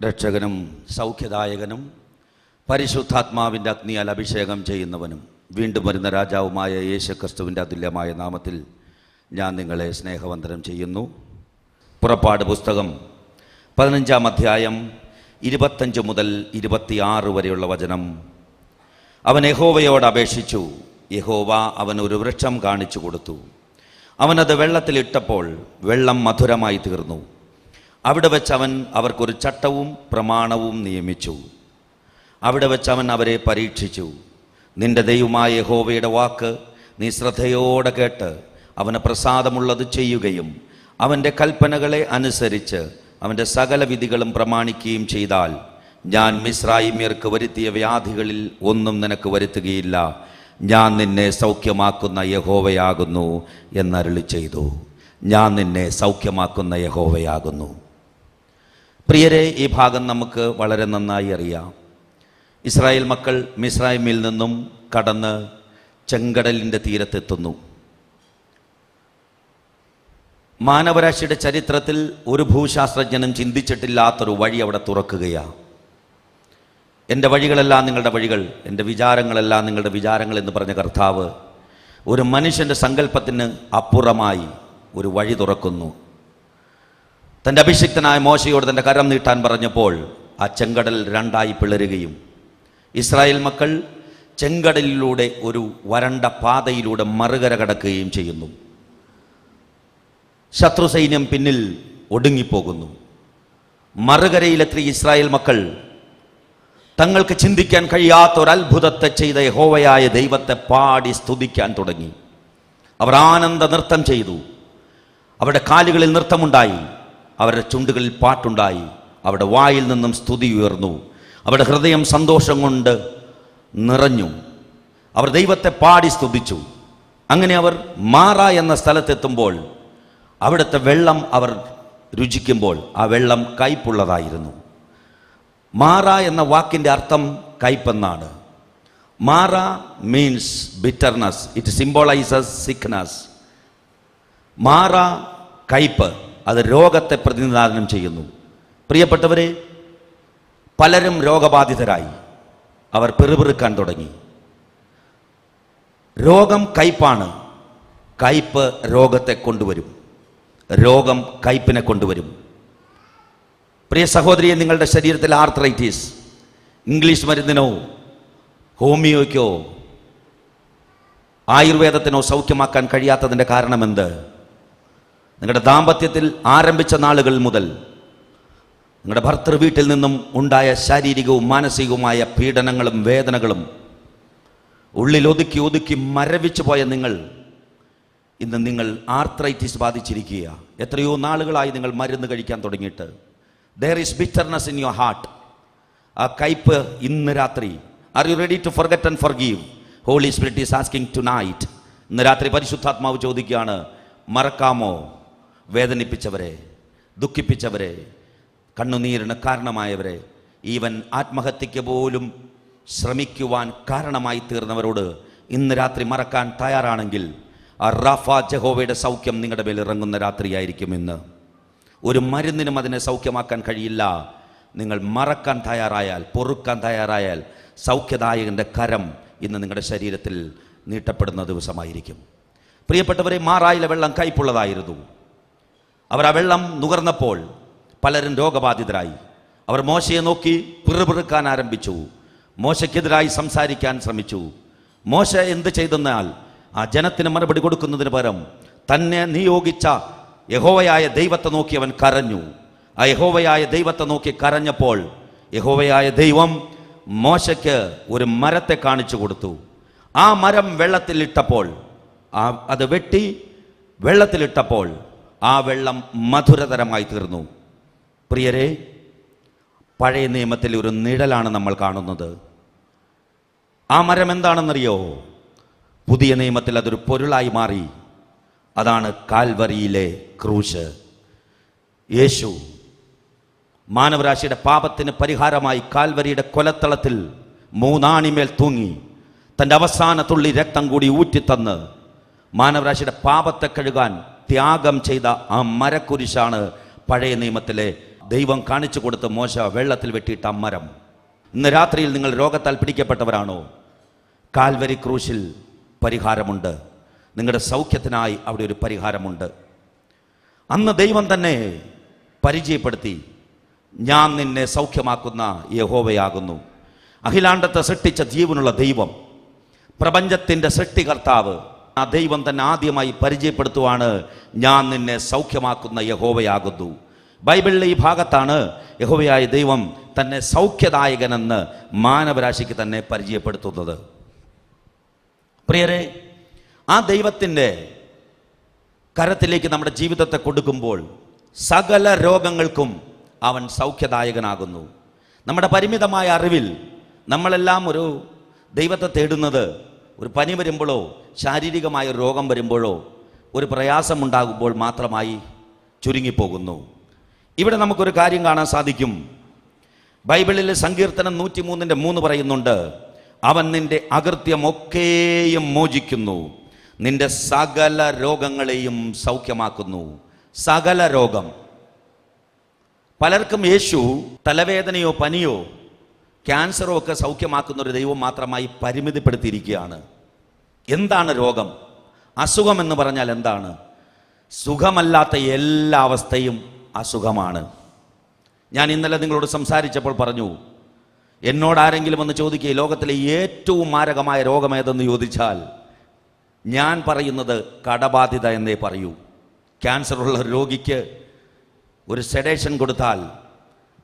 രക്ഷകനും സൗഖ്യദായകനും പരിശുദ്ധാത്മാവിൻ്റെ അഗ്നിയാൽ അഭിഷേകം ചെയ്യുന്നവനും വീണ്ടും വരുന്ന രാജാവുമായ യേശുക്രിസ്തുവിൻ്റെ അതുല്യമായ നാമത്തിൽ ഞാൻ നിങ്ങളെ സ്നേഹവന്ദനം ചെയ്യുന്നു. പുറപ്പാട് പുസ്തകം 15-ാം അധ്യായം 25 മുതൽ 26 വരെയുള്ള വചനം. അവൻ യഹോവയോട് അപേക്ഷിച്ചു. യഹോവ അവനൊരു വൃക്ഷം കാണിച്ചു കൊടുത്തു. അവനത് വെള്ളത്തിലിട്ടപ്പോൾ വെള്ളം മധുരമായി തീർന്നു. അവിടെ വെച്ച് അവൻ അവർക്കൊരു ചട്ടവും പ്രമാണവും നിയമിച്ചു. അവിടെ വെച്ച് അവൻ അവരെ പരീക്ഷിച്ചു. നിന്റെ ദൈവമായ യഹോവയുടെ വാക്ക് നീ ശ്രദ്ധയോടെ കേട്ട് അവന് പ്രസാദമുള്ളത് ചെയ്യുകയും അവൻ്റെ കൽപ്പനകളെ അനുസരിച്ച് അവൻ്റെ സകല വിധികളും പ്രമാണിക്കുകയും ചെയ്താൽ ഞാൻ മിസ്രയീമ്യർക്ക് വരുത്തിയ വ്യാധികളിൽ ഒന്നും നിനക്ക് വരുത്തുകയില്ല. ഞാൻ നിന്നെ സൗഖ്യമാക്കുന്ന യഹോവയാകുന്നു എന്നരുളി ചെയ്തു. ഞാൻ നിന്നെ സൗഖ്യമാക്കുന്ന യഹോവയാകുന്നു. പ്രിയരെ, ഈ ഭാഗം നമുക്ക് വളരെ നന്നായി അറിയാം. ഇസ്രായേൽ മക്കൾ മിസ്രയീമിൽ നിന്നും കടന്ന് ചെങ്കടലിൻ്റെ തീരത്തെത്തുന്നു. മാനവരാശിയുടെ ചരിത്രത്തിൽ ഒരു ഭൂശാസ്ത്രജ്ഞനും ചിന്തിച്ചിട്ടില്ലാത്തൊരു വഴി അവിടെ തുറക്കുകയാണ്. എൻ്റെ വഴികളെല്ലാം നിങ്ങളുടെ വഴികൾ, എൻ്റെ വിചാരങ്ങളെല്ലാം നിങ്ങളുടെ വിചാരങ്ങൾ എന്ന് പറഞ്ഞ കർത്താവ് ഒരു മനുഷ്യൻ്റെ സങ്കല്പത്തിന് അപ്പുറമായി ഒരു വഴി തുറക്കുന്നു. തൻ്റെ അഭിഷിക്തനായ മോശയോട് തൻ്റെ കരം നീട്ടാൻ പറഞ്ഞപ്പോൾ ആ ചെങ്കടൽ രണ്ടായി പിളരുകയും ഇസ്രായേൽ മക്കൾ ചെങ്കടലിലൂടെ ഒരു വരണ്ട പാതയിലൂടെ മറുകര കടക്കുകയും ചെയ്യുന്നു. ശത്രു സൈന്യം പിന്നിൽ ഒടുങ്ങിപ്പോകുന്നു. മറുകരയിലെത്തിയ ഇസ്രായേൽ മക്കൾ തങ്ങൾക്ക് ചിന്തിക്കാൻ കഴിയാത്ത ഒരു അത്ഭുതത്തെ ചെയ്ത യഹോവയായ ദൈവത്തെ പാടി സ്തുതിക്കാൻ തുടങ്ങി. അവർ ആനന്ദ നൃത്തം ചെയ്തു. അവരുടെ കാലുകളിൽ നൃത്തമുണ്ടായി, അവരുടെ ചുണ്ടുകളിൽ പാട്ടുണ്ടായി, അവരുടെ വായിൽ നിന്നും സ്തുതി ഉയർന്നു. അവരുടെ ഹൃദയം സന്തോഷം കൊണ്ട് നിറഞ്ഞു. അവർ ദൈവത്തെ പാടി സ്തുതിച്ചു. അങ്ങനെ അവർ മാറ എന്ന സ്ഥലത്തെത്തുമ്പോൾ അവിടുത്തെ വെള്ളം അവർ രുചിക്കുമ്പോൾ ആ വെള്ളം കയ്പുള്ളതായിരുന്നു. മാറ എന്ന വാക്കിൻ്റെ അർത്ഥം കയ്പെന്നാണ്. Marah means bitterness. It symbolizes sickness. Marah കയ്പ്, അത് രോഗത്തെ പ്രതിനിധാനം ചെയ്യുന്നു. പ്രിയപ്പെട്ടവരെ, പലരും രോഗബാധിതരായി. അവർ പിറുപിറുക്കാൻ തുടങ്ങി. രോഗം കയ്പാണ്. കയ്പ് രോഗത്തെ കൊണ്ടുവരും. രോഗം കയ്പിനെ കൊണ്ടുവരും. പ്രിയ സഹോദരിയെ, നിങ്ങളുടെ ശരീരത്തിൽ ആർത്രൈറ്റിസ് ഇംഗ്ലീഷ് മരുന്നിനോ ഹോമിയോയ്ക്കോ ആയുർവേദത്തിനോ സൗഖ്യമാക്കാൻ കഴിയാത്തതിൻ്റെ കാരണമെന്ത്? നിങ്ങളുടെ ദാമ്പത്യത്തിൽ ആരംഭിച്ച നാളുകൾ മുതൽ നിങ്ങളുടെ ഭർത്തൃ വീട്ടിൽ നിന്നും ഉണ്ടായ ശാരീരികവും മാനസികവുമായ പീഡനങ്ങളും വേദനകളും ഉള്ളിൽ ഒതുക്കി ഒതുക്കി മരവിച്ചു പോയ ഇന്ന് നിങ്ങൾ ആർത്രൈറ്റിസ് ബാധിച്ചിരിക്കുക. എത്രയോ നാളുകളായി നിങ്ങൾ മരുന്ന് കഴിക്കാൻ തുടങ്ങിയിട്ട്. There is bitterness in your heart. ആ കയ്പ് ഇന്ന് രാത്രി, are you ready to forget and forgive? Holy Spirit is asking tonight. ഇന്ന് രാത്രി പരിശുദ്ധാത്മാവ് ചോദിക്കുകയാണ്, മറക്കാമോ വേദനിപ്പിച്ചവരെ, ദുഃഖിപ്പിച്ചവരെ, കണ്ണുനീരിന് കാരണമായവരെ, ഈവൻ ആത്മഹത്യയ്ക്ക് പോലും ശ്രമിക്കുവാൻ കാരണമായി തീർന്നവരോട് ഇന്ന് രാത്രി മറക്കാൻ തയ്യാറാണെങ്കിൽ ആ റാഫ ജഹോവയുടെ സൗഖ്യം നിങ്ങളുടെ മേൽ ഇറങ്ങുന്ന രാത്രിയായിരിക്കും ഇന്ന്. ഒരു മരുന്നിനും അതിനെ സൗഖ്യമാക്കാൻ കഴിയില്ല. നിങ്ങൾ മറക്കാൻ തയ്യാറായാൽ, പൊറുക്കാൻ തയ്യാറായാൽ സൗഖ്യദായകൻ്റെ കരം ഇന്ന് നിങ്ങളുടെ ശരീരത്തിൽ നീട്ടപ്പെടുന്ന ദിവസമായിരിക്കും. പ്രിയപ്പെട്ടവരെ, മാറായിലെ വെള്ളം കയ്പുള്ളതായിരുന്നു. അവർ ആ വെള്ളം നുകർന്നപ്പോൾ പലരും രോഗബാധിതരായി. അവർ മോശയെ നോക്കി പിറുപിറുക്കാൻ ആരംഭിച്ചു. മോശയ്ക്കെതിരായി സംസാരിക്കാൻ ശ്രമിച്ചു. മോശ എന്ത് ചെയ്തെന്നാൽ ആ ജനത്തിന് മറുപടി കൊടുക്കുന്നതിന് പകരം തന്നെ നിയോഗിച്ച യഹോവയായ ദൈവത്തെ നോക്കി അവൻ കരഞ്ഞു. ആ യഹോവയായ ദൈവത്തെ നോക്കി കരഞ്ഞപ്പോൾ യഹോവയായ ദൈവം മോശയ്ക്ക് ഒരു മരത്തെ കാണിച്ചു കൊടുത്തു. ആ മരം വെള്ളത്തിലിട്ടപ്പോൾ, അത് വെട്ടി വെള്ളത്തിലിട്ടപ്പോൾ ആ വെള്ളം മധുരതരമായി തീർന്നു. പ്രിയരെ, പഴയ നിയമത്തിൽ ഒരു നിഴലാണ് നമ്മൾ കാണുന്നത്. ആ മരം എന്താണെന്നറിയോ? പുതിയ നിയമത്തിൽ അതൊരു പൊരുളായി മാറി. അതാണ് കാൽവരിയിലെ ക്രൂശ്. യേശു മാനവരാശിയുടെ പാപത്തിന് പരിഹാരമായി കാൽവരിയുടെ കൊലത്തളത്തിൽ 3 ആണിമേൽ തൂങ്ങി തൻ്റെ അവസാന തുള്ളി രക്തം കൂടി ഊറ്റിത്തന്ന് മാനവരാശിയുടെ പാപത്തെ കഴുകാൻ ത്യാഗം ചെയ്ത ആ മരക്കുരിശാണ് പഴയ നിയമത്തിലെ ദൈവം കാണിച്ചു കൊടുത്ത മോശ വെള്ളത്തിൽ വെട്ടിയിട്ട മരം. ഇന്ന് രാത്രിയിൽ നിങ്ങൾ രോഗത്താൽ പിടിക്കപ്പെട്ടവരാണോ? കാൽവരി ക്രൂശിൽ പരിഹാരമുണ്ട്. നിങ്ങളുടെ സൗഖ്യത്തിനായി അവിടെ ഒരു പരിഹാരമുണ്ട്. അന്ന് ദൈവം തന്നെ പരിചയപ്പെടുത്തി, ഞാൻ നിന്നെ സൗഖ്യമാക്കുന്ന യഹോവയാകുന്നു. അഖിലാണ്ടത്തെ സൃഷ്ടിച്ച ജീവനുള്ള ദൈവം, പ്രപഞ്ചത്തിൻ്റെ സൃഷ്ടികർത്താവ്, ആ ദൈവം തന്നെ ആദ്യമായി പരിചയപ്പെടുത്തുവാണ്, ഞാൻ നിന്നെ സൗഖ്യമാക്കുന്ന യഹോവയാകുന്നു. ബൈബിളിലെ ഈ ഭാഗത്താണ് യഹോവയായ ദൈവം തന്നെ സൗഖ്യദായകനെന്ന് മാനവരാശിക്ക് തന്നെ പരിചയപ്പെടുത്തുന്നത്. പ്രിയരെ, ആ ദൈവത്തിൻ്റെ കരത്തിലേക്ക് നമ്മുടെ ജീവിതത്തെ കൊടുക്കുമ്പോൾ സകല രോഗങ്ങൾക്കും അവൻ സൗഖ്യദായകനാകുന്നു. നമ്മുടെ പരിമിതമായ അറിവിൽ നമ്മളെല്ലാം ഒരു ദൈവത്തെ തേടുന്നത് ഒരു പനി വരുമ്പോഴോ ശാരീരികമായ രോഗം വരുമ്പോഴോ ഒരു പ്രയാസമുണ്ടാകുമ്പോൾ മാത്രമായി ചുരുങ്ങിപ്പോകുന്നു. ഇവിടെ നമുക്കൊരു കാര്യം കാണാൻ സാധിക്കും. ബൈബിളിൽ സങ്കീർത്തനം 103:3 പറയുന്നുണ്ട്, അവൻ നിന്റെ അകൃത്യമൊക്കെയും മോചിക്കുന്നു, നിന്റെ സകല രോഗങ്ങളെയും സൗഖ്യമാക്കുന്നു. സകല രോഗം. പലർക്കും യേശു തലവേദനയോ പനിയോ ക്യാൻസറോ ഒക്കെ സൗഖ്യമാക്കുന്ന ഒരു ദൈവം മാത്രമായി പരിമിതിപ്പെടുത്തിയിരിക്കുകയാണ്. എന്താണ് രോഗം? അസുഖം എന്ന് പറഞ്ഞാൽ എന്താണ്? സുഖമല്ലാത്ത എല്ലാ അവസ്ഥയും അസുഖമാണ്. ഞാൻ ഇന്നലെ നിങ്ങളോട് സംസാരിച്ചപ്പോൾ പറഞ്ഞു, എന്നോട് ആരെങ്കിലും ഒന്ന് ചോദിക്കുക ലോകത്തിലെ ഏറ്റവും മാരകമായ രോഗമേതെന്ന് ചോദിച്ചാൽ ഞാൻ പറയുന്നത് കടബാധിത എന്നേ പറയൂ. ക്യാൻസറുള്ള രോഗിക്ക് ഒരു സെഡേഷൻ കൊടുത്താൽ,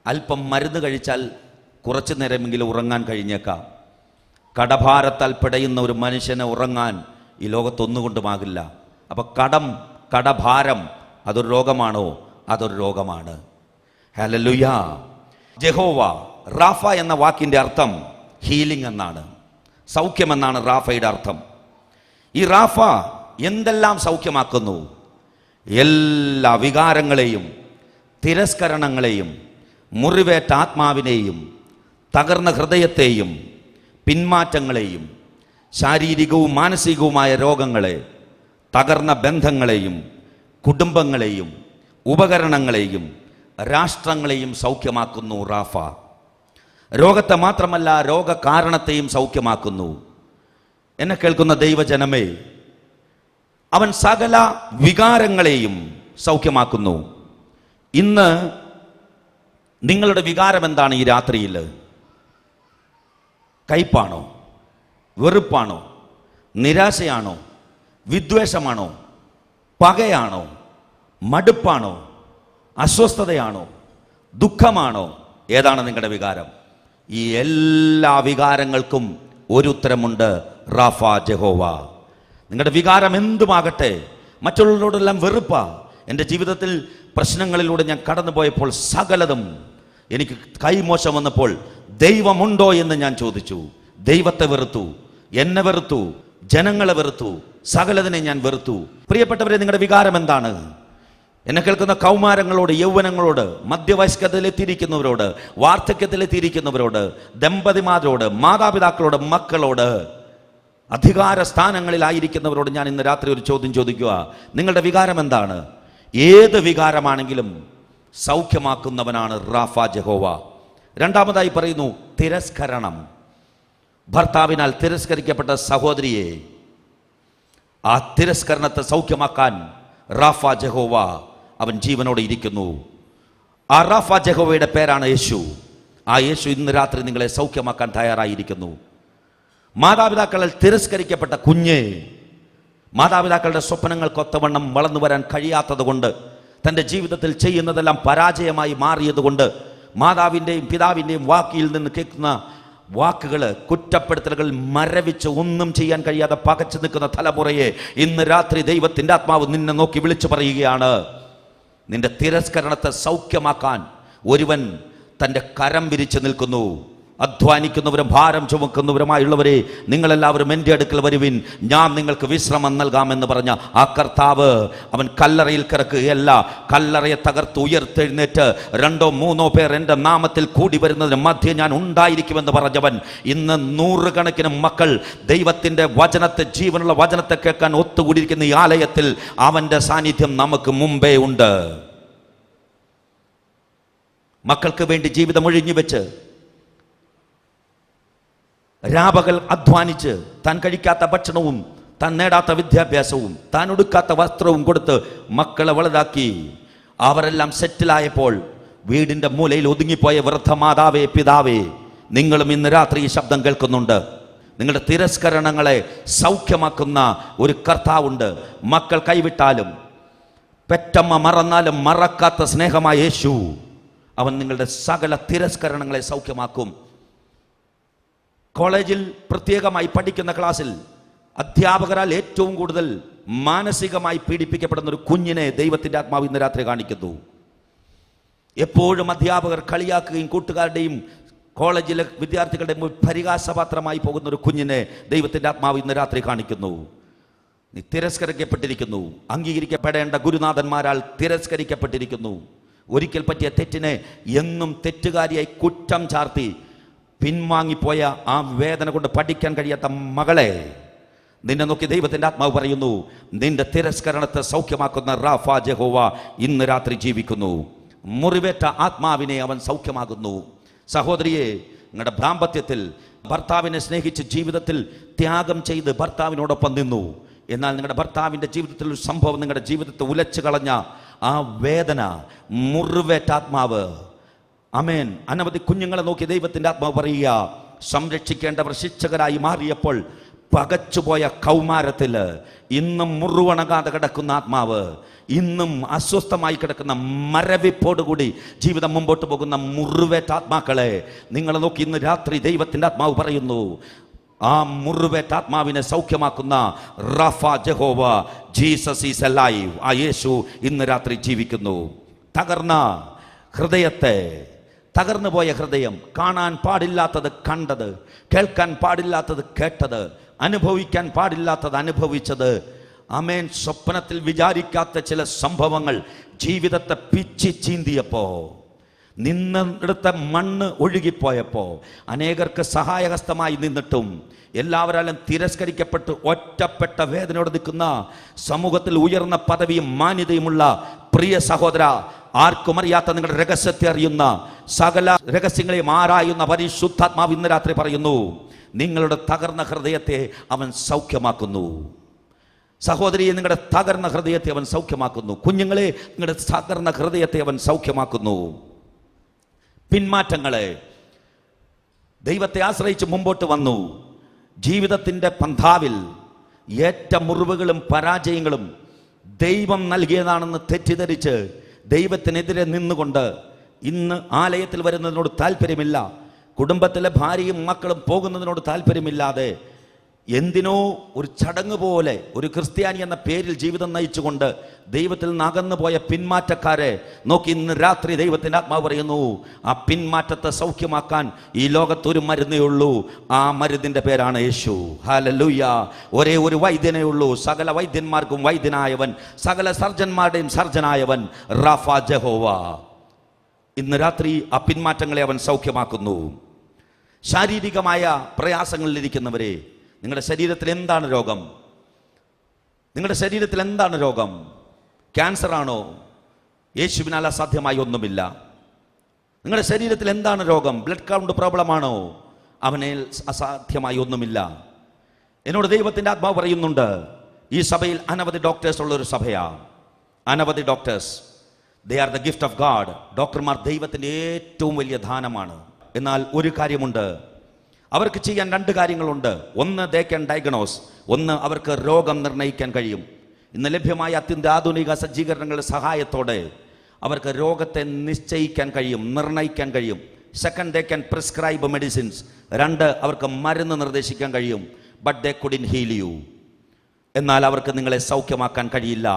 അല്പം മരുന്ന് കഴിച്ചാൽ കുറച്ചു നേരമെങ്കിലും ഉറങ്ങാൻ കഴിഞ്ഞേക്കാം. കടഭാരത്താൽ പിടയുന്ന ഒരു മനുഷ്യനെ ഉറങ്ങാൻ ഈ ലോകത്തൊന്നുകൊണ്ടുമാകില്ല. അപ്പോൾ കടഭാരം അതൊരു രോഗമാണോ? അതൊരു രോഗമാണ്. ഹല്ലേലൂയ. ജഹോവ, റാഫ എന്ന വാക്കിൻ്റെ അർത്ഥം ഹീലിംഗ് എന്നാണ്, സൗഖ്യമെന്നാണ് റാഫയുടെ അർത്ഥം. ഈ റാഫ എന്തെല്ലാം സൗഖ്യമാക്കുന്നു? എല്ലാ വികാരങ്ങളെയും, തിരസ്കരണങ്ങളെയും, മുറിവേറ്റ ആത്മാവിനെയും, തകർന്ന ഹൃദയത്തെയും, പിന്മാറ്റങ്ങളെയും, ശാരീരികവും മാനസികവുമായ രോഗങ്ങളെ, തകർന്ന ബന്ധങ്ങളെയും, കുടുംബങ്ങളെയും, ഉപകരണങ്ങളെയും, രാഷ്ട്രങ്ങളെയും സൗഖ്യമാക്കുന്നു റാഫ. രോഗത്തെ മാത്രമല്ല, രോഗകാരണത്തെയും സൗഖ്യമാക്കുന്നു. എന്നെ കേൾക്കുന്ന ദൈവജനമേ, അവൻ സകല വികാരങ്ങളെയും സൗഖ്യമാക്കുന്നു. ഇന്ന് നിങ്ങളുടെ വികാരം എന്താണ്? ഈ രാത്രിയിൽ കയ്പാണോ? വെറുപ്പാണോ? നിരാശയാണോ? വിദ്വേഷമാണോ? പകയാണോ? മടുപ്പാണോ? അസ്വസ്ഥതയാണോ? ദുഃഖമാണോ? ഏതാണ് നിങ്ങളുടെ വികാരം? ഈ എല്ലാ വികാരങ്ങൾക്കും ഒരു ഉത്തരമുണ്ട്, റാഫ ജഹോവ. നിങ്ങളുടെ വികാരം എന്തുമാകട്ടെ, മറ്റുള്ളവരോടെല്ലാം വെറുപ്പ. എൻ്റെ ജീവിതത്തിൽ പ്രശ്നങ്ങളിലൂടെ ഞാൻ കടന്നുപോയപ്പോൾ സകലതും എനിക്ക് കൈമോശം വന്നപ്പോൾ ദൈവമുണ്ടോ എന്ന് ഞാൻ ചോദിച്ചു. ദൈവത്തെ വെറുത്തു, എന്നെ വെറുത്തു, ജനങ്ങളെ വെറുത്തു, സകലതിനെ ഞാൻ വെറുത്തു. പ്രിയപ്പെട്ടവരെ, നിങ്ങളുടെ വികാരം എന്താണ്? എന്നെ കേൾക്കുന്ന കൗമാരങ്ങളോട്, യൗവനങ്ങളോട്, മധ്യവയസ്കതയിലെത്തിയിരിക്കുന്നവരോട്, വാർദ്ധക്യത്തിലെത്തിയിരിക്കുന്നവരോട്, ദമ്പതിമാരോട്, മാതാപിതാക്കളോട്, മക്കളോട്, അധികാര സ്ഥാനങ്ങളിലായിരിക്കുന്നവരോട് ഞാൻ ഇന്ന് രാത്രി ഒരു ചോദ്യം ചോദിക്കുക. നിങ്ങളുടെ വികാരം എന്താണ്? ഏത് വികാരമാണെങ്കിലും സൗഖ്യമാക്കുന്നവനാണ് റാഫ ജഹോവ. രണ്ടാമതായി പറയുന്നു തിരസ്കരണം. ഭർത്താവിനാൽ തിരസ്കരിക്കപ്പെട്ട സഹോദരിയെ, ആ തിരസ്കരണത്തെ സൗഖ്യമാക്കാൻ റാഫ ജഹോവ അവൻ ജീവനോടെ ഇരിക്കുന്നു. ആ റാഫ ജഹോവയുടെ പേരാണ് യേശു. ആ യേശു ഇന്ന് രാത്രി നിങ്ങളെ സൗഖ്യമാക്കാൻ തയ്യാറായിരിക്കുന്നു. മാതാപിതാക്കളാൽ തിരസ്കരിക്കപ്പെട്ട കുഞ്ഞ്, മാതാപിതാക്കളുടെ സ്വപ്നങ്ങൾക്കൊത്തവണ്ണം വളർന്നു വരാൻ കഴിയാത്തത് കൊണ്ട്, തൻ്റെ ജീവിതത്തിൽ ചെയ്യുന്നതെല്ലാം പരാജയമായി മാറിയതുകൊണ്ട്, മാതാവിൻ്റെയും പിതാവിൻ്റെയും വാക്കിൽ നിന്ന് കേൾക്കുന്ന വാക്കുകൾ, കുറ്റപ്പെടുത്തലുകൾ മരവിച്ച് ഒന്നും ചെയ്യാൻ കഴിയാതെ പകച്ചു നിൽക്കുന്ന തലമുറയെ ഇന്ന് രാത്രി ദൈവത്തിൻ്റെ ആത്മാവ് നിന്നെ നോക്കി വിളിച്ചു പറയുകയാണ്, നിന്റെ തിരസ്കരണത്തെ സൗഖ്യമാക്കാൻ ഒരുവൻ തൻ്റെ കരം വിരിച്ചു നിൽക്കുന്നു. അധ്വാനിക്കുന്നവരും ഭാരം ചുമക്കുന്നവരുമായുള്ളവരെ, നിങ്ങളെല്ലാവരും എൻ്റെ അടുക്കൽ വരുവിൻ, ഞാൻ നിങ്ങൾക്ക് വിശ്രമം നൽകാമെന്ന് പറഞ്ഞ ആ കർത്താവ് അവൻ കല്ലറയിൽ കിടക്കുകയല്ല, കല്ലറയെ തകർത്ത് ഉയർത്തെഴുന്നേറ്റ് 2-3 പേർ എൻ്റെ നാമത്തിൽ കൂടി വരുന്നതിന് മധ്യേ ഞാൻ ഉണ്ടായിരിക്കുമെന്ന് പറഞ്ഞവൻ ഇന്ന് 100 കണക്കിന് മക്കൾ ദൈവത്തിൻ്റെ വചനത്തെ, ജീവനുള്ള വചനത്തെ കേൾക്കാൻ ഒത്തുകൂടിയിരിക്കുന്ന ഈ ആലയത്തിൽ അവൻ്റെ സാന്നിധ്യം നമുക്ക് മുമ്പേ ഉണ്ട്. മക്കൾക്ക് വേണ്ടി ജീവിതം ഒഴിഞ്ഞു വെച്ച് രാപകൽ അധ്വാനിച്ച് താൻ കഴിക്കാത്ത ഭക്ഷണവും താൻ നേടാത്ത വിദ്യാഭ്യാസവും താൻ ഉടുക്കാത്ത വസ്ത്രവും കൊടുത്ത് മക്കളെ വലുതാക്കി അവരെല്ലാം സെറ്റിലായപ്പോൾ വീടിന്റെ മൂലയിൽ ഒതുങ്ങിപ്പോയ വൃദ്ധ മാതാവേ, പിതാവേ, നിങ്ങളും ഇന്ന് രാത്രി ഈ ശബ്ദം കേൾക്കുന്നുണ്ട്. നിങ്ങളുടെ തിരസ്കരണങ്ങളെ സൗഖ്യമാക്കുന്ന ഒരു കർത്താവുണ്ട്. മക്കൾ കൈവിട്ടാലും പെറ്റമ്മ മറന്നാലും മറക്കാത്ത സ്നേഹമായ യേശു, അവൻ നിങ്ങളുടെ സകല തിരസ്കരണങ്ങളെ സൗഖ്യമാക്കും. കോളേജിൽ പ്രത്യേകമായി പഠിക്കുന്ന ക്ലാസ്സിൽ അധ്യാപകരാൽ ഏറ്റവും കൂടുതൽ മാനസികമായി പീഡിപ്പിക്കപ്പെടുന്ന ഒരു കുഞ്ഞിനെ ദൈവത്തിൻ്റെ ആത്മാവ് ഇന്ന് രാത്രി കാണിക്കുന്നു. എപ്പോഴും അധ്യാപകർ കളിയാക്കുകയും കൂട്ടുകാരുടെയും കോളേജിലെ വിദ്യാർത്ഥികളുടെ പരിഹാസപാത്രമായി പോകുന്ന ഒരു കുഞ്ഞിനെ ദൈവത്തിൻ്റെ ആത്മാവ് ഇന്ന് രാത്രി കാണിക്കുന്നു. നീ തിരസ്കരിക്കപ്പെട്ടിരിക്കുന്നു. അംഗീകരിക്കപ്പെടേണ്ട ഗുരുനാഥന്മാരാൽ തിരസ്കരിക്കപ്പെട്ടിരിക്കുന്നു. ഒരിക്കൽ പറ്റിയ തെറ്റിനെ എന്നും തെറ്റുകാരിയായി കുറ്റം ചാർത്തി പിൻവാങ്ങിപ്പോയ ആ വേദന കൊണ്ട് പഠിക്കാൻ കഴിയാത്ത മകളെ നിന്നെ നോക്കി ദൈവത്തിൻ്റെ ആത്മാവ് പറയുന്നു, നിന്റെ തിരസ്കരണത്തെ സൗഖ്യമാക്കുന്ന റാഫ ജഹോവ ഇന്ന് രാത്രി ജീവിക്കുന്നു. മുറിവേറ്റ ആത്മാവിനെ അവൻ സൗഖ്യമാകുന്നു. സഹോദരിയെ, നിങ്ങളുടെ ദാമ്പത്യത്തിൽ ഭർത്താവിനെ സ്നേഹിച്ച് ജീവിതത്തിൽ ത്യാഗം ചെയ്ത് ഭർത്താവിനോടൊപ്പം നിന്നു. എന്നാൽ നിങ്ങളുടെ ഭർത്താവിൻ്റെ ജീവിതത്തിൽ ഒരു സംഭവം നിങ്ങളുടെ ജീവിതത്തെ ഉലച്ചു കളഞ്ഞ ആ വേദന, മുറിവേറ്റ ആത്മാവ്, അമേൻ. അനവധി കുഞ്ഞുങ്ങളെ നോക്കി ദൈവത്തിൻ്റെ ആത്മാവ് പറയുക, സംരക്ഷിക്കേണ്ടവർ ശിക്ഷകരായി മാറിയപ്പോൾ പകച്ചുപോയ കൗമാരത്തിൽ ഇന്നും മുറിവണങ്ങാതെ കിടക്കുന്ന ആത്മാവ്, ഇന്നും അസ്വസ്ഥമായി കിടക്കുന്ന മരവിപ്പോടുകൂടി ജീവിതം മുമ്പോട്ട് പോകുന്ന മുറിവേറ്റ ആത്മാക്കളെ നിങ്ങളെ നോക്കി ഇന്ന് രാത്രി ദൈവത്തിൻ്റെ ആത്മാവ് പറയുന്നു, ആ മുറിവേറ്റ ആത്മാവിനെ സൗഖ്യമാക്കുന്ന Rapha Jehovah, Jesus is alive. ആ യേശു ഇന്ന് രാത്രി ജീവിക്കുന്നു. തകർന്ന ഹൃദയത്തെ, തകർന്നു പോയ ഹൃദയം, കാണാൻ പാടില്ലാത്തത് കണ്ടത്, കേൾക്കാൻ പാടില്ലാത്തത് കേട്ടത്, അനുഭവിക്കാൻ പാടില്ലാത്തത് അനുഭവിച്ചത്, ആമേൻ, സ്വപ്നത്തിൽ വിചാരിക്കാത്ത ചില സംഭവങ്ങൾ ജീവിതത്തെ പിച്ചി ചീന്തിയപ്പോ, നിന്നെടുത്ത മണ്ണ് ഒഴുകിപ്പോയപ്പോ, അനേകർക്ക് സഹായഹസ്തമായി നിന്നിട്ടും എല്ലാവരാലും തിരസ്കരിക്കപ്പെട്ട് ഒറ്റപ്പെട്ട വേദനയോടെ നിൽക്കുന്ന, സമൂഹത്തിൽ ഉയർന്ന പദവിയും മാന്യതയുമുള്ള പ്രിയ സഹോദര, ആർക്കും അറിയാത്ത നിങ്ങളുടെ രഹസ്യത്തെ അറിയുന്ന, സകല രഹസ്യങ്ങളെയും ആരായുന്ന പരിശുദ്ധാത്മാവ് ഇന്ന് രാത്രി പറയുന്നു, നിങ്ങളുടെ തകർന്ന ഹൃദയത്തെ അവൻ സൗഖ്യമാക്കുന്നു. സഹോദരിയെ, നിങ്ങളുടെ തകർന്ന ഹൃദയത്തെ അവൻ സൗഖ്യമാക്കുന്നു. കുഞ്ഞുങ്ങളെ, നിങ്ങളുടെ തകർന്ന ഹൃദയത്തെ അവൻ സൗഖ്യമാക്കുന്നു. പിന്മാറ്റങ്ങളെ ദൈവത്തെ ആശ്രയിച്ച് മുമ്പോട്ട് വന്നു. ജീവിതത്തിൻ്റെ പന്ഥാവിൽ ഏറ്റ മുറിവുകളും പരാജയങ്ങളും ദൈവം നൽകിയതാണെന്ന് തെറ്റിദ്ധരിച്ച് ദൈവത്തിനെതിരെ നിന്നുകൊണ്ട് ഇന്ന് ആലയത്തിൽ വരുന്നതിനോട് താല്പര്യമില്ല, കുടുംബത്തിലെ ഭാര്യയും മക്കളും പോകുന്നതിനോട് താല്പര്യമില്ലാതെ എന്തിനോ ഒരു ചടങ്ങ് പോലെ ഒരു ക്രിസ്ത്യാനി എന്ന പേരിൽ ജീവിതം നയിച്ചുകൊണ്ട് ദൈവത്തിൽ നിന്ന് അകന്നു പോയ പിന്മാറ്റക്കാരെ നോക്കി ഇന്ന് രാത്രി ദൈവത്തിൻ്റെ ആത്മാവ് പറയുന്നു, ആ പിന്മാറ്റത്തെ സൗഖ്യമാക്കാൻ ഈ ലോകത്തൊരു മരുന്നേ ഉള്ളൂ. ആ മരുന്നിൻ്റെ പേരാണ് യേശു. ഹല്ലേലൂയ. ഒരേ ഒരു വൈദ്യനേ ഉള്ളൂ. സകല വൈദ്യന്മാർക്കും വൈദ്യനായവൻ, സകല സർജന്മാരുടെയും സർജനായവൻ റാഫ ജഹോവ. ഇന്ന് രാത്രി ആ പിന്മാറ്റങ്ങളെ അവൻ സൗഖ്യമാക്കുന്നു. ശാരീരികമായ പ്രയാസങ്ങളിലിരിക്കുന്നവരെ, നിങ്ങളുടെ ശരീരത്തിൽ എന്താണ് രോഗം? നിങ്ങളുടെ ശരീരത്തിൽ എന്താണ് രോഗം? ക്യാൻസർ ആണോ? യേശുവിനാൽ അസാധ്യമായി ഒന്നുമില്ല. നിങ്ങളുടെ ശരീരത്തിൽ എന്താണ് രോഗം? ബ്ലഡ് കൗണ്ട് പ്രോബ്ലം ആണോ? അവനെ അസാധ്യമായി ഒന്നുമില്ല. എന്നോട് ദൈവത്തിൻ്റെ ആത്മാവ് പറയുന്നുണ്ട്, ഈ സഭയിൽ അനവധി ഡോക്ടേഴ്സ് ഉള്ളൊരു സഭയാണ്. അനവധി doctors, they are the gift of God. ഡോക്ടർമാർ ദൈവത്തിൻ്റെ ഏറ്റവും വലിയ ദാനമാണ്. എന്നാൽ ഒരു കാര്യമുണ്ട്, അവർക്ക് ചെയ്യാൻ രണ്ട് കാര്യങ്ങളുണ്ട്. ഒന്ന്, ദേ ക്യാൻ ഡയഗ്നോസ്. ഒന്ന്, അവർക്ക് രോഗം നിർണ്ണയിക്കാൻ കഴിയും. ഇന്ന് ലഭ്യമായ അത്യന്താധുനിക സജ്ജീകരണങ്ങളുടെ സഹായത്തോടെ അവർക്ക് രോഗത്തെ നിശ്ചയിക്കാൻ കഴിയും, നിർണ്ണയിക്കാൻ കഴിയും. Second, they can prescribe medicines. രണ്ട്, അവർക്ക് മരുന്ന് നിർദ്ദേശിക്കാൻ കഴിയും. But they couldn't heal you. എന്നാൽ അവർക്ക് നിങ്ങളെ സൗഖ്യമാക്കാൻ കഴിയില്ല.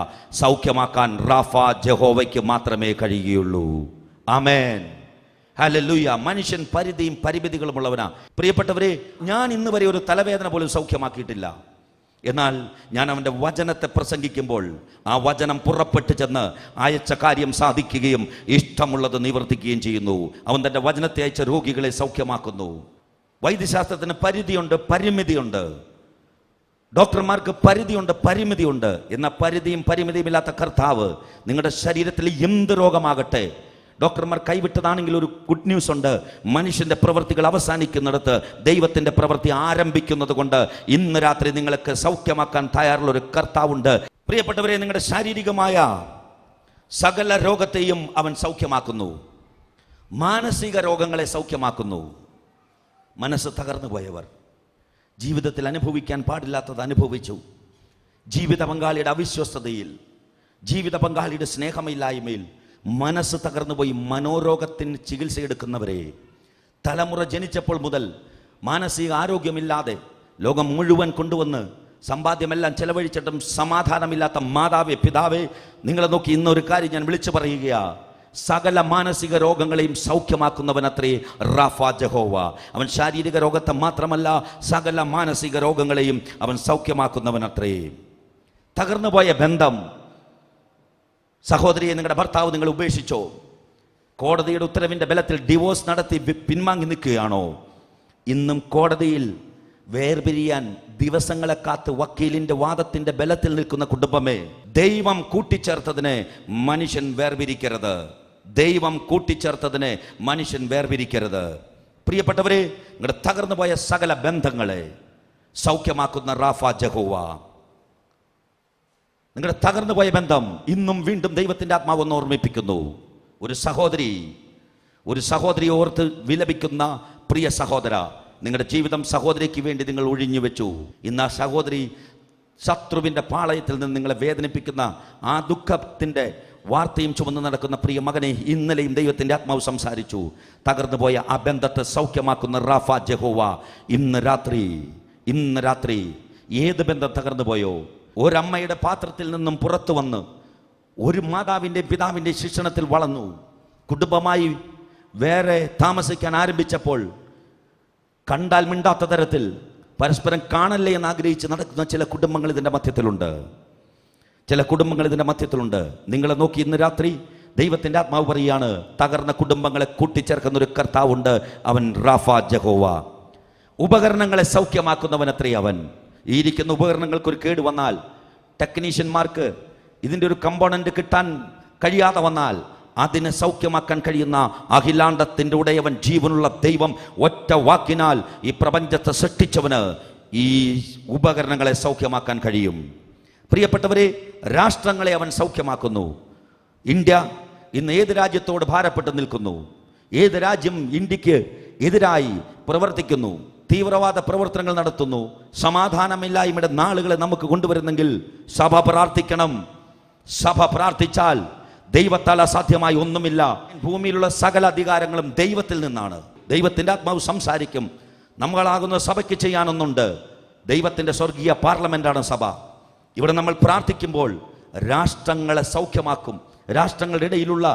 സൗഖ്യമാക്കാൻ റാഫ ജഹോവയ്ക്ക് മാത്രമേ കഴിയുകയുള്ളൂ. ആമേൻ, ഹല്ലേലൂയ. മനുഷ്യൻ പരിധിയും പരിമിതികളും ഉള്ളവനാ. പ്രിയപ്പെട്ടവരെ, ഞാൻ ഇന്ന് വരെ ഒരു തലവേദന പോലും സൗഖ്യമാക്കിയിട്ടില്ല. എന്നാൽ ഞാൻ അവൻ്റെ വചനത്തെ പ്രസംഗിക്കുമ്പോൾ ആ വചനം പുറപ്പെട്ടു ചെന്ന് അയച്ച കാര്യം സാധിക്കുകയും ഇഷ്ടമുള്ളത് നിവർത്തിക്കുകയും ചെയ്യുന്നു. അവൻ തൻ്റെ വചനത്തെ അയച്ച രോഗികളെ സൗഖ്യമാക്കുന്നു. വൈദ്യശാസ്ത്രത്തിന് പരിധിയുണ്ട്, പരിമിതിയുണ്ട്. ഡോക്ടർമാർക്ക് പരിധിയുണ്ട്, പരിമിതിയുണ്ട്. എന്നാൽ പരിധിയും പരിമിതിയും ഇല്ലാത്ത കർത്താവ് നിങ്ങളുടെ ശരീരത്തിൽ എന്ത് രോഗമാകട്ടെ ഡോക്ടർമാർ കൈവിട്ടതാണെങ്കിൽ ഒരു ഗുഡ് ന്യൂസ് ഉണ്ട്. മനുഷ്യന്റെ പ്രവൃത്തികൾ അവസാനിക്കുന്നിടത്ത് ദൈവത്തിന്റെ പ്രവൃത്തി ആരംഭിക്കുന്നത് കൊണ്ട് ഇന്ന് രാത്രി നിങ്ങൾക്ക് സൗഖ്യമാക്കാൻ തയ്യാറുള്ള ഒരു കർത്താവുണ്ട്. പ്രിയപ്പെട്ടവരെ, നിങ്ങളുടെ ശാരീരികമായ സകല രോഗത്തെയും അവൻ സൗഖ്യമാക്കുന്നു. മാനസിക രോഗങ്ങളെ സൗഖ്യമാക്കുന്നു. മനസ്സ് തകർന്നു പോയവർ, ജീവിതത്തിൽ അനുഭവിക്കാൻ പാടില്ലാത്തത് അനുഭവിച്ചു, ജീവിത പങ്കാളിയുടെ അവിശ്വസ്തതയിൽ, ജീവിത പങ്കാളിയുടെ സ്നേഹമില്ലായ്മയിൽ മനസ്സ് തകർന്നുപോയി മനോരോഗത്തിന് ചികിത്സയെടുക്കുന്നവരെ, തലമുറ ജനിച്ചപ്പോൾ മുതൽ മാനസിക ആരോഗ്യമില്ലാതെ ലോകം മുഴുവൻ കൊണ്ടുവന്ന് സമ്പാദ്യമെല്ലാം ചെലവഴിച്ചിട്ടും സമാധാനമില്ലാത്ത മാതാവേ, പിതാവേ, നിങ്ങളെ നോക്കി ഇന്നൊരു കാര്യം ഞാൻ വിളിച്ചു പറയുകയാ. സകല മാനസിക രോഗങ്ങളെയും സൗഖ്യമാക്കുന്നവനത്രേ റാഫ ജഹോവ. അവൻ ശാരീരിക രോഗത്തെ മാത്രമല്ല, സകല മാനസിക രോഗങ്ങളെയും അവൻ സൗഖ്യമാക്കുന്നവനത്രേ. തകർന്നുപോയ ബന്ധം, സഹോദരിയെ, നിങ്ങളുടെ ഭർത്താവ് നിങ്ങൾ ഉപേക്ഷിച്ചോ? കോടതിയുടെ ഉത്തരവിന്റെ ബലത്തിൽ ഡിവോഴ്സ് നടത്തി പിൻവാങ്ങി നിൽക്കുകയാണോ? ഇന്നും കോടതിയിൽ വേർപിരിയാൻ ദിവസങ്ങളെ കാത്ത് വക്കീലിന്റെ വാദത്തിന്റെ ബലത്തിൽ നിൽക്കുന്ന കുടുംബമേ, ദൈവം കൂട്ടിച്ചേർത്തതിനെ മനുഷ്യൻ വേർപിരിക്കരുത്. ദൈവം കൂട്ടിച്ചേർത്തതിനെ മനുഷ്യൻ വേർപിരിക്കരുത്. പ്രിയപ്പെട്ടവരെ, നിങ്ങളുടെ തകർന്നുപോയ സകല ബന്ധങ്ങളെ സൗഖ്യമാക്കുന്ന റാഫ ജഹോവ. നിങ്ങളുടെ തകർന്നുപോയ ബന്ധം ഇന്നും വീണ്ടും ദൈവത്തിന്റെ ആത്മാവ് ഒന്ന് ഓർമ്മിപ്പിക്കുന്നു. ഒരു സഹോദരി ഓർത്ത് വിലപിക്കുന്ന പ്രിയ സഹോദര, നിങ്ങളുടെ ജീവിതം സഹോദരിക്ക് വേണ്ടി നിങ്ങൾ ഒഴിഞ്ഞു വെച്ചു. ഇന്ന് ആ സഹോദരി ശത്രുവിൻ്റെ പാളയത്തിൽ നിന്ന് നിങ്ങളെ വേദനിപ്പിക്കുന്ന ആ ദുഃഖത്തിൻ്റെ വാർത്തയും ചുമന്ന് നടക്കുന്ന പ്രിയ മകനെ ഇന്നലെയും ദൈവത്തിൻ്റെ ആത്മാവ് സംസാരിച്ചു. തകർന്നുപോയ ആ ബന്ധത്തെ സൗഖ്യമാക്കുന്ന റാഫ ജഹോവ ഇന്ന് രാത്രി ഏത് ബന്ധം തകർന്നു പോയോ? ഒരമ്മയുടെ പാത്രത്തിൽ നിന്നും പുറത്തു വന്ന് ഒരു മാതാവിൻ്റെ പിതാവിൻ്റെ ശിക്ഷണത്തിൽ വളർന്നു കുടുംബമായി വേറെ താമസിക്കാൻ ആരംഭിച്ചപ്പോൾ കണ്ടാൽ മിണ്ടാത്ത തരത്തിൽ പരസ്പരം കാണല്ലേ എന്ന് ആഗ്രഹിച്ച് നടക്കുന്ന ചില കുടുംബങ്ങൾ ഇതിൻ്റെ മധ്യത്തിലുണ്ട്. നിങ്ങളെ നോക്കി ഇന്ന് രാത്രി ദൈവത്തിൻ്റെ ആത്മാവ് പറയുകയാണ്, തകർന്ന കുടുംബങ്ങളെ കൂട്ടിച്ചേർക്കുന്ന ഒരു കർത്താവുണ്ട്. അവൻ റാഫ ജഹോവ. ഉപകരണങ്ങളെ സൗഖ്യമാക്കുന്നവനത്രേ അവൻ. ഈ ഇരിക്കുന്ന ഉപകരണങ്ങൾക്ക് ഒരു കേട് വന്നാൽ, ടെക്നീഷ്യന്മാർക്ക് ഇതിൻ്റെ ഒരു കമ്പോണന്റ് കിട്ടാൻ കഴിയാതെ വന്നാൽ അതിനെ സൗഖ്യമാക്കാൻ കഴിയുന്ന അഖിലാണ്ടത്തിൻ്റെ ഉടയവൻ, ജീവനുള്ള ദൈവം, ഒറ്റ വാക്കിനാൽ ഈ പ്രപഞ്ചത്തെ സൃഷ്ടിച്ചവന് ഈ ഉപകരണങ്ങളെ സൗഖ്യമാക്കാൻ കഴിയും. പ്രിയപ്പെട്ടവരെ, രാഷ്ട്രങ്ങളെ അവൻ സൗഖ്യമാക്കുന്നു. ഇന്ത്യ ഇന്ന് ഏത് രാജ്യത്തോട് ഭാരപ്പെട്ട് നിൽക്കുന്നു? ഏത് രാജ്യം ഇന്ത്യക്ക് എതിരായി പ്രവർത്തിക്കുന്നു? തീവ്രവാദ പ്രവർത്തനങ്ങൾ നടത്തുന്നു? സമാധാനമില്ലായ്മയുടെ നാളുകളെ നമുക്ക് കൊണ്ടുവരുന്നെങ്കിൽ സഭ പ്രാർത്ഥിക്കണം. സഭ പ്രാർത്ഥിച്ചാൽ ദൈവത്താൽ അസാധ്യമായി ഒന്നുമില്ല. ഭൂമിയിലുള്ള സകല അധികാരങ്ങളും ദൈവത്തിൽ നിന്നാണ്. ദൈവത്തിൻ്റെ ആത്മാവ് സംസാരിക്കും. നമ്മളാകുന്ന സഭയ്ക്ക് ചെയ്യാനൊന്നുണ്ട്. ദൈവത്തിൻ്റെ സ്വർഗീയ പാർലമെന്റാണ് സഭ. ഇവിടെ നമ്മൾ പ്രാർത്ഥിക്കുമ്പോൾ രാഷ്ട്രങ്ങളെ സൗഖ്യമാക്കും. രാഷ്ട്രങ്ങളുടെ ഇടയിലുള്ള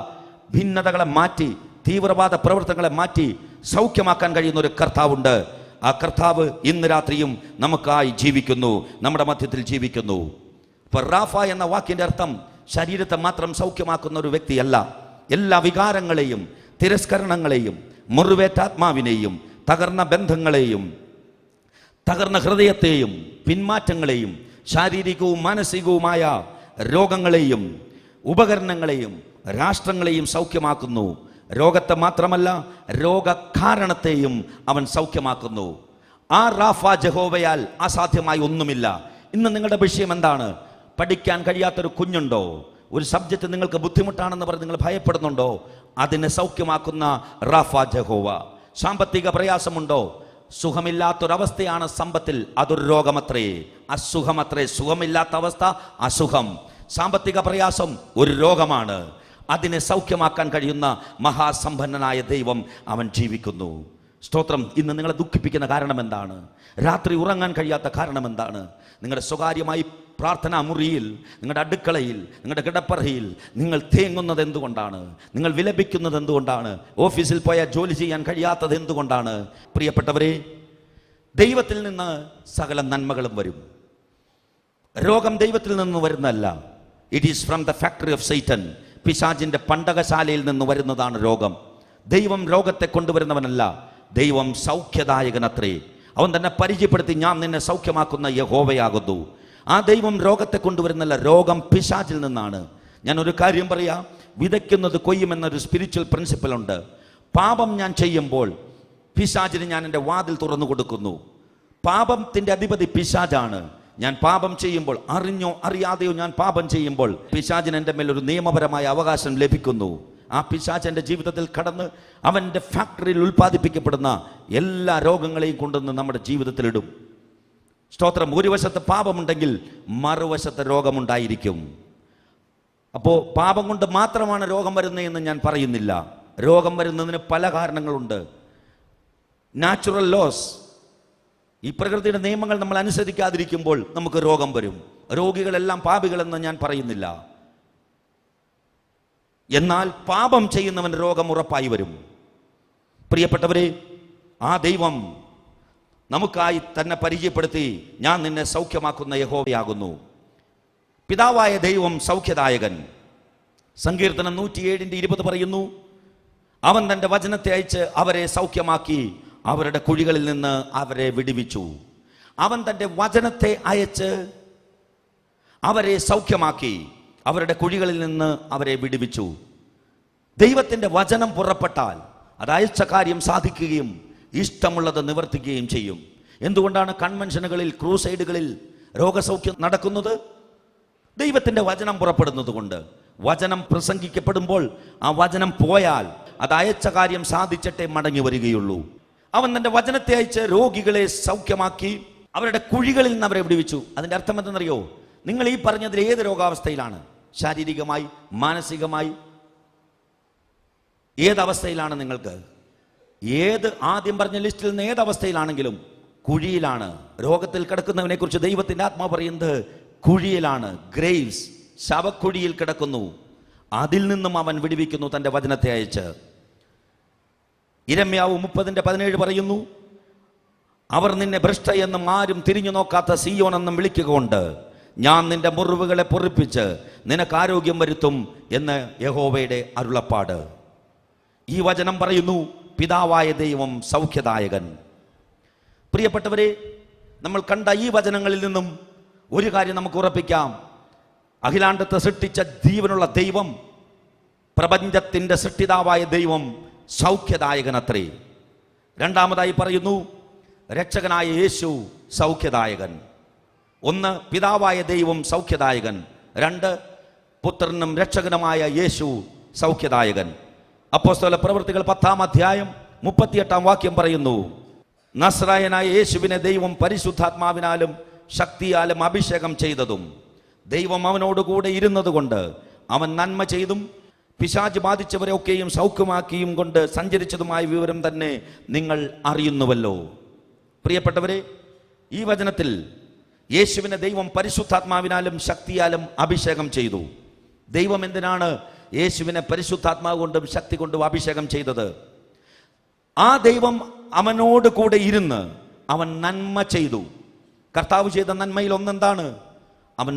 ഭിന്നതകളെ മാറ്റി, തീവ്രവാദ പ്രവർത്തനങ്ങളെ മാറ്റി സൗഖ്യമാക്കാൻ കഴിയുന്ന ഒരു കർത്താവുണ്ട്. ആ കർത്താവ് ഇന്ന് രാത്രിയും നമുക്കായി ജീവിക്കുന്നു, നമ്മുടെ മധ്യത്തിൽ ജീവിക്കുന്നു. ഇപ്പൊ റാഫ എന്ന വാക്കിന്റെ അർത്ഥം ശരീരത്തെ മാത്രം സൗഖ്യമാക്കുന്ന ഒരു വ്യക്തിയല്ല. എല്ലാ വികാരങ്ങളെയും, തിരസ്കരണങ്ങളെയും, മുറിവേറ്റ ആത്മാവിനെയും, തകർന്ന ബന്ധങ്ങളെയും, തകർന്ന ഹൃദയത്തെയും, പിന്മാറ്റങ്ങളെയും, ശാരീരികവും മാനസികവുമായ രോഗങ്ങളെയും, ഉപകരണങ്ങളെയും, രാഷ്ട്രങ്ങളെയും സൗഖ്യമാക്കുന്നു. രോഗത്തെ മാത്രമല്ല, രോഗകാരണത്തെയും അവൻ സൗഖ്യമാക്കുന്നു. ആ റാഫ ജഹോവയാൽ അസാധ്യമായി ഒന്നുമില്ല. ഇന്ന് നിങ്ങളുടെ വിഷയം എന്താണ്? പഠിക്കാൻ കഴിയാത്തൊരു കുഞ്ഞുണ്ടോ? ഒരു സബ്ജക്റ്റ് നിങ്ങൾക്ക് ബുദ്ധിമുട്ടാണെന്ന് പറഞ്ഞ് നിങ്ങൾ ഭയപ്പെടുന്നുണ്ടോ? അതിനെ സൗഖ്യമാക്കുന്ന റാഫ ജഹോവ. സാമ്പത്തിക പ്രയാസമുണ്ടോ? സുഖമില്ലാത്തൊരവസ്ഥയാണ് സമ്പത്തിൽ, അതൊരു രോഗമത്രേ, അസുഖമത്രേ. സുഖമില്ലാത്ത അവസ്ഥ അസുഖം. സാമ്പത്തിക പ്രയാസം ഒരു രോഗമാണ്. അതിനെ സൗഖ്യമാക്കാൻ കഴിയുന്ന മഹാസമ്പന്നനായ ദൈവം അവൻ ജീവിക്കുന്നു. സ്തോത്രം. ഇന്ന് നിങ്ങളെ ദുഃഖിപ്പിക്കുന്ന കാരണം എന്താണ്? രാത്രി ഉറങ്ങാൻ കഴിയാത്ത കാരണം എന്താണ്? നിങ്ങളുടെ സ്വകാര്യമായി പ്രാർത്ഥനാ മുറിയിൽ, നിങ്ങളുടെ അടുക്കളയിൽ, നിങ്ങളുടെ കിടപ്പറയിൽ നിങ്ങൾ തേങ്ങുന്നത് എന്തുകൊണ്ടാണ്? നിങ്ങൾ വിലപിക്കുന്നത് എന്തുകൊണ്ടാണ്? ഓഫീസിൽ പോയാൽ ജോലി ചെയ്യാൻ കഴിയാത്തത് എന്തുകൊണ്ടാണ്? പ്രിയപ്പെട്ടവരെ, ദൈവത്തിൽ നിന്ന് സകല നന്മകളും വരും. രോഗം ദൈവത്തിൽ നിന്ന് വരുന്നതല്ല. It is from the factory of Satan. പിശാചിന്റെ പണ്ടകശാലയിൽ നിന്ന് വരുന്നതാണ് രോഗം. ദൈവം രോഗത്തെ കൊണ്ടുവരുന്നവനല്ല, ദൈവം സൗഖ്യദായകനത്രേ. അവൻ തന്നെ പരിചയപ്പെടുത്തി, ഞാൻ നിന്നെ സൗഖ്യമാക്കുന്ന യഹോവയാകുന്നു. ആ ദൈവം രോഗത്തെ കൊണ്ടുവരുന്നല്ല, രോഗം പിശാചിൽ നിന്നാണ്. ഞാൻ ഒരു കാര്യം പറയാം, വിതയ്ക്കുന്നത് കൊയ്യുമെന്നൊരു സ്പിരിച്വൽ പ്രിൻസിപ്പൽ ഉണ്ട്. പാപം ഞാൻ ചെയ്യുമ്പോൾ പിശാചിന് ഞാൻ എൻ്റെ വാതിൽ തുറന്നു കൊടുക്കുന്നു. പാപത്തിൻ്റെ അധിപതി പിശാചാണ്. ഞാൻ പാപം ചെയ്യുമ്പോൾ, അറിഞ്ഞോ അറിയാതെയോ ഞാൻ പാപം ചെയ്യുമ്പോൾ, പിശാചിന് എൻ്റെ മേലൊരു നിയമപരമായ അവകാശം ലഭിക്കുന്നു. ആ പിശാച് എൻ്റെ ജീവിതത്തിൽ കടന്ന് അവൻ്റെ ഫാക്ടറിയിൽ ഉൽപ്പാദിപ്പിക്കപ്പെടുന്ന എല്ലാ രോഗങ്ങളെയും കൊണ്ടുവന്ന് നമ്മുടെ ജീവിതത്തിലിടും. സ്തോത്രം. ഒരു വശത്ത് പാപമുണ്ടെങ്കിൽ മറുവശത്ത് രോഗമുണ്ടായിരിക്കും. അപ്പോൾ പാപം കൊണ്ട് മാത്രമാണ് രോഗം വരുന്നതെന്ന് ഞാൻ പറയുന്നില്ല. രോഗം വരുന്നതിന് പല കാരണങ്ങളുണ്ട്. നാച്ചുറൽ ലോസ്, ഈ പ്രകൃതിയുടെ നിയമങ്ങൾ നമ്മൾ അനുസരിക്കാതിരിക്കുമ്പോൾ നമുക്ക് രോഗം വരും. രോഗികളെല്ലാം പാപികളെന്ന് ഞാൻ പറയുന്നില്ല. എന്നാൽ പാപം ചെയ്യുന്നവൻ രോഗം ഉറപ്പായി വരും. പ്രിയപ്പെട്ടവരെ, ആ ദൈവം നമുക്കായി തന്നെ പരിചയപ്പെടുത്തി, ഞാൻ നിന്നെ സൗഖ്യമാക്കുന്ന യഹോവയാകുന്നു. പിതാവായ ദൈവം സൗഖ്യദായകൻ. സങ്കീർത്തനം 107:20 പറയുന്നു, അവൻ തൻ്റെ വചനത്തെ അയച്ച് അവരെ സൗഖ്യമാക്കി, അവരുടെ കുഴികളിൽ നിന്ന് അവരെ വിടുവിച്ചു. അവൻ തൻ്റെ വചനത്തെ അയച്ച് അവരെ സൗഖ്യമാക്കി, അവരുടെ കുഴികളിൽ നിന്ന് അവരെ വിടുവിച്ചു. ദൈവത്തിൻ്റെ വചനം പുറപ്പെട്ടാൽ അത് അയച്ച കാര്യം സാധിക്കുകയും ഇഷ്ടമുള്ളത് നിവർത്തിക്കുകയും ചെയ്യും. എന്തുകൊണ്ടാണ് കൺവെൻഷനുകളിൽ, ക്രൂസൈഡുകളിൽ രോഗസൗഖ്യം നടക്കുന്നത്? ദൈവത്തിൻ്റെ വചനം പുറപ്പെടുന്നത് കൊണ്ട്. വചനം പ്രസംഗിക്കപ്പെടുമ്പോൾ ആ വചനം പോയാൽ അത് അയച്ച കാര്യം സാധിച്ചിട്ടേ മടങ്ങി വരികയുള്ളൂ. അവൻ തൻ്റെ വചനത്തെ അയച്ച് രോഗികളെ സൗഖ്യമാക്കി, അവരുടെ കുഴികളിൽ നിന്ന് അവരെ വിടുവിച്ചു. അതിൻ്റെ അർത്ഥം എന്തെന്നറിയോ? നിങ്ങൾ ഈ പറഞ്ഞതിൽ ഏത് രോഗാവസ്ഥയിലാണ്? ശാരീരികമായി, മാനസികമായി, ഏതവസ്ഥയിലാണ് നിങ്ങൾക്ക്? ആദ്യം പറഞ്ഞ ലിസ്റ്റിൽ നിന്ന് ഏതവസ്ഥയിലാണെങ്കിലും കുഴിയിലാണ്. രോഗത്തിൽ കിടക്കുന്നവനെ കുറിച്ച് ദൈവത്തിൻ്റെ ആത്മാവ് പറയുന്നത് കുഴിയിലാണ്. ഗ്രേവ്സ്, ശവക്കുഴിയിൽ കിടക്കുന്നു. അതിൽ നിന്നും അവൻ വിടുവിക്കുന്നു തൻ്റെ വചനത്തെ അയച്ച്. ഇരമ്യാവ് 30:17 പറയുന്നു, അവർ നിന്നെ ഭ്രഷ്ടയെന്നും ആരും തിരിഞ്ഞു നോക്കാത്ത സിയോൻ എന്നും വിളിക്കുകകൊണ്ട് ഞാൻ നിന്റെ മുറിവുകളെ പൊറിപ്പിച്ച് നിനക്ക് ആരോഗ്യം വരുത്തും എന്ന് യഹോവയുടെ അരുളപ്പാട്. ഈ വചനം പറയുന്നു, പിതാവായ ദൈവം സൗഖ്യദായകൻ. പ്രിയപ്പെട്ടവരെ, നമ്മൾ കണ്ട ഈ വചനങ്ങളിൽ നിന്നും ഒരു കാര്യം നമുക്ക് ഉറപ്പിക്കാം. അഖിലാണ്ടത്തെ സൃഷ്ടിച്ച ജീവനുള്ള ദൈവം, പ്രപഞ്ചത്തിൻ്റെ സൃഷ്ടിതാവായ ദൈവം സൗഖ്യദായകനത്രേ. രണ്ടാമതായി പറയുന്നു, രക്ഷകനായ യേശു സൗഖ്യദായകൻ. ഒന്ന്, പിതാവായ ദൈവം സൗഖ്യദായകൻ. രണ്ട്, പുത്രനും രക്ഷകനുമായ യേശു സൗഖ്യദായകൻ. അപ്പോസ്തല പ്രവൃത്തികൾ 10:38 പറയുന്നു, നസ്രായനായ യേശുവിനെ ദൈവം പരിശുദ്ധാത്മാവിനാലും ശക്തിയാലും അഭിഷേകം ചെയ്തതും ദൈവം അവനോടുകൂടെ ഇരുന്നതുകൊണ്ട് അവൻ നന്മ ചെയ്തും പിശാച് ബാധിച്ചവരെ ഒക്കെയും സൗഖ്യമാക്കിയും കൊണ്ട് സഞ്ചരിച്ചതുമായ വിവരം തന്നെ നിങ്ങൾ അറിയുന്നുവല്ലോ. പ്രിയപ്പെട്ടവരെ, ഈ വചനത്തിൽ യേശുവിനെ ദൈവം പരിശുദ്ധാത്മാവിനാലും ശക്തിയാലും അഭിഷേകം ചെയ്തു. ദൈവം എന്തിനാണ് യേശുവിനെ പരിശുദ്ധാത്മാവ് കൊണ്ടും ശക്തി കൊണ്ടും അഭിഷേകം ചെയ്തത്? ആ ദൈവം അവനോട് കൂടെ ഇരുന്ന് അവൻ നന്മ ചെയ്തു. കർത്താവ് ചെയ്ത നന്മയിൽ ഒന്നെന്താണ്? അവൻ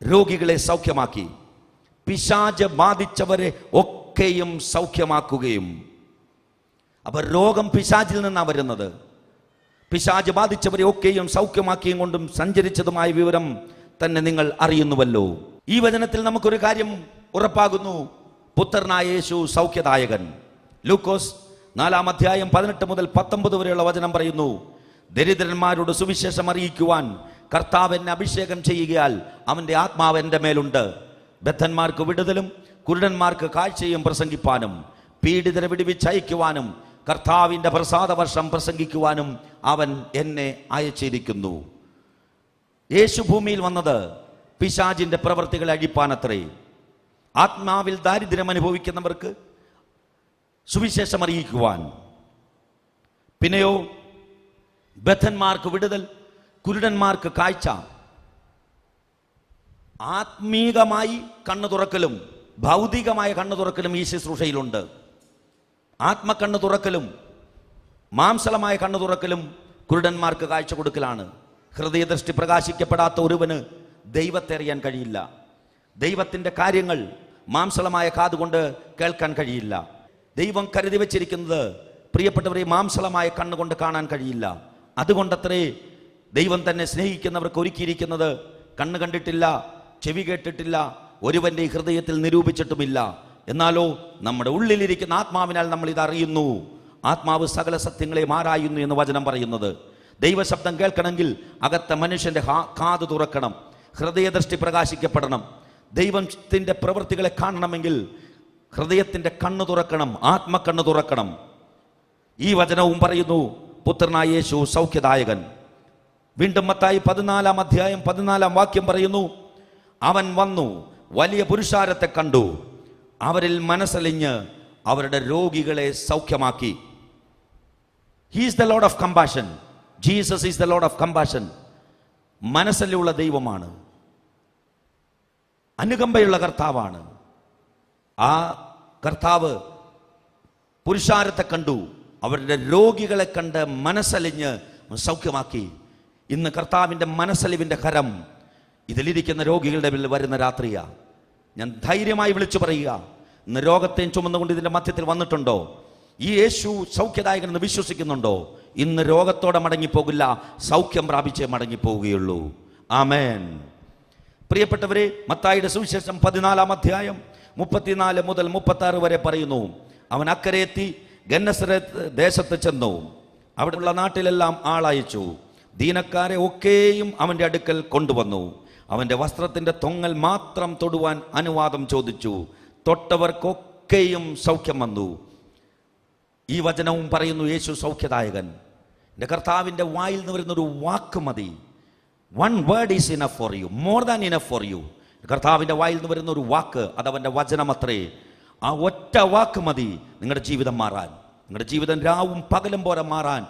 രോഗികളെ സൗഖ്യമാക്കി, പിശാച് ബാധിച്ചവരെ ഒക്കെയും സൗഖ്യമാക്കുകയും. അപ്പോൾ രോഗം പിശാചിൽ നിന്നാണ് വരുന്നത്. പിശാച് ബാധിച്ചവരെ ഒക്കെയും സൗഖ്യമാക്കിയും കൊണ്ടും സഞ്ചരിച്ചതുമായ വിവരം തന്നെ നിങ്ങൾ അറിയുന്നുവല്ലോ. ഈ വചനത്തിൽ നമുക്കൊരു കാര്യം ഉറപ്പാകുന്നു, പുത്രനായ യേശു സൗഖ്യദായകൻ. ലൂക്കോസ് 4:18 മുതൽ 19 വരെയുള്ള വചനം പറയുന്നു, ദരിദ്രന്മാരോട് സുവിശേഷം അറിയിക്കുവാൻ കർത്താവ് എന്നെ അഭിഷേകം ചെയ്യുകയാൽ അവൻ്റെ ആത്മാവ് എൻ്റെ മേലുണ്ട്. ബദ്ധന്മാർക്ക് വിടുതലും കുരുടന്മാർക്ക് കാഴ്ചയും പ്രസംഗിപ്പാനും പീഡിതരെ വിടുവിച്ചയക്കുവാനും കർത്താവിൻ്റെ പ്രസാദവർഷം പ്രസംഗിക്കുവാനും അവൻ എന്നെ അയച്ചിരിക്കുന്നു. യേശു ഭൂമിയിൽ വന്നത് പിശാചിൻ്റെ പ്രവൃത്തികളെ അഴിപ്പാനത്രേ. ആത്മാവിൽ ദാരിദ്ര്യം അനുഭവിക്കുന്നവർക്ക് സുവിശേഷം അറിയിക്കുവാൻ. പിന്നെയോ ബദ്ധന്മാർക്ക് വിടുതൽ, കുരുടന്മാർക്ക് കാഴ്ച. ആത്മീകമായി കണ്ണു തുറക്കലും ഭൗതികമായ കണ്ണു തുറക്കലും ഈ ശുശ്രൂഷയിലുണ്ട്. ആത്മക്കണ്ണ് തുറക്കലും മാംസളമായ കണ്ണു തുറക്കലും കുരുടന്മാർക്ക് കാഴ്ച കൊടുക്കലാണ്. ഹൃദയദൃഷ്ടി പ്രകാശിക്കപ്പെടാത്ത ഒരുവന് ദൈവത്തെ അറിയാൻ കഴിയില്ല. ദൈവത്തിൻ്റെ കാര്യങ്ങൾ മാംസളമായ കാതുകൊണ്ട് കേൾക്കാൻ കഴിയില്ല. ദൈവം കരുതി വച്ചിരിക്കുന്നത് പ്രിയപ്പെട്ടവരെ മാംസളമായ കണ്ണുകൊണ്ട് കാണാൻ കഴിയില്ല. അതുകൊണ്ടത്രേ ദൈവം തന്നെ സ്നേഹിക്കുന്നവർക്ക് ഒരുക്കിയിരിക്കുന്നത് കണ്ണ് കണ്ടിട്ടില്ല, ചെവി കേട്ടിട്ടില്ല, ഒരുവന്റെ ഹൃദയത്തിൽ നിരൂപിച്ചിട്ടുമില്ല. എന്നാലോ നമ്മുടെ ഉള്ളിലിരിക്കുന്ന ആത്മാവിനാൽ നമ്മൾ ഇത് അറിയുന്നു. ആത്മാവ് സകല സത്യങ്ങളെ ആരായുന്നു എന്ന് വചനം പറയുന്നത്. ദൈവശബ്ദം കേൾക്കണമെങ്കിൽ അകത്തെ മനുഷ്യന്റെ കാത് തുറക്കണം, ഹൃദയദൃഷ്ടി പ്രകാശിക്കപ്പെടണം. ദൈവത്തിന്റെ പ്രവൃത്തികളെ കാണണമെങ്കിൽ ഹൃദയത്തിന്റെ കണ്ണ് തുറക്കണം, ആത്മക്കണ്ണ് തുറക്കണം. ഈ വചനവും പറയുന്നു പുത്രനായ യേശു സൗഖ്യദായകൻ. വീണ്ടും മത്തായി 14 അധ്യായം 14 വാക്യം പറയുന്നു, അവൻ വന്നു വലിയ പുരുഷാരത്തെ കണ്ടു, അവരിൽ മനസ്സലിഞ്ഞ് അവരുടെ രോഗികളെ സൗഖ്യമാക്കി. He is the Lord of compassion. Jesus is the Lord of compassion. മനസ്സലുള്ള ദൈവമാണ്, അനുകമ്പയുള്ള കർത്താവാണ്. ആ കർത്താവ് പുരുഷാരത്തെ കണ്ടു, അവരുടെ രോഗികളെ കണ്ട് മനസ്സലിഞ്ഞ് സൗഖ്യമാക്കി. ഇന്ന് കർത്താവിൻ്റെ മനസ്സലിവിൻ്റെ കരം ഇതിലിരിക്കുന്ന രോഗികളുടെ മേൽ വരുന്ന രാത്രിയാ. ഞാൻ ധൈര്യമായി വിളിച്ചു പറയുക, ഇന്ന് രോഗത്തെയും ചുമന്നുകൊണ്ട് ഇതിൻ്റെ മധ്യത്തിൽ വന്നിട്ടുണ്ടോ? ഈ യേശു സൗഖ്യദായകനെന്ന് വിശ്വസിക്കുന്നുണ്ടോ? ഇന്ന് രോഗത്തോടെ മടങ്ങിപ്പോകില്ല, സൗഖ്യം പ്രാപിച്ചേ മടങ്ങിപ്പോവുകയുള്ളൂ. ആമേൻ. പ്രിയപ്പെട്ടവരെ, മത്തായിയുടെ സുവിശേഷം 14 അധ്യായം 34 മുതൽ 36 വരെ പറയുന്നു, അവൻ അക്കരെ എത്തി ഗന്നസരത്ത് ദേശത്ത് ചെന്നു. അവിടെയുള്ള നാട്ടിലെല്ലാം ആളയച്ചു. ദീനക്കാരെ ഒക്കെയും അവൻ്റെ അടുക്കൽ കൊണ്ടുവന്നു. അവൻ്റെ വസ്ത്രത്തിൻ്റെ തൊങ്ങൽ മാത്രം തൊടുവാൻ അനുവാദം ചോദിച്ചു. തൊട്ടവർക്കൊക്കെയും സൗഖ്യം വന്നു. ഈ വചനവും പറയുന്നു യേശു സൗഖ്യദായകൻ. എൻ്റെ കർത്താവിൻ്റെ വായിൽ നിന്ന് വരുന്നൊരു വാക്ക് മതി. One word is enough for you, more than enough for you. കർത്താവിൻ്റെ വായിൽ നിന്ന് വരുന്ന ഒരു വാക്ക്, അതവൻ്റെ വചനമത്രേ. ആ ഒറ്റ വാക്ക് മതി നിങ്ങളുടെ ജീവിതം മാറാൻ, നിങ്ങളുടെ ജീവിതം രാവും പകലും പോലെ മാറാൻ.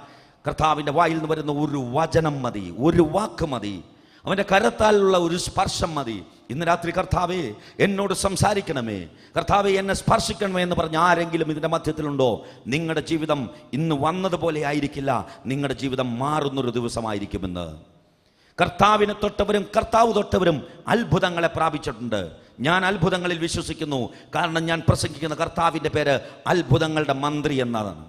കർത്താവിൻ്റെ വായിൽ നിന്ന് വരുന്ന ഒരു വചനം മതി, ഒരു വാക്ക് മതി, അവൻ്റെ കരത്താലുള്ള ഒരു സ്പർശം മതി. ഇന്ന് രാത്രി കർത്താവേ എന്നോട് സംസാരിക്കണമേ, കർത്താവേ എന്നെ സ്പർശിക്കണമേ എന്ന് പറഞ്ഞ് ആരെങ്കിലും ഇതിൻ്റെ മധ്യത്തിലുണ്ടോ? നിങ്ങളുടെ ജീവിതം ഇന്ന് വന്നതുപോലെ ആയിരിക്കില്ല, നിങ്ങളുടെ ജീവിതം മാറുന്നൊരു ദിവസമായിരിക്കുമെന്ന്. കർത്താവിനെ തൊട്ടവരും കർത്താവ് തൊട്ടവരും അത്ഭുതങ്ങളെ പ്രാപിച്ചിട്ടുണ്ട്. ഞാൻ അത്ഭുതങ്ങളിൽ വിശ്വസിക്കുന്നു. കാരണം ഞാൻ പ്രസംഗിക്കുന്ന കർത്താവിൻ്റെ പേര് അത്ഭുതങ്ങളുടെ മന്ത്രി എന്നതാണ്.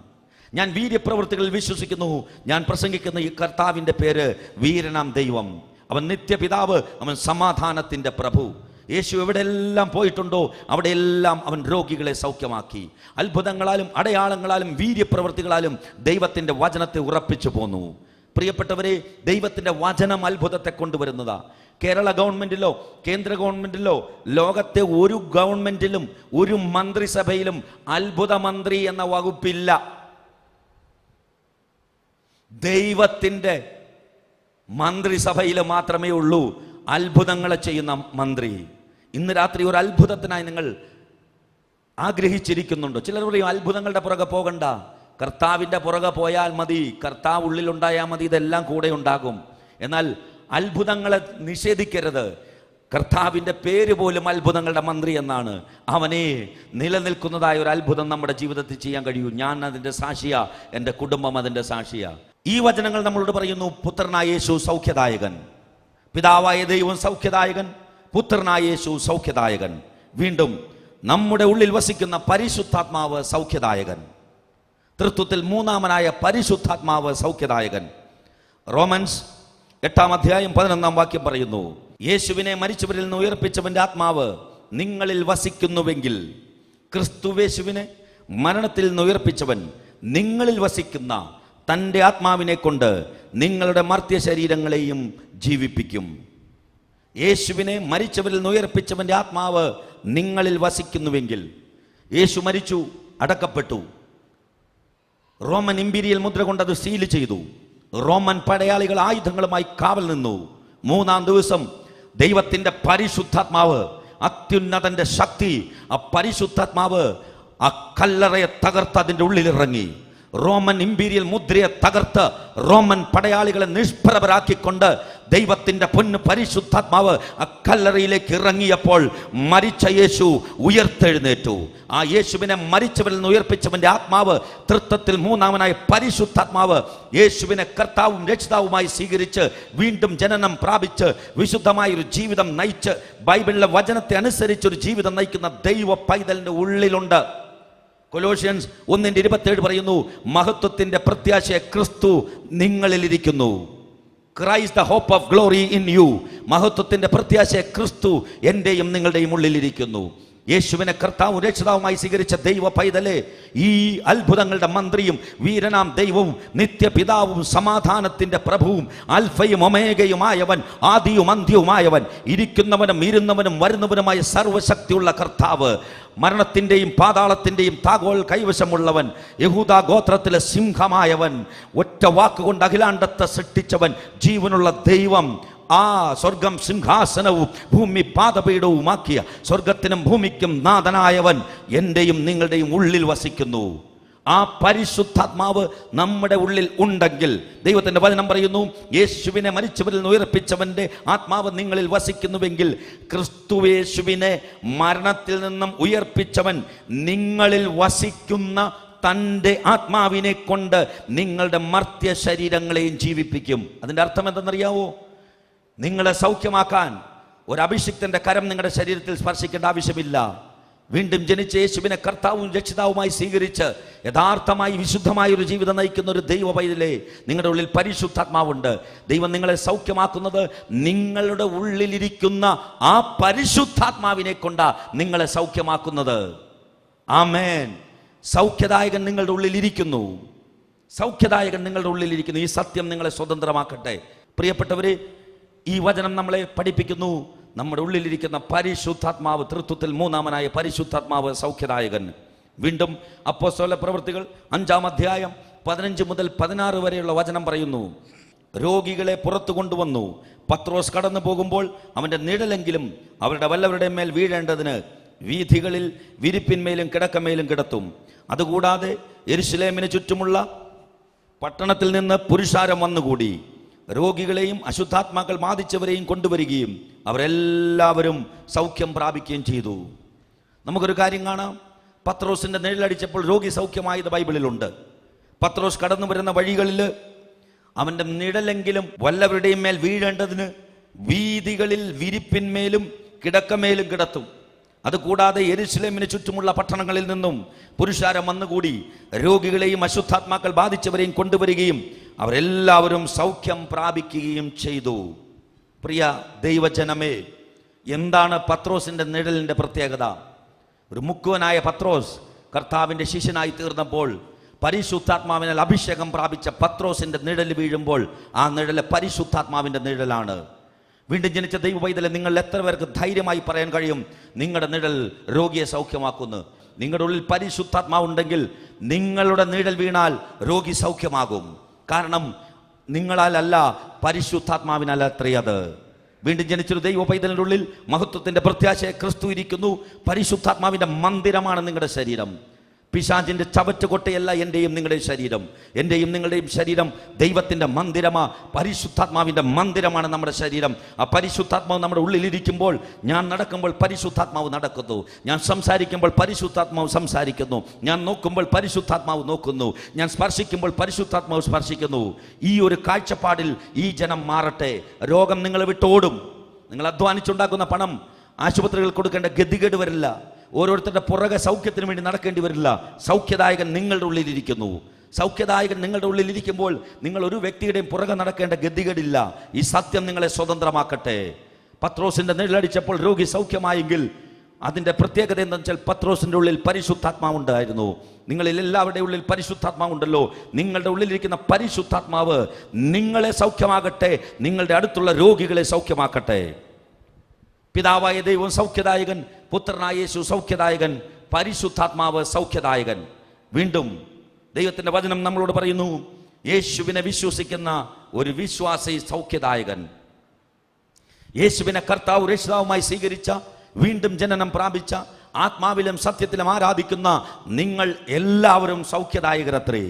ഞാൻ വീര്യപ്രവൃത്തികളിൽ വിശ്വസിക്കുന്നു. ഞാൻ പ്രസംഗിക്കുന്ന ഈ കർത്താവിൻ്റെ പേര് വീരനാം ദൈവം. അവൻ നിത്യപിതാവ്, അവൻ സമാധാനത്തിൻ്റെ പ്രഭു. യേശു എവിടെയെല്ലാം പോയിട്ടുണ്ടോ അവിടെയെല്ലാം അവൻ രോഗികളെ സൗഖ്യമാക്കി. അത്ഭുതങ്ങളാലും അടയാളങ്ങളാലും വീര്യപ്രവൃത്തികളാലും ദൈവത്തിൻ്റെ വചനത്തെ ഉറപ്പിച്ചു പോന്നു. പ്രിയപ്പെട്ടവരെ, ദൈവത്തിൻ്റെ വചനം അത്ഭുതത്തെ കൊണ്ടുവരുന്നതാ. കേരള ഗവൺമെന്റിലോ കേന്ദ്ര ഗവൺമെന്റിലോ ലോകത്തെ ഒരു ഗവൺമെന്റിലും ഒരു മന്ത്രിസഭയിലും അത്ഭുത മന്ത്രി എന്ന വകുപ്പില്ല. ദൈവത്തിൻ്റെ മന്ത്രിസഭയിൽ മാത്രമേ ഉള്ളൂ അത്ഭുതങ്ങളെ ചെയ്യുന്ന മന്ത്രി. ഇന്ന് രാത്രി ഒരു അത്ഭുതത്തിനായി നിങ്ങൾ ആഗ്രഹിച്ചിരിക്കുന്നുണ്ടോ? ചിലർ പറയും അത്ഭുതങ്ങളുടെ പുറകെ പോകണ്ട, കർത്താവിൻ്റെ പുറകെ പോയാൽ മതി, കർത്താവ് ഉള്ളിലുണ്ടായാൽ മതി, ഇതെല്ലാം കൂടെ ഉണ്ടാകും. എന്നാൽ അത്ഭുതങ്ങളെ നിഷേധിക്കരുത്. കർത്താവിൻ്റെ പേര് പോലും അത്ഭുതങ്ങളുടെ മന്ത്രി എന്നാണ്. അവനെ നിലനിൽക്കുന്നതായ ഒരു അത്ഭുതം നമ്മുടെ ജീവിതത്തിൽ ചെയ്യാൻ കഴിയൂ. ഞാൻ അതിൻ്റെ സാക്ഷിയാ, എൻ്റെ കുടുംബം അതിൻ്റെ സാക്ഷിയാ. ഈ വചനങ്ങൾ നമ്മളോട് പറയുന്നു, പുത്രനായ യേശു സൗഖ്യദായകൻ. പിതാവായ ദൈവം സൗഖ്യദായകൻ, പുത്രനായ യേശു സൗഖ്യദായകൻ. വീണ്ടും നമ്മുടെ ഉള്ളിൽ വസിക്കുന്ന പരിശുദ്ധാത്മാവ് സൗഖ്യദായകൻ. തൃത്വത്തിൽ മൂന്നാമനായ പരിശുദ്ധാത്മാവ് സൗഖ്യദായകൻ. റോമൻസ് 8 അധ്യായം 11 വാക്യം പറയുന്നു, യേശുവിനെ മരിച്ചവരിൽ നിന്ന് ഉയർപ്പിച്ചവന്റെ ആത്മാവ് നിങ്ങളിൽ വസിക്കുന്നുവെങ്കിൽ, ക്രിസ്തുവേശുവിനെ മരണത്തിൽ നിന്ന് ഉയർപ്പിച്ചവൻ നിങ്ങളിൽ വസിക്കുന്ന തൻ്റെ ആത്മാവിനെ കൊണ്ട് നിങ്ങളുടെ മർത്യ ശരീരങ്ങളെയും ജീവിപ്പിക്കും. യേശുവിനെ മരിച്ചവരിൽ നിന്ന് ഉയർപ്പിച്ചവന്റെ ആത്മാവ് നിങ്ങളിൽ വസിക്കുന്നുവെങ്കിൽ, യേശു മരിച്ചു, അടക്കപ്പെട്ടു, റോമൻ ഇമ്പീരിയൽ മുദ്ര കൊണ്ടത് സീൽ ചെയ്തു, റോമൻ പടയാളികൾ ആയുധങ്ങളുമായി കാവൽ നിന്നു. 3-ാം ദിവസം ദൈവത്തിൻ്റെ പരിശുദ്ധാത്മാവ്, അത്യുന്നതന്റെ ശക്തി, ആ പരിശുദ്ധാത്മാവ് ആ കല്ലറയെ തകർത്ത് അതിൻ്റെ ഉള്ളിലിറങ്ങി. റോമൻ ഇമ്പീരിയൽ മുദ്രയെ തകർത്ത് റോമൻ പടയാളികളെ നിഷ്പ്രഭരാക്കിക്കൊണ്ട് ദൈവത്തിൻ്റെ പൊന്ന് പരിശുദ്ധാത്മാവ് ആ കല്ലറയിലേക്ക് ഇറങ്ങിയപ്പോൾ മരിച്ച യേശു ഉയർത്തെഴുന്നേറ്റു. ആ യേശുവിനെ മരിച്ചവരിൽ നിന്ന് ഉയർപ്പിച്ചവന്റെ ആത്മാവ്, തൃത്വത്തിൽ മൂന്നാമനായ പരിശുദ്ധാത്മാവ്, യേശുവിനെ കർത്താവും രക്ഷിതാവുമായി സ്വീകരിച്ച് വീണ്ടും ജനനം പ്രാപിച്ച് വിശുദ്ധമായൊരു ജീവിതം നയിച്ച് ബൈബിളിലെ വചനത്തെ അനുസരിച്ചൊരു ജീവിതം നയിക്കുന്ന ദൈവ പൈതലിൻ്റെ ഉള്ളിലുണ്ട്. കൊലോഷ്യൻസ് 1:27 പറയുന്നു, മഹത്വത്തിന്റെ പ്രത്യാശയെ ക്രിസ്തു നിങ്ങളിലിരിക്കുന്നു. Christ the hope of glory in you. മഹത്വത്തിന്റെ പ്രത്യാശ ക്രിസ്തു എന്റെയും നിങ്ങളുടെയും ഉള്ളിലിരിക്കുന്നു. യേശുവിനെ കർത്താവും രക്ഷിതാവുമായി സ്വീകരിച്ച ദൈവ പൈതലേ, ഈ അത്ഭുതങ്ങളുടെ മന്ത്രിയും വീരനാം ദൈവവും നിത്യപിതാവും സമാധാനത്തിന്റെ പ്രഭുവും അൽഫയും ഒമേഗയുമായവൻ, ആദിയും അന്ത്യവുമായവൻ, ഇരിക്കുന്നവനും ഇരുന്നവനും വരുന്നവനുമായ സർവശക്തിയുള്ള കർത്താവ്, മരണത്തിൻ്റെയും പാതാളത്തിൻ്റെയും താകോൽ കൈവശമുള്ളവൻ, യഹൂദാ ഗോത്രത്തിലെ സിംഹമായവൻ, ഒറ്റ വാക്കുകൊണ്ട് അഖിലാണ്ടത്തെ സൃഷ്ടിച്ചവൻ, ജീവനുള്ള ദൈവം, ആ സ്വർഗം സിംഹാസനവും ഭൂമി പാദപീഠവുമാക്കിയ സ്വർഗത്തിനും ഭൂമിക്കും നാഥനായവൻ എൻ്റെയും നിങ്ങളുടെയും ഉള്ളിൽ വസിക്കുന്നു. ആ പരിശുദ്ധാത്മാവ് നമ്മുടെ ഉള്ളിൽ ഉണ്ടെങ്കിൽ, ദൈവത്തിന്റെ വചനം പറയുന്നു, യേശുവിനെ മരിച്ചവരിൽ നിന്ന് ഉയർപ്പിച്ചവന്റെ ആത്മാവ് നിങ്ങളിൽ വസിക്കുന്നുവെങ്കിൽ, ക്രിസ്തുയേശുവിനെ മരണത്തിൽ നിന്നും ഉയർപ്പിച്ചവൻ നിങ്ങളിൽ വസിക്കുന്ന തൻ്റെ ആത്മാവിനെ കൊണ്ട് നിങ്ങളുടെ മർത്യ ശരീരങ്ങളെയും ജീവിപ്പിക്കും. അതിൻ്റെ അർത്ഥം എന്തെന്നറിയാവോ? നിങ്ങളെ സൗഖ്യമാക്കാൻ ഒരു അഭിഷിക്തന്റെ കരം നിങ്ങളുടെ ശരീരത്തിൽ സ്പർശിക്കേണ്ട ആവശ്യമില്ല. വീണ്ടും ജനിച്ച യേശുവിനെ കർത്താവും രക്ഷിതാവുമായി സ്വീകരിച്ച് യഥാർത്ഥമായി വിശുദ്ധമായ ഒരു ജീവിതം നയിക്കുന്ന ഒരു ദൈവ പൈതലേ, നിങ്ങളുടെ ഉള്ളിൽ പരിശുദ്ധാത്മാവുണ്ട്. ദൈവം നിങ്ങളെ സൗഖ്യമാക്കുന്നത് നിങ്ങളുടെ ഉള്ളിലിരിക്കുന്ന ആ പരിശുദ്ധാത്മാവിനെ കൊണ്ടാ നിങ്ങളെ സൗഖ്യമാക്കുന്നത്. ആമേൻ. സൗഖ്യദായകൻ നിങ്ങളുടെ ഉള്ളിലിരിക്കുന്നു. സൗഖ്യദായകൻ നിങ്ങളുടെ ഉള്ളിലിരിക്കുന്നു. ഈ സത്യം നിങ്ങളെ സ്വതന്ത്രമാക്കട്ടെ. പ്രിയപ്പെട്ടവരെ, ഈ വചനം നമ്മളെ പഠിപ്പിക്കുന്നു, നമ്മുടെ ഉള്ളിലിരിക്കുന്ന പരിശുദ്ധാത്മാവ്, തൃത്വത്തിൽ മൂന്നാമനായ പരിശുദ്ധാത്മാവ് സൗഖ്യദായകൻ. വീണ്ടും അപ്പോസ്തല പ്രവൃത്തികൾ 5-ാം അധ്യായം 15 മുതൽ 16 വരെയുള്ള വചനം പറയുന്നു, രോഗികളെ പുറത്തു കൊണ്ടുവന്നു. പത്രോസ് കടന്നു പോകുമ്പോൾ അവൻ്റെ നിഴലെങ്കിലും അവരുടെ വല്ലവരുടെയും മേൽ വീഴേണ്ടതിന് വീഥികളിൽ വിരിപ്പിന്മേലും കിടക്കമേലും കിടത്തും. അതുകൂടാതെ യെരുശലേമിന് ചുറ്റുമുള്ള പട്ടണത്തിൽ നിന്ന് പുരുഷാരം വന്നുകൂടി. രോഗികളെയും അശുദ്ധാത്മാക്കൾ ബാധിച്ചവരെയും കൊണ്ടുവരികയും അവരെല്ലാവരും സൗഖ്യം പ്രാപിക്കുകയും ചെയ്തു. നമുക്കൊരു കാര്യം കാണാം. പത്രോസിന്റെ നിഴലടിച്ചപ്പോൾ രോഗി സൗഖ്യമായത് ബൈബിളിലുണ്ട്. പത്രോസ് കടന്നു വരുന്ന വഴികളിൽ അവൻ്റെ നിഴലെങ്കിലും വല്ലവരുടെയും മേൽ വീഴേണ്ടതിന് വീഥികളിൽ വിരിപ്പിന്മേലും കിടക്കമേലും കിടത്തും. അതുകൂടാതെ യെരുശലേമിന് ചുറ്റുമുള്ള പട്ടണങ്ങളിൽ നിന്നും പുരുഷാരം വന്നുകൂടി രോഗികളെയും അശുദ്ധാത്മാക്കൾ ബാധിച്ചവരെയും കൊണ്ടുവരികയും അവരെല്ലാവരും സൗഖ്യം പ്രാപിക്കുകയും ചെയ്തു. പ്രിയ ദൈവജനമേ, എന്താണ് പത്രോസിന്റെ നിഴലിന്റെ പ്രത്യേകത? ഒരു മുക്കുവനായ പത്രോസ് കർത്താവിന്റെ ശിഷ്യനായി തീർന്നപ്പോൾ, പരിശുദ്ധാത്മാവിനാൽ അഭിഷേകം പ്രാപിച്ച പത്രോസിന്റെ നിഴൽ വീഴുമ്പോൾ ആ നിഴല് പരിശുദ്ധാത്മാവിന്റെ നിഴലാണ്. വീണ്ടും ജനിച്ച ദൈവ പൈതലെ, നിങ്ങൾ എത്ര പേർക്ക് ധൈര്യമായി പറയാൻ കഴിയും നിങ്ങളുടെ നിഴൽ രോഗിയെ സൗഖ്യമാക്കുന്നു? നിങ്ങളുടെ ഉള്ളിൽ പരിശുദ്ധാത്മാവുണ്ടെങ്കിൽ നിങ്ങളുടെ നിഴൽ വീണാൽ രോഗി സൗഖ്യമാകും. കാരണം നിങ്ങളാലല്ല, പരിശുദ്ധാത്മാവിനാൽ അത്രയത്. വീണ്ടും ജനിച്ചൊരു ദൈവ പൈതലിൻ്റെ ഉള്ളിൽ മഹത്വത്തിന്റെ പ്രത്യാശയെ ക്രിസ്തു ഇരിക്കുന്നു. പരിശുദ്ധാത്മാവിന്റെ മന്ദിരമാണ് നിങ്ങളുടെ ശരീരം. പിശാചിന്റെ ചവറ്റുകൊട്ടയല്ല എൻ്റെയും നിങ്ങളുടെയും ശരീരം. എൻ്റെയും നിങ്ങളുടെയും ശരീരം ദൈവത്തിൻ്റെ മന്ദിരമാ, പരിശുദ്ധാത്മാവിൻ്റെ മന്ദിരമാണ് നമ്മുടെ ശരീരം. ആ പരിശുദ്ധാത്മാവ് നമ്മുടെ ഉള്ളിലിരിക്കുമ്പോൾ, ഞാൻ നടക്കുമ്പോൾ പരിശുദ്ധാത്മാവ് നടക്കുന്നു, ഞാൻ സംസാരിക്കുമ്പോൾ പരിശുദ്ധാത്മാവ് സംസാരിക്കുന്നു, ഞാൻ നോക്കുമ്പോൾ പരിശുദ്ധാത്മാവ് നോക്കുന്നു, ഞാൻ സ്പർശിക്കുമ്പോൾ പരിശുദ്ധാത്മാവ് സ്പർശിക്കുന്നു. ഈ ഒരു കാഴ്ചപ്പാടിൽ ഈ ജനം മാറട്ടെ. രോഗം നിങ്ങളെ വിട്ടോടും. നിങ്ങൾ അധ്വാനിച്ചുണ്ടാക്കുന്ന പണം ആശുപത്രികൾ കൊടുക്കേണ്ട ഗതികേട് വരില്ല. ഓരോരുത്തരുടെ പുറകെ സൗഖ്യത്തിന് വേണ്ടി നടക്കേണ്ടി വരില്ല. സൗഖ്യദായകൻ നിങ്ങളുടെ ഉള്ളിലിരിക്കുന്നു. സൗഖ്യദായകൻ നിങ്ങളുടെ ഉള്ളിലിരിക്കുമ്പോൾ നിങ്ങൾ ഒരു വ്യക്തിയുടെയും പുറകെ നടക്കേണ്ട ഗതികേടില്ല. ഈ സത്യം നിങ്ങളെ സ്വതന്ത്രമാക്കട്ടെ. പത്രോസിന്റെ നിഴലടിച്ചപ്പോൾ രോഗി സൗഖ്യമായെങ്കിൽ അതിൻ്റെ പ്രത്യേകത എന്താണെന്ന് വെച്ചാൽ, പത്രോസിന്റെ ഉള്ളിൽ പരിശുദ്ധാത്മാവുണ്ടായിരുന്നു. നിങ്ങളിൽ എല്ലാവരുടെയും ഉള്ളിൽ പരിശുദ്ധാത്മാവുണ്ടല്ലോ. നിങ്ങളുടെ ഉള്ളിലിരിക്കുന്ന പരിശുദ്ധാത്മാവ് നിങ്ങളെ സൗഖ്യമാകട്ടെ, നിങ്ങളുടെ അടുത്തുള്ള രോഗികളെ സൗഖ്യമാക്കട്ടെ. പിതാവായ ദൈവം സൗഖ്യദായകൻ, പുത്രനായ യേശു സൗഖ്യദായകൻ, പരിശുദ്ധാത്മാവ് സൗഖ്യദായകൻ. വീണ്ടും ദൈവത്തിന്റെ വചനം നമ്മളോട് പറയുന്നു, യേശുവിനെ വിശ്വസിക്കുന്ന ഒരു വിശ്വാസി സൗഖ്യദായകൻ. യേശുവിനെ കർത്താവ് രക്ഷിതാവുമായി സ്വീകരിച്ച, വീണ്ടും ജനനം പ്രാപിച്ച, ആത്മാവിലും സത്യത്തിലും ആരാധിക്കുന്ന നിങ്ങൾ എല്ലാവരും സൗഖ്യദായകരത്രേ.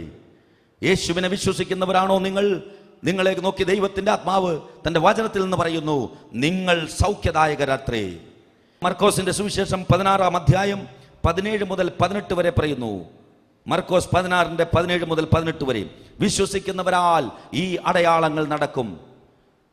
യേശുവിനെ വിശ്വസിക്കുന്നവരാണോ നിങ്ങൾ? നിങ്ങളെ നോക്കി ദൈവത്തിന്റെ ആത്മാവ് തന്റെ വചനത്തിൽ നിന്ന് പറയുന്നു, നിങ്ങൾ സൗഖ്യദായകരത്രേ. മർക്കോസിന്റെ സുവിശേഷം 16-ാം അധ്യായം 17 മുതൽ 18 വരെ പറയുന്നു. മർക്കോസ് 16-17 മുതൽ 18 വരെ, വിശ്വസിക്കുന്നവരാൽ ഈ അടയാളങ്ങൾ നടക്കും.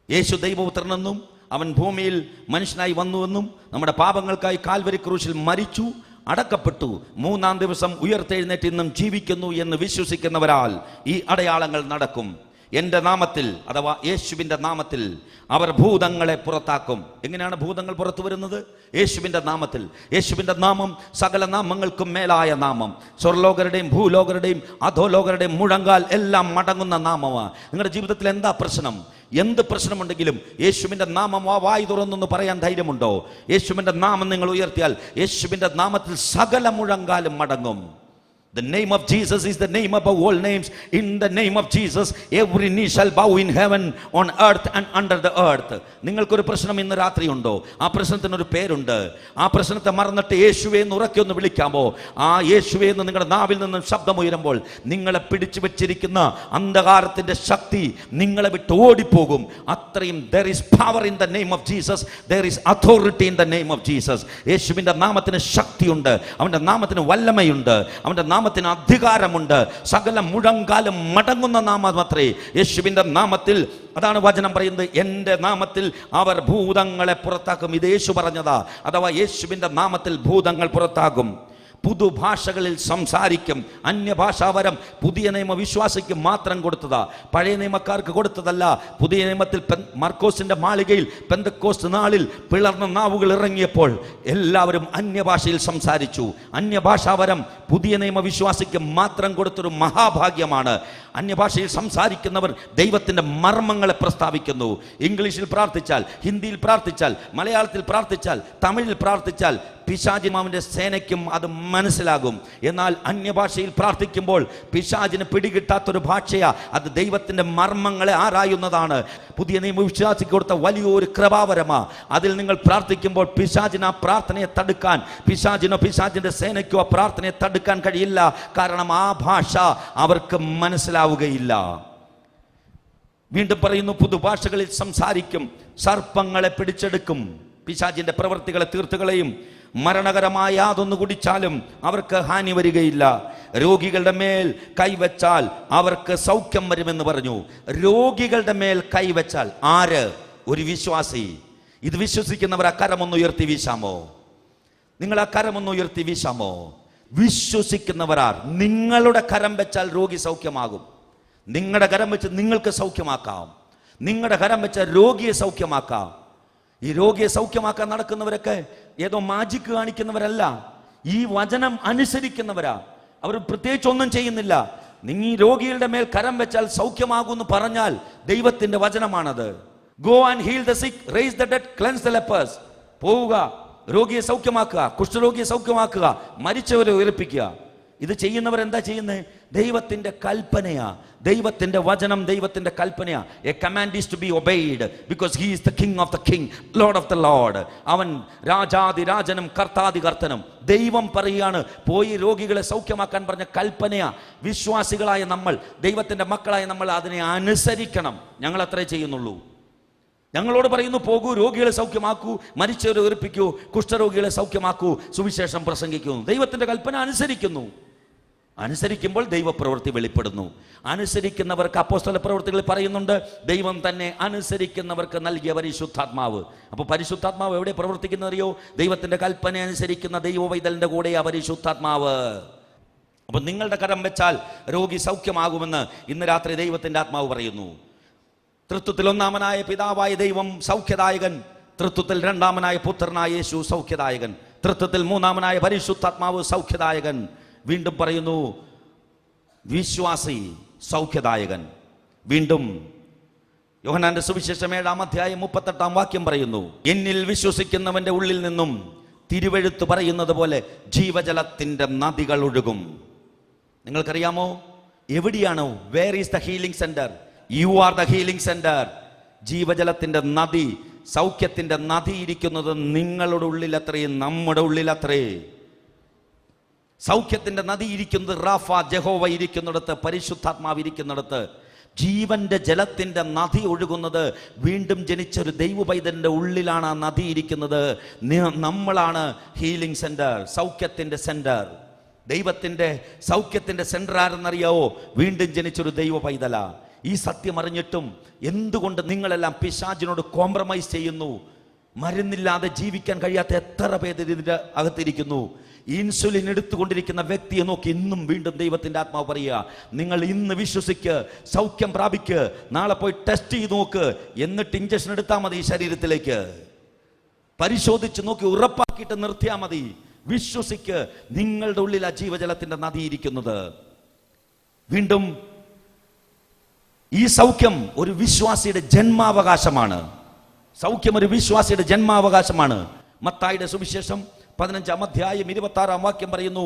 യേശു ദൈവപുത്രനെന്നും അവൻ ഭൂമിയിൽ മനുഷ്യനായി വന്നുവെന്നും നമ്മുടെ പാപങ്ങൾക്കായി കാൽവരി ക്രൂശിൽ മരിച്ചു, അടക്കപ്പെട്ടു, 3-ാം ദിവസം ഉയർത്തെഴുന്നേറ്റ് ഇന്നും ജീവിക്കുന്നു എന്ന് വിശ്വസിക്കുന്നവരാൽ ഈ അടയാളങ്ങൾ നടക്കും. എൻ്റെ നാമത്തിൽ, അഥവാ യേശുവിൻ്റെ നാമത്തിൽ അവർ ഭൂതങ്ങളെ പുറത്താക്കും. എങ്ങനെയാണ് ഭൂതങ്ങൾ പുറത്തു വരുന്നത്? യേശുവിൻ്റെ നാമത്തിൽ. യേശുവിൻ്റെ നാമം സകല നാമങ്ങൾക്കും മേലായ നാമം. സ്വർലോകരുടെയും ഭൂലോകരുടെയും അധോലോകരുടെയും മുഴങ്കാൽ എല്ലാം മടങ്ങുന്ന നാമമാണ്. നിങ്ങളുടെ ജീവിതത്തിൽ എന്താ പ്രശ്നം? എന്ത് പ്രശ്നമുണ്ടെങ്കിലും യേശുവിൻ്റെ നാമം വായി തുറന്നൊന്ന് പറയാൻ ധൈര്യമുണ്ടോ? യേശുവിൻ്റെ നാമം നിങ്ങൾ ഉയർത്തിയാൽ യേശുവിൻ്റെ നാമത്തിൽ സകല മുഴങ്കാലും മടങ്ങും. The name of Jesus is the name above all names. In the name of Jesus, every knee shall bow in heaven, on earth and under the earth. നിങ്ങൾക്കൊരു പ്രശ്നം ഇന്ന് രാത്രി ഉണ്ടോ? ആ പ്രശ്നത്തിനൊരു പേരുണ്ട്. ആ പ്രശ്നത്തെ മറന്നിട്ട് യേശുവേ എന്ന് ഉറക്കെ ഒന്ന് വിളിക്കാമോ? ആ യേശുവേ എന്ന് നിങ്ങളുടെ നാവിൽ നിന്നും ശബ്ദമുയരുമ്പോൾ നിങ്ങളെ പിടിച്ചു വെച്ചിരിക്കുന്ന അന്ധകാരത്തിന്റെ ശക്തി നിങ്ങളെ വിട്ട് ഓടിപ്പോകും. അത്രയും there is power in the name of Jesus. There is authority in the name of Jesus. യേശുവിന്റെ നാമത്തിന് ശക്തിയുണ്ട്. അവന്റെ നാമത്തിന് വല്ലമയുണ്ട്. അവന്റെ നാമത്തിന് അധികാരമുണ്ട്. സകല മുഴങ്കാലും മടങ്ങുന്ന നാമമത്രേ യേശുവിന്റെ നാമത്തിൽ. അതാണ് വചനം പറയുന്നത്, എൻ്റെ നാമത്തിൽ അവർ ഭൂതങ്ങളെ പുറത്താക്കും. ഇത് യേശു പറഞ്ഞതാ. അഥവാ യേശുവിന്റെ നാമത്തിൽ ഭൂതങ്ങൾ പുറത്താകും. പുതുഭാഷകളിൽ സംസാരിക്കും. അന്യഭാഷാവരം പുതിയ നിയമ വിശ്വാസിക്ക് മാത്രം കൊടുത്തതാ, പഴയ നിയമക്കാർക്ക് കൊടുത്തതല്ല. പുതിയ നിയമത്തിൽ മർക്കോസിന്റെ മാളികയിൽ പെന്തക്കോസ്ത് നാളിൽ പിളർന്ന നാവുകൾ ഇറങ്ങിയപ്പോൾ എല്ലാവരും അന്യഭാഷയിൽ സംസാരിച്ചു. അന്യഭാഷാവരം പുതിയ നിയമ വിശ്വാസിക്ക് മാത്രം കൊടുത്തൊരു മഹാഭാഗ്യമാണ്. അന്യഭാഷയിൽ സംസാരിക്കുന്നവർ ദൈവത്തിന്റെ മർമ്മങ്ങളെ പ്രസ്താവിക്കുന്നു. ഇംഗ്ലീഷിൽ പ്രാർത്ഥിച്ചാൽ, ഹിന്ദിയിൽ പ്രാർത്ഥിച്ചാൽ, മലയാളത്തിൽ പ്രാർത്ഥിച്ചാൽ, തമിഴിൽ പ്രാർത്ഥിച്ചാൽ പിശാചിമാവിന്റെ സേനയ്ക്കും അത് മനസ്സിലാകും. എന്നാൽ അന്യഭാഷയിൽ പ്രാർത്ഥിക്കുമ്പോൾ പിശാചിന് പിടികിട്ടാത്തൊരു ഭാഷയാ. അത് ദൈവത്തിന്റെ മർമ്മങ്ങളെ ആരായുന്നതാണ്. പുതിയ നിയമവിശ്വാസിക്ക് കൊടുത്ത വലിയൊരു കൃപാവരമാ. അതിൽ നിങ്ങൾ പ്രാർത്ഥിക്കുമ്പോൾ പിശാചിന് ആ പ്രാർത്ഥനയെ തടുക്കാൻ, പിശാചിനോ പിശാചിന്റെ സേനയ്ക്കോ ആ പ്രാർത്ഥനയെ തടുക്കാൻ കഴിയില്ല. കാരണം ആ ഭാഷ അവർക്ക് മനസ്സിലാവുകയില്ല. വീണ്ടും പറയുന്നു, പുതുഭാഷകളിൽ സംസാരിക്കും, സർപ്പങ്ങളെ പിടിച്ചെടുക്കും, പിശാചിന്റെ പ്രവൃത്തികളെ തീർത്തുകളയും, മരണകരമായ യാതൊന്നു കുടിച്ചാലും അവർക്ക് ഹാനി വരികയില്ല, രോഗികളുടെ മേൽ കൈവച്ചാൽ അവർക്ക് സൗഖ്യം വരുമെന്ന് പറഞ്ഞു. രോഗികളുടെ മേൽ കൈവച്ചാൽ ആര്? ഒരു വിശ്വാസി. ഇത് വിശ്വസിക്കുന്നവർ ആ കരമൊന്ന് ഉയർത്തി വീശാമോ? നിങ്ങൾ ആ കരമൊന്ന് ഉയർത്തി വീശാമോ? വിശ്വസിക്കുന്നവരാർ. നിങ്ങളുടെ കരം വെച്ചാൽ രോഗി സൗഖ്യമാകും. നിങ്ങളുടെ കരം വെച്ച് നിങ്ങൾക്ക് സൗഖ്യമാക്കാം. നിങ്ങളുടെ കരം വെച്ച രോഗിയെ സൗഖ്യമാക്കാം. ഈ രോഗിയെ സൗഖ്യമാക്കാൻ നടക്കുന്നവരൊക്കെ ഏതോ മാജിക്ക് കാണിക്കുന്നവരല്ല, ഈ വചനം അനുസരിക്കുന്നവരാ. അവർ പ്രത്യേകിച്ച് ഒന്നും ചെയ്യുന്നില്ല. നിങ്ങൾ ഈ രോഗികളുടെ മേൽ കരം വെച്ചാൽ സൗഖ്യമാകുമെന്ന് പറഞ്ഞാൽ ദൈവത്തിന്റെ വചനമാണത്. Go and heal the sick, raise the dead, cleanse the lepers. പോവുക, രോഗിയെ സൗഖ്യമാക്കുക, കുഷ്ഠരോഗിയെ സൗഖ്യമാക്കുക, മരിച്ചവരെ ഉയർപ്പിക്കുക. ഇത് ചെയ്യുന്നവർ എന്താ ചെയ്യുന്നത്? ദൈവത്തിന്റെ കൽപ്പനയാ. ദൈവത്തിന്റെ വചനം ദൈവത്തിന്റെ കൽപ്പനയാ. A command is to be obeyed because he is the king of the king, lord of the lord. അവൻ രാജാതിരാജനും കർത്താതികർത്തനും. ദൈവം പറയുകയാണ്, പോയി രോഗികളെ സൗഖ്യമാക്കാൻ പറഞ്ഞ കൽപ്പനയാ. വിശ്വാസികളായ നമ്മൾ, ദൈവത്തിന്റെ മക്കളായ നമ്മൾ അതിനെ അനുസരിക്കണം. ഞങ്ങൾ അത്രേ ചെയ്യുന്നുള്ളൂ. ഞങ്ങളോട് പറയുന്നു, പോകൂ, രോഗികളെ സൗഖ്യമാക്കൂ, മരിച്ചവരെ ഉയർപ്പിക്കൂ, കുഷ്ഠരോഗികളെ സൗഖ്യമാക്കൂ, സുവിശേഷം പ്രസംഗിക്കൂ. ദൈവത്തിന്റെ കൽപ്പന അനുസരിക്കുന്നു. അനുസരിക്കുമ്പോൾ ദൈവപ്രവൃത്തി വെളിപ്പെടുന്നു. അനുസരിക്കുന്നവർക്ക് അപ്പോസ്തല പ്രവൃത്തികളിൽ പറയുന്നുണ്ട്, ദൈവം തന്നെ അനുസരിക്കുന്നവർക്ക് നൽകിയ പരിശുദ്ധാത്മാവ്. അപ്പോൾ പരിശുദ്ധാത്മാവ് എവിടെ പ്രവർത്തിക്കുന്നറിയോ? ദൈവത്തിന്റെ കൽപ്പന അനുസരിക്കുന്ന ദൈവവൈതലിന്റെ കൂടെ ആ പരിശുദ്ധാത്മാവ്. അപ്പൊ നിങ്ങളുടെ കരം വെച്ചാൽ രോഗി സൗഖ്യമാകുമെന്ന് ഇന്ന് രാത്രി ദൈവത്തിന്റെ ആത്മാവ് പറയുന്നു. തൃത്വത്തിൽ ഒന്നാമനായ പിതാവായ ദൈവം സൗഖ്യദായകൻ, തൃത്വത്തിൽ രണ്ടാമനായ പുത്രനായ യേശു സൗഖ്യദായകൻ, തൃത്വത്തിൽ മൂന്നാമനായ പരിശുദ്ധാത്മാവ് സൗഖ്യദായകൻ. വീണ്ടും പറയുന്നു, വിശ്വാസി സൗഖ്യദായകൻ. വീണ്ടും യോഹന്നാന്റെ സുവിശേഷം 7-ാം അധ്യായം 38-ാം വാക്യം പറയുന്നു, എന്നിൽ വിശ്വസിക്കുന്നവന്റെ ഉള്ളിൽ നിന്നും തിരുവെഴുത്ത് പറയുന്നത് പോലെ ജീവജലത്തിന്റെ നദികൾ ഒഴുകും. നിങ്ങൾക്കറിയാമോ എവിടെയാണോ? Where is the healing centre? You are the healing centre. ജീവജലത്തിന്റെ നദി, സൗഖ്യത്തിന്റെ നദി ഇരിക്കുന്നത് നിങ്ങളുടെ ഉള്ളിലത്രേ, നമ്മുടെ ഉള്ളിലത്രേ. സൗഖ്യത്തിന്റെ നദി ഇരിക്കുന്നത് റാഫ, ജഹോവ ഇരിക്കുന്നിടത്ത്, പരിശുദ്ധാത്മാവ് ഇരിക്കുന്നിടത്ത്. ജീവന്റെ ജലത്തിന്റെ നദി ഒഴുകുന്നത് വീണ്ടും ജനിച്ചൊരു ദൈവപൈതലിന്റെ ഉള്ളിലാണ് ആ നദി ഇരിക്കുന്നത്. നമ്മളാണ് ഹീലിംഗ് സെന്റർ, സൗഖ്യത്തിന്റെ സെന്റർ. ദൈവത്തിന്റെ സൗഖ്യത്തിന്റെ സെന്റർ ആരെന്നറിയാവോ? വീണ്ടും ജനിച്ചൊരു ദൈവ പൈതല. ഈ സത്യം അറിഞ്ഞിട്ടും എന്തുകൊണ്ട് നിങ്ങളെല്ലാം പിശാചിനോട് കോംപ്രമൈസ് ചെയ്യുന്നു? മരുന്നില്ലാതെ ജീവിക്കാൻ കഴിയാത്ത എത്ര പേര് ഇതിന്റെ അകത്തിരിക്കുന്നു. ഇൻസുലിൻ എടുത്തുകൊണ്ടിരിക്കുന്ന വ്യക്തിയെ നോക്കി ഇന്നും വീണ്ടും ദൈവത്തിന്റെ ആത്മാവ് പറയുക, നിങ്ങൾ ഇന്ന് വിശ്വസിക്ക്, സൗഖ്യം പ്രാപിക്ക്, നാളെ പോയി ടെസ്റ്റ് ചെയ്ത് നോക്ക്, എന്നിട്ട് ഇഞ്ചക്ഷൻ എടുത്താൽ മതി. ശരീരത്തിലേക്ക് പരിശോധിച്ച് നോക്കി ഉറപ്പാക്കിയിട്ട് നിർത്തിയാൽ മതി. വിശ്വസിക്ക്, നിങ്ങളുടെ ഉള്ളിൽ ആ ജീവജലത്തിന്റെ നദി ഇരിക്കുന്നത്. വീണ്ടും ഈ സൗഖ്യം ഒരു വിശ്വാസിയുടെ ജന്മാവകാശമാണ്. സൗഖ്യം ഒരു വിശ്വാസിയുടെ ജന്മാവകാശമാണ്. മത്തായിയുടെ സുവിശേഷം 15-ാം അധ്യായം 26-ാം വാക്യം പറയുന്നു,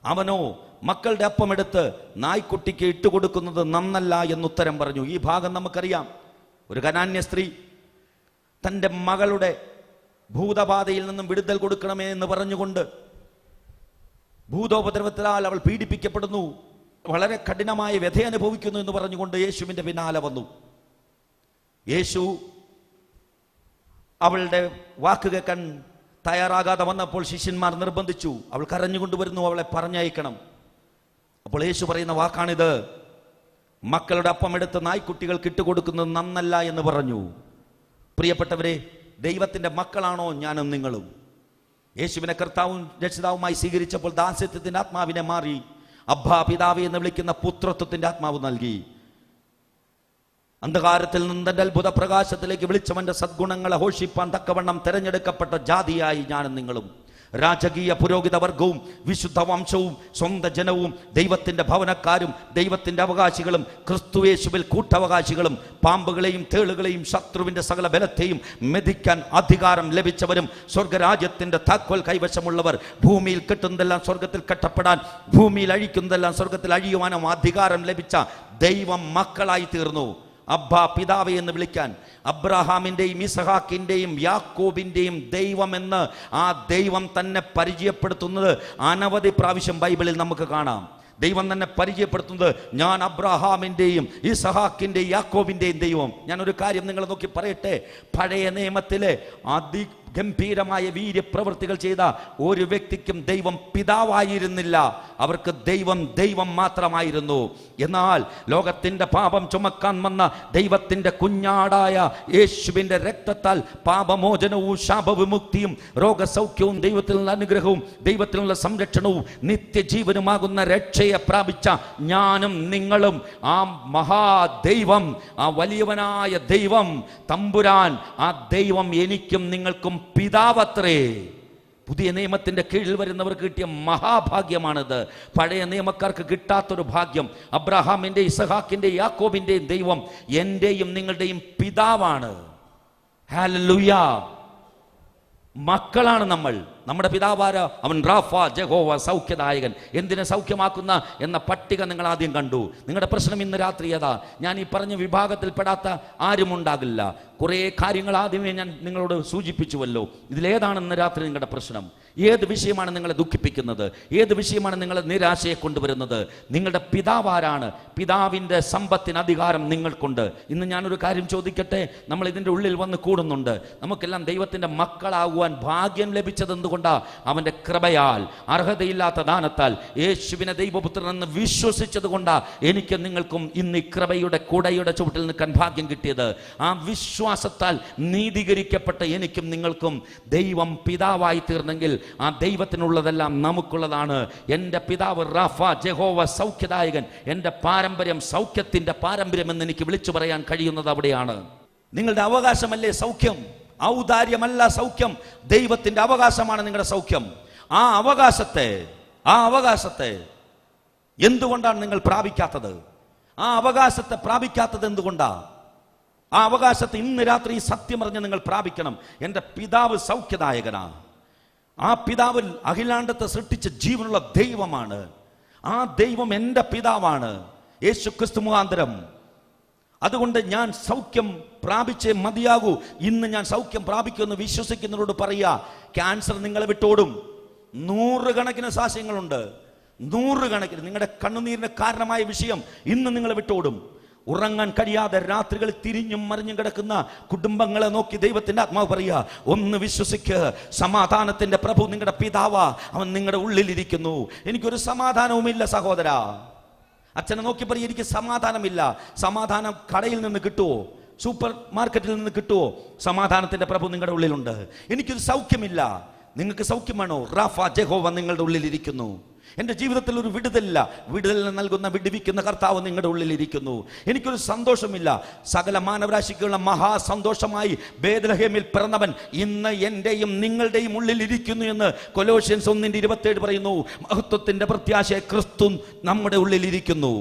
അവനോ മക്കളുടെ അപ്പമെടുത്ത് നായ്ക്കുട്ടിക്ക് ഇട്ടുകൊടുക്കുന്നത് നന്നല്ല എന്നുത്തരം പറഞ്ഞു. ഈ ഭാഗം നമുക്കറിയാം. ഒരു കനാന്യ സ്ത്രീ തൻ്റെ മകളുടെ ഭൂതബാധയിൽ നിന്നും വിടുതൽ കൊടുക്കണമേ എന്ന് പറഞ്ഞുകൊണ്ട് ഭൂതോപദ്രവത്താൽ അവൾ പീഡിപ്പിക്കപ്പെടുന്നു, വളരെ കഠിനമായ വ്യഥ അനുഭവിക്കുന്നു എന്ന് പറഞ്ഞുകൊണ്ട് യേശുവിൻ്റെ പിന്നാലെ വന്നു. യേശു അവളുടെ വാക്ക് കേൾക്കാൻ തയ്യാറാകാതെ വന്നപ്പോൾ ശിഷ്യന്മാർ നിർബന്ധിച്ചു. അവൾ കരഞ്ഞുകൊണ്ട് വരുന്നു, അവളെ പറഞ്ഞയക്കണം. അപ്പോൾ യേശു പറയുന്ന വാക്കാണിത്, മക്കളുടെ അപ്പം എടുത്ത് നായ്ക്കുട്ടികൾക്ക് ഇട്ടുകൊടുക്കുന്നത് നന്നല്ല എന്ന് പറഞ്ഞു. പ്രിയപ്പെട്ടവരെ, ദൈവത്തിൻ്റെ മക്കളാണോ ഞാനും നിങ്ങളും? യേശുവിനെ കർത്താവും രക്ഷിതാവുമായി സ്വീകരിച്ചപ്പോൾ ദാസ്യത്വത്തിൻ്റെ ആത്മാവിനെ മാറി അബ്ബാ പിതാവേ എന്ന് വിളിക്കുന്ന പുത്രത്വത്തിന്റെ ആത്മാവ് നൽകി. അന്ധകാരത്തിൽ നിന്ന് തന്റെ അത്ഭുത പ്രകാശത്തിലേക്ക് വിളിച്ചവന്റെ സദ്ഗുണങ്ങളെ ഘോഷിപ്പാൻ തക്കവണ്ണം തെരഞ്ഞെടുക്കപ്പെട്ട ജാതിയായി ഞാനും നിങ്ങളും, രാജകീയ പുരോഹിത വർഗവും വിശുദ്ധ വംശവും സ്വന്തം ജനവും ദൈവത്തിന്റെ ഭവനക്കാരും ദൈവത്തിന്റെ അവകാശികളും ക്രിസ്തുയേശുവിൽ കൂട്ടവകാശികളും പാമ്പുകളെയും തേളുകളെയും ശത്രുവിന്റെ സകല ബലത്തെയും മെതിക്കാൻ അധികാരം ലഭിച്ചവരും സ്വർഗരാജ്യത്തിന്റെ താക്കോൽ കൈവശമുള്ളവർ, ഭൂമിയിൽ കെട്ടുന്നതെല്ലാം സ്വർഗത്തിൽ കെട്ടപ്പെടാൻ ഭൂമിയിൽ അഴിക്കുന്നതെല്ലാം സ്വർഗത്തിൽ അഴിയുവാനും അധികാരം ലഭിച്ച ദൈവം മക്കളായി തീർന്നു. അബ്ബാ പിതാവേ എന്ന് വിളിക്കാൻ അബ്രഹാമിൻ്റെയും ഇസഹാക്കിൻ്റെയും യാക്കോബിൻ്റെയും ദൈവം എന്ന് ആ ദൈവം തന്നെ പരിചയപ്പെടുത്തുന്നത് അനവധി പ്രാവശ്യം ബൈബിളിൽ നമുക്ക് കാണാം. ദൈവം തന്നെ പരിചയപ്പെടുത്തുന്നത് ഞാൻ അബ്രഹാമിൻ്റെയും ഇസഹാക്കിൻ്റെയും യാക്കോബിൻ്റെയും ദൈവം. ഞാനൊരു കാര്യം നിങ്ങളെ നോക്കി പറയട്ടെ, പഴയ നിയമത്തിലെ ഗംഭീരമായ വീര്യപ്രവൃത്തികൾ ചെയ്ത ഒരു വ്യക്തിക്കും ദൈവം പിതാവായിരുന്നില്ല. അവർക്ക് ദൈവം മാത്രമായിരുന്നു. എന്നാൽ ലോകത്തിന്റെ പാപം ചുമക്കാൻ വന്ന ദൈവത്തിന്റെ കുഞ്ഞാടായ യേശുവിന്റെ രക്തത്താൽ പാപമോചനവും ശാപവിമുക്തിയും രോഗസൗഖ്യവും ദൈവത്തിലുള്ള അനുഗ്രഹവും ദൈവത്തിലുള്ള സംരക്ഷണവും നിത്യജീവനുമാകുന്ന രക്ഷയെ പ്രാപിച്ച ഞാനും നിങ്ങളും ആ മഹാദൈവം, ആ വലിയവനായ ദൈവം തമ്പുരാൻ, ആ ദൈവം എനിക്കും നിങ്ങൾക്കും പിതാവത്രേ. പുതിയ നിയമത്തിന്റെ കീഴിൽ വരുന്നവർക്ക് കിട്ടിയ മഹാഭാഗ്യമാണിത്. പഴയ നിയമക്കാർക്ക് കിട്ടാത്തൊരു ഭാഗ്യം. അബ്രഹാമിന്റെ ഇസഹാക്കിന്റെ യാക്കോബിന്റെയും ദൈവം എന്റെയും നിങ്ങളുടെയും പിതാവാണ്. ഹല്ലേലൂയ. മക്കളാണ് നമ്മൾ. നമ്മുടെ പിതാവാര, അവൻ റാഫ, ജഹോവ, സൗഖ്യദായകൻ. എന്തിനെ സൗഖ്യമാക്കുന്ന എന്ന പട്ടിക നിങ്ങൾ ആദ്യം കണ്ടു. നിങ്ങളുടെ പ്രശ്നം ഇന്ന് രാത്രി ഏതാ? ഞാൻ ഈ പറഞ്ഞ വിഭാഗത്തിൽപ്പെടാത്ത ആരും ഉണ്ടാകില്ല. കുറേ കാര്യങ്ങൾ ആദ്യമേ ഞാൻ നിങ്ങളോട് സൂചിപ്പിച്ചുവല്ലോ. ഇതിലേതാണ് ഇന്ന് രാത്രി നിങ്ങളുടെ പ്രശ്നം? ഏത് വിഷയമാണ് നിങ്ങളെ ദുഃഖിപ്പിക്കുന്നത്? ഏത് വിഷയമാണ് നിങ്ങളെ നിരാശയെ കൊണ്ടുവരുന്നത്? നിങ്ങളുടെ പിതാവാരാണ്? പിതാവിൻ്റെ സമ്പത്തിന് അധികാരം നിങ്ങൾക്കുണ്ട്. ഇന്ന് ഞാനൊരു കാര്യം ചോദിക്കട്ടെ, നമ്മൾ ഇതിൻ്റെ ഉള്ളിൽ വന്ന് കൂടുന്നുണ്ട്. നമുക്കെല്ലാം ദൈവത്തിൻ്റെ മക്കളാകുവാൻ ഭാഗ്യം ലഭിച്ചത് എന്തുകൊണ്ടാ? അവൻ്റെ കൃപയാൽ, അർഹതയില്ലാത്ത ദാനത്താൽ, യേശുവിനെ ദൈവപുത്രൻ എന്ന് വിശ്വസിച്ചത് കൊണ്ടാ എനിക്ക് നിങ്ങൾക്കും ഇന്ന് ഈ കൃപയുടെ കുടയുടെ ചുവട്ടിൽ നിൽക്കാൻ ഭാഗ്യം കിട്ടിയത്. ആ വിശ്വാസത്താൽ നീതീകരിക്കപ്പെട്ട എനിക്കും നിങ്ങൾക്കും ദൈവം പിതാവായി തീർന്നെങ്കിൽ ആ ദൈവത്തിനുള്ളതെല്ലാം നമുക്കുള്ളതാണ്. എൻ്റെ പിതാവ് റാഫ, ജഹോവ, സൗഖ്യദായകൻ. എൻ്റെ പാരമ്പര്യം സൗഖ്യത്തിൻ്റെ പാരമ്പര്യം എന്ന് എനിക്ക് വിളിച്ചു പറയാൻ കഴിയുന്നത് അവിടെയാണ്. നിങ്ങളുടെ അവകാശമല്ലേ സൗഖ്യം? ഔദാര്യമല്ല സൗഖ്യം, ദൈവത്തിന്റെ അവകാശമാണ് നിങ്ങളുടെ സൗഖ്യം. ആ അവകാശത്തെ എന്തുകൊണ്ടാണ് നിങ്ങൾ പ്രാപിക്കാത്തത്? ആ അവകാശത്തെ പ്രാപിക്കാത്തത് എന്തുകൊണ്ടാ? ആ അവകാശത്തെ ഇന്ന് രാത്രി സത്യം അറിഞ്ഞ് നിങ്ങൾ പ്രാപിക്കണം. എൻ്റെ പിതാവ് സൗഖ്യദായകനാ. ആ പിതാവിൽ അഖിലാണ്ടത്തെ സൃഷ്ടിച്ച ജീവനുള്ള ദൈവമാണ്. ആ ദൈവം എൻ്റെ പിതാവാണ്, യേശു ക്രിസ്തു മുഖാന്തരം. അതുകൊണ്ട് ഞാൻ സൗഖ്യം പ്രാപിച്ചേ മതിയാകൂ. ഇന്ന് ഞാൻ സൗഖ്യം പ്രാപിക്കുമെന്ന് വിശ്വസിക്കുന്നവരോട് പറയുക, ക്യാൻസർ നിങ്ങളെ വിട്ടോടും. 100 കണക്കിന് സാക്ഷ്യങ്ങളുണ്ട്, 100 കണക്കിന്. നിങ്ങളുടെ കണ്ണുനീരിന് കാരണമായ വിഷയം ഇന്ന് നിങ്ങളെ വിട്ടോടും. ഉറങ്ങാൻ കഴിയാതെ രാത്രികളിൽ തിരിഞ്ഞും മറിഞ്ഞും കിടക്കുന്ന കുടുംബങ്ങളെ നോക്കി ദൈവത്തിന്റെ ആത്മാവ് പറയുക, ഒന്ന് വിശ്വസിക്ക്, സമാധാനത്തിന്റെ പ്രഭു നിങ്ങളുടെ പിതാവാ, അവൻ നിങ്ങളുടെ ഉള്ളിലിരിക്കുന്നു. എനിക്കൊരു സമാധാനവുമില്ല സഹോദരാ. അച്ഛനെ നോക്കി പറയും, എനിക്ക് സമാധാനമില്ല. സമാധാനം കടയിൽ നിന്ന് കിട്ടുമോ? സൂപ്പർ മാർക്കറ്റിൽ നിന്ന് കിട്ടുമോ? സമാധാനത്തിന്റെ പ്രഭു നിങ്ങളുടെ ഉള്ളിലുണ്ട്. എനിക്കൊരു സൗഖ്യമില്ല. നിങ്ങൾക്ക് സൗഖ്യമാണോ? റാഫ, ജഹോവ നിങ്ങളുടെ ഉള്ളിലിരിക്കുന്നു. എൻ്റെ ജീവിതത്തിൽ ഒരു വിടുതലില്ല, വിടുതൽ നൽകുന്ന വിടുവിക്കുന്ന കർത്താവ് നിങ്ങളുടെ ഉള്ളിലിരിക്കുന്നു. എനിക്കൊരു സന്തോഷമില്ല, സകല മാനവരാശിക്കുള്ള മഹാസന്തോഷമായി ബേത്ലഹേമിൽ പിറന്നവൻ ഇന്ന് എൻ്റെയും നിങ്ങളുടെയും ഉള്ളിലിരിക്കുന്നു എന്ന് കൊലോഷ്യൻസ് 1:27 പറയുന്നു. മഹത്വത്തിൻ്റെ പ്രത്യാശയെ ക്രിസ്തു നമ്മുടെ ഉള്ളിലിരിക്കുന്നു.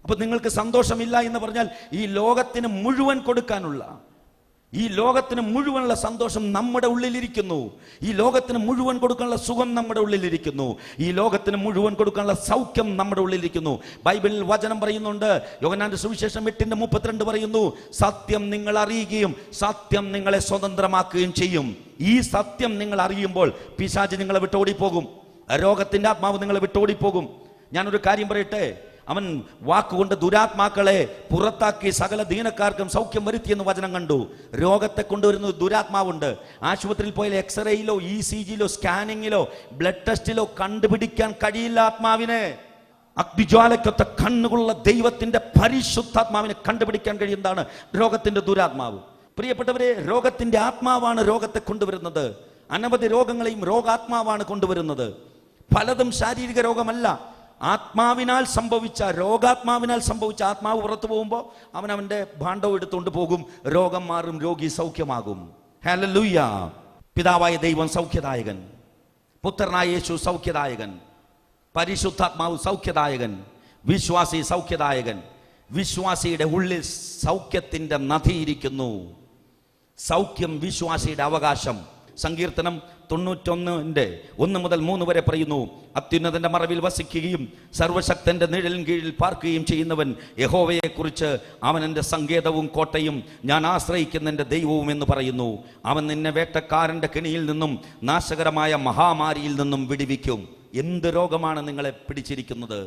അപ്പൊ നിങ്ങൾക്ക് സന്തോഷമില്ല എന്ന് പറഞ്ഞാൽ ഈ ലോകത്തിന് മുഴുവൻ കൊടുക്കാനുള്ള, ഈ ലോകത്തിന് മുഴുവനുള്ള സന്തോഷം നമ്മുടെ ഉള്ളിലിരിക്കുന്നു. ഈ ലോകത്തിന് മുഴുവൻ കൊടുക്കാനുള്ള സുഖം നമ്മുടെ ഉള്ളിലിരിക്കുന്നു. ഈ ലോകത്തിന് മുഴുവൻ കൊടുക്കാനുള്ള സൗഖ്യം നമ്മുടെ ഉള്ളിലിരിക്കുന്നു. ബൈബിളിൽ വചനം പറയുന്നുണ്ട്, യോഹന്നാന്റെ സുവിശേഷം 8:32 പറയുന്നു, സത്യം നിങ്ങൾ അറിയുകയും സത്യം നിങ്ങളെ സ്വതന്ത്രമാക്കുകയും ചെയ്യും. ഈ സത്യം നിങ്ങൾ അറിയുമ്പോൾ പിശാച് നിങ്ങളെ വിട്ടോടിപ്പോകും, രോഗത്തിന്റെ ആത്മാവ് നിങ്ങളെ വിട്ടോടിപ്പോകും. ഞാനൊരു കാര്യം പറയട്ടെ, അവൻ വാക്കുകൊണ്ട് ദുരാത്മാക്കളെ പുറത്താക്കി സകല ദീനക്കാർക്കും സൗഖ്യം വരുത്തിയെന്ന് വചനം കണ്ടു. രോഗത്തെ കൊണ്ടുവരുന്ന ദുരാത്മാവുണ്ട്. ആശുപത്രിയിൽ പോയാൽ എക്സ്റേയിലോ ECGയിലോ സ്കാനിങ്ങിലോ ബ്ലഡ് ടെസ്റ്റിലോ കണ്ടുപിടിക്കാൻ കഴിയില്ല ആത്മാവിനെ. അഗ്നിജ്വാലയ്ക്കൊത്ത കണ്ണുകളുള്ള ദൈവത്തിന്റെ പരിശുദ്ധാത്മാവിനെ കണ്ടുപിടിക്കാൻ കഴിയുന്നതാണ് രോഗത്തിന്റെ ദുരാത്മാവ്. പ്രിയപ്പെട്ടവരെ, രോഗത്തിന്റെ ആത്മാവാണ് രോഗത്തെ കൊണ്ടുവരുന്നത്. അനവധി രോഗങ്ങളെയും രോഗാത്മാവാണ് കൊണ്ടുവരുന്നത്. പലതും ശാരീരിക രോഗമല്ല, ആത്മാവിനാൽ സംഭവിച്ച, രോഗാത്മാവിനാൽ സംഭവിച്ച. ആത്മാവ് പുറത്തു പോകുമ്പോൾ അവന്റെ ഭാണ്ഡവും എടുത്തുകൊണ്ട് പോകും, രോഗം മാറും, രോഗി സൗഖ്യമാകും. ഹല്ലേലൂയ. പിതാവായ ദൈവം സൗഖ്യദായകൻ, പുത്രനായ യേശു സൗഖ്യദായകൻ, പരിശുദ്ധാത്മാവ് സൗഖ്യദായകൻ, വിശ്വാസി സൗഖ്യദായകൻ. വിശ്വാസിയുടെ ഉള്ളിൽ സൗഖ്യത്തിന്റെ നദിയിരിക്കുന്നു. സൗഖ്യം വിശ്വാസിയുടെ അവകാശം. സങ്കീർത്തനം 91:1-3 വരെ പറയുന്നു, അത്യുന്നതന്റെ മറവിൽ വസിക്കുകയും സർവശക്തന്റെ നിഴലിൻ കീഴിൽ പാർക്കുകയും ചെയ്യുന്നവൻ യഹോവയെക്കുറിച്ച് അവൻ എൻ്റെ സങ്കേതവും കോട്ടയും ഞാൻ ആശ്രയിക്കുന്ന എൻ്റെ ദൈവവും എന്ന് പറയുന്നു. അവൻ നിന്നെ വേട്ടക്കാരൻ്റെ കെണിയിൽ നിന്നും നാശകരമായ മഹാമാരിയിൽ നിന്നും വിടുവിക്കും. എന്ത് രോഗമാണ് നിങ്ങളെ പിടിച്ചിരിക്കുന്നത്?